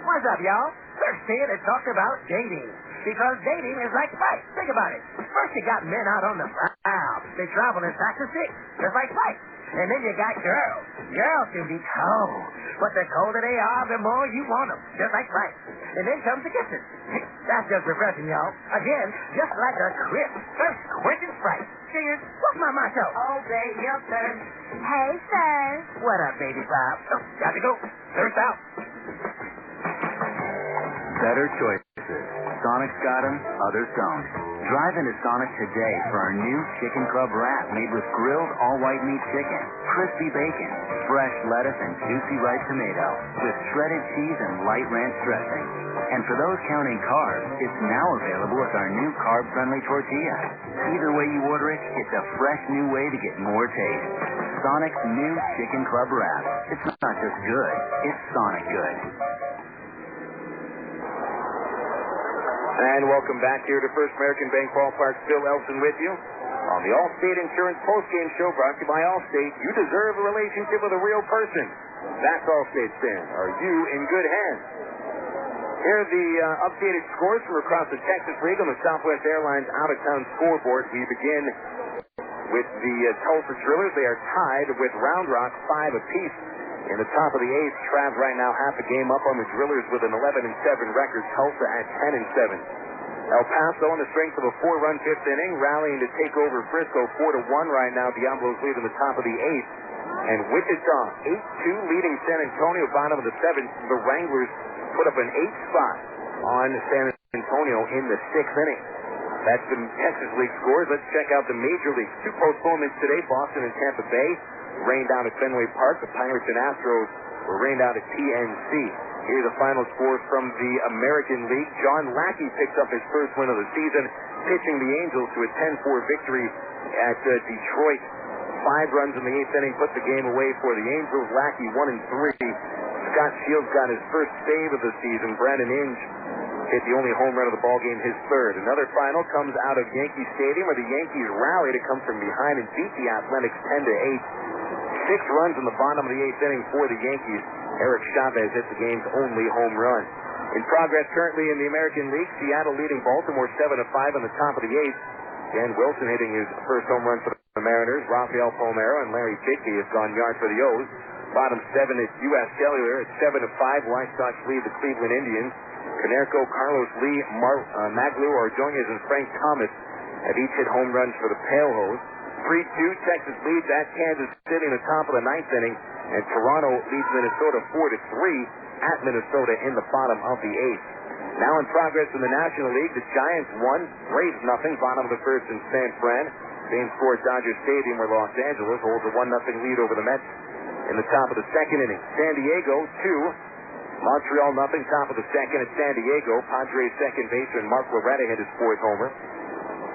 What's up, y'all? Thursday, let's talk about dating. Because dating is like fight. Think about it. First, you got men out on the prowl. They travel in packs of 6, just like fight. And then you got girls. Girls can be cold. But the colder they are, the more you want them, just like fight. And then comes the kissing. That's just refreshing, y'all. Again, just like a crisp, first quenching Sprite. Cheers. What's my motto? Oh, baby, your turn. Hey, sir. What up, baby pop? Oh, got to go. Thirst out. Better choices. Sonic's got them, others don't. Drive into Sonic today for our new Chicken Club wrap made with grilled all-white meat chicken, crispy bacon, fresh lettuce, and juicy ripe tomato with shredded cheese and light ranch dressing. And for those counting carbs, it's now available with our new carb-friendly tortilla. Either way you order it, it's a fresh new way to get more taste. Sonic's new Chicken Club wrap. It's not just good, it's Sonic good. And welcome back here to First American Bank Ballpark. Phil Elson with you on the Allstate Insurance Postgame Show brought to you by Allstate. You deserve a relationship with a real person. That's Allstate stand. Are you in good hands? Here are the updated scores from across the Texas League on the Southwest Airlines out-of-town scoreboard. We begin with the Tulsa Drillers. They are tied with Round Rock 5 apiece. In the top of the 8th, Travs right now half a game up on the Drillers with an 11-7 record. Tulsa at 10-7. El Paso on the strength of a 4-run 5th inning, rallying to take over Frisco 4-1 right now. Diablos lead in the top of the 8th. And Wichita 8-2 leading San Antonio, bottom of the 7th. The Wranglers put up an 8th spot on San Antonio in the 6th inning. That's the Texas League scores. Let's check out the Major Leagues. 2 postponements today, Boston and Tampa Bay. rained out at Fenway Park. The Pirates and Astros were rained out at PNC. Here are the final scores from the American League. John Lackey picks up his first win of the season, pitching the Angels to a 10-4 victory at Detroit. 5 runs in the 8th inning put the game away for the Angels. Lackey 1-3. Scott Shields got his first save of the season. Brandon Inge hit the only home run of the ballgame, his third. Another final comes out of Yankee Stadium, where the Yankees rallied to come from behind and beat the Athletics 10-8. 6 runs in the bottom of the 8th inning for the Yankees. Eric Chavez hit the game's only home run. In progress currently in the American League, Seattle leading Baltimore 7-5 in the top of the 8th. Dan Wilson hitting his first home run for the Mariners. Rafael Palmeiro and Larry Bigby have gone yard for the O's. Bottom 7 is U.S. Cellular at 7-5. White Sox lead the Cleveland Indians. Canerco, Carlos Lee, Maglu Ordonez, and Frank Thomas have each hit home runs for the Pale Hose. 3-2, Texas leads at Kansas City in the top of the 9th inning, and Toronto leads Minnesota 4-3 at Minnesota in the bottom of the 8th. Now in progress in the National League, the Giants won, Braves nothing, bottom of the first in San Fran. Same score at Dodger Stadium, where Los Angeles holds a 1-0 lead over the Mets in the top of the second inning. San Diego 2, Montreal nothing, top of the second at San Diego. Padres second baseman Mark Loretta hit his 4th homer.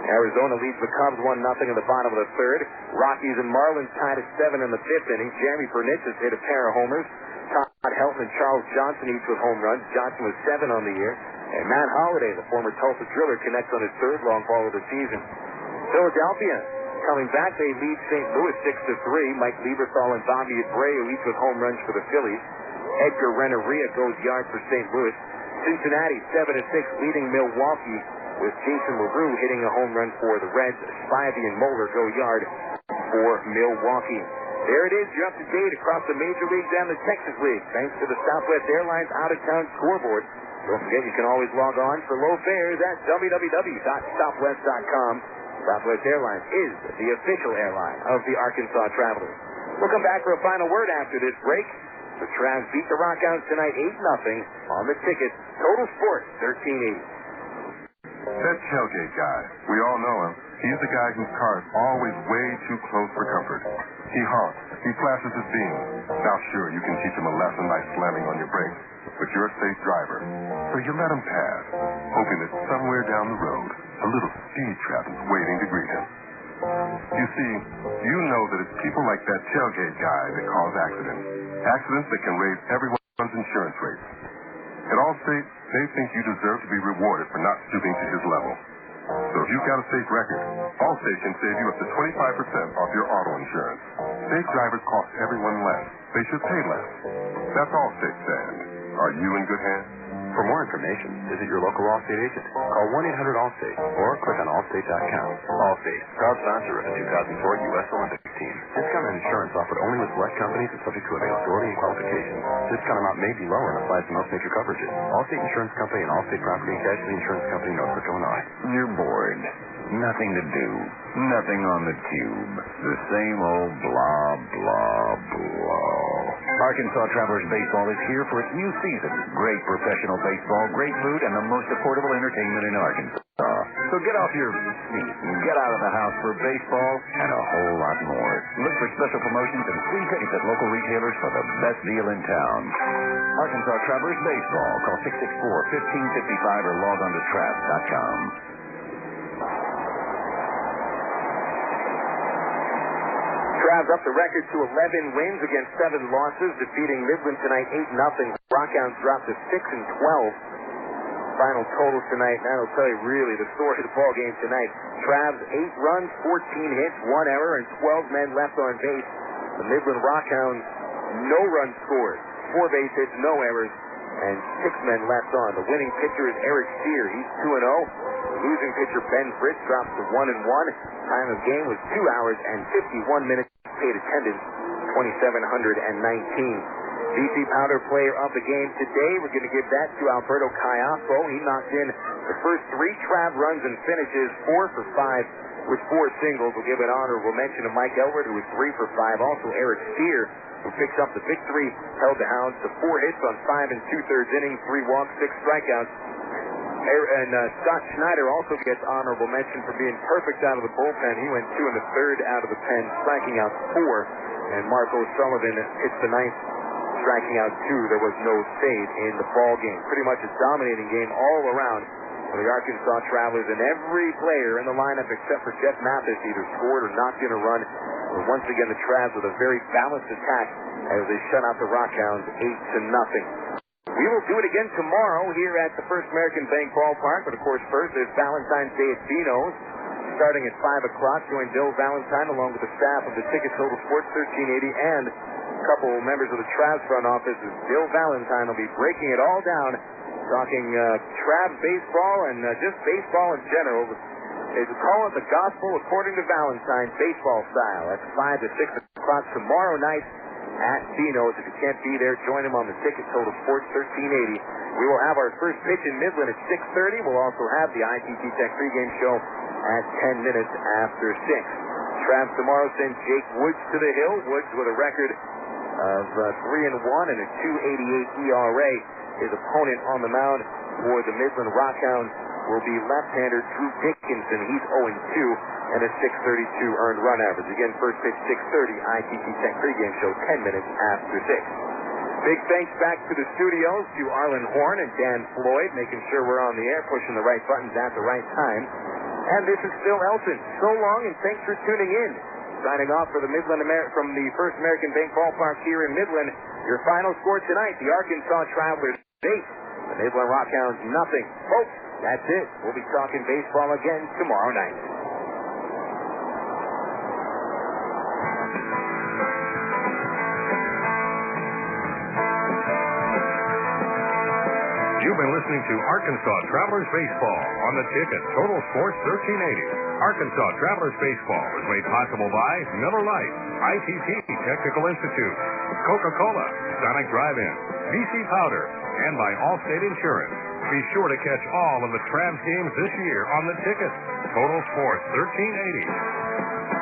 Arizona leads the Cubs 1-0 in the bottom of the 3rd. Rockies and Marlins tied at 7 in the 5th inning. Jeremy Fernandez hit a pair of homers. Todd Helton and Charles Johnson each with home runs. Johnson was 7 on the year. And Matt Holliday, the former Tulsa Driller, connects on his 3rd long ball of the season. Philadelphia coming back, they lead St. Louis 6-3. Mike Lieberthal and Bobby Abreu each with home runs for the Phillies. Edgar Renteria goes yard for St. Louis. Cincinnati 7-6 leading Milwaukee, with Jason LaRue hitting a home run for the Reds. Spivey and Moeller go yard for Milwaukee. There it is. You're up to date across the major leagues and the Texas League, thanks to the Southwest Airlines out-of-town scoreboard. Don't forget you can always log on for low fares at www.southwest.com. Southwest Airlines is the official airline of the Arkansas Travelers. We'll come back for a final word after this break. The Travs beat the RockHounds tonight 8-0 on the ticket. Total Sports 1380. That tailgate guy, we all know him. He's the guy whose car is always way too close for comfort. He honks. He flashes his beams. Now, sure, you can teach him a lesson by slamming on your brakes, but you're a safe driver, so you let him pass, hoping that somewhere down the road, a little speed trap is waiting to greet him. You see, you know that it's people like that tailgate guy that cause accidents. Accidents that can raise everyone's insurance rates. At Allstate, they think you deserve to be rewarded for not stooping to his level. So if you've got a safe record, Allstate can save you up to 25% off your auto insurance. Safe drivers cost everyone less. They should pay less. That's Allstate said. Are you in good hands? For more information, visit your local Allstate agent. Call 1-800-ALLSTATE or click on Allstate.com. Allstate, proud sponsor of the 2004 U.S. Olympic team. Discounted insurance offered only with select companies and subject to availability and qualifications. Discount amount may be lower and applies to most major coverages. Allstate Insurance Company and Allstate Property and Casualty Insurance Company, Northbrook, Illinois. You're bored. Nothing to do. Nothing on the tube. The same old blah, blah, blah. Arkansas Travelers Baseball is here for its new season. Great professional baseball, great food, and the most affordable entertainment in Arkansas. So get off your seat and get out of the house for baseball and a whole lot more. Look for special promotions and free tickets at local retailers for the best deal in town. Arkansas Travelers Baseball. Call 664-1555 or log on to Travs.com. Travs up the record to 11 wins against 7 losses, defeating Midland tonight 8-0. RockHounds dropped to 6-12. Final total tonight, and that'll tell you really the story of the ball game tonight. Travs 8 runs, 14 hits, 1 error, and 12 men left on base. The Midland RockHounds, no runs scored, 4 base hits, no errors, and 6 men left on. The winning pitcher is Eric Steer. He's 2-0. The losing pitcher Ben Fritz drops to 1-1. Time of game was 2 hours and 51 minutes. Paid attendance 2,719. BC Powder player of the game today. We're going to give that to Alberto Caiapo. He knocked in the first 3 Trav runs and finishes, 4 for 5 with 4 singles. We'll give an honorable mention to Mike Elbert, who was 3 for 5. Also Eric Steer, who picks up the victory, held the Hounds to 4 hits on 5 2/3 innings, 3 walks, 6 strikeouts. And Scott Schneider also gets honorable mention for being perfect out of the bullpen. He went 2 1/3 out of the pen, striking out 4. and Mark O'Sullivan hits the ninth, striking out 2. There was no save in the ball game. Pretty much a dominating game all around for the Arkansas Travelers, and every player in the lineup except for Jeff Mathis either scored or knocked in a run. But once again, the Travs with a very balanced attack as they shut out the RockHounds 8-0. We will do it again tomorrow here at the First American Bank Ballpark. But of course, first there's Valentine's Day at Dino's. Starting at 5 o'clock, join Bill Valentine along with the staff of the Ticket Total Sports 1380 and a couple members of the Travs front office. Bill Valentine will be breaking it all down, talking Travs baseball and just baseball in general. They call it the gospel according to Valentine, baseball style. That's 5 to 6 o'clock tomorrow night at Dino's. If you can't be there, join him on the Ticket Total Sports 1380. We will have our first pitch in Midland at 6:30. We'll also have the ITT Tech pregame show at 10 minutes after 6. Travs tomorrow send Jake Woods to the hill. Woods with a record of 3-1 and a 2.88 ERA. His opponent on the mound for the Midland RockHounds will be left-hander Drew Dickinson. He's 0-2 and a 6.32 earned run average. Again, first pitch 6:30, ITT Tech pregame show 10 minutes after 6. Big thanks back to the studios to Arlen Horn and Dan Floyd, making sure we're on the air, pushing the right buttons at the right time. And this is Phil Elson. So long, and thanks for tuning in. Signing off for the from the First American Bank Ballpark here in Midland. Your final score tonight, the Arkansas Travelers 8, the Midland RockHounds 0. Folks, that's it. We'll be talking baseball again tomorrow night. You've been listening to Arkansas Travelers Baseball on the Ticket Total Sports 1380. Arkansas Travelers Baseball is made possible by Miller Lite, ITT Technical Institute, Coca-Cola, Sonic Drive-In, BC Powder, and by Allstate Insurance. Be sure to catch all of the Travs games this year on the Ticket Total Sports 1380.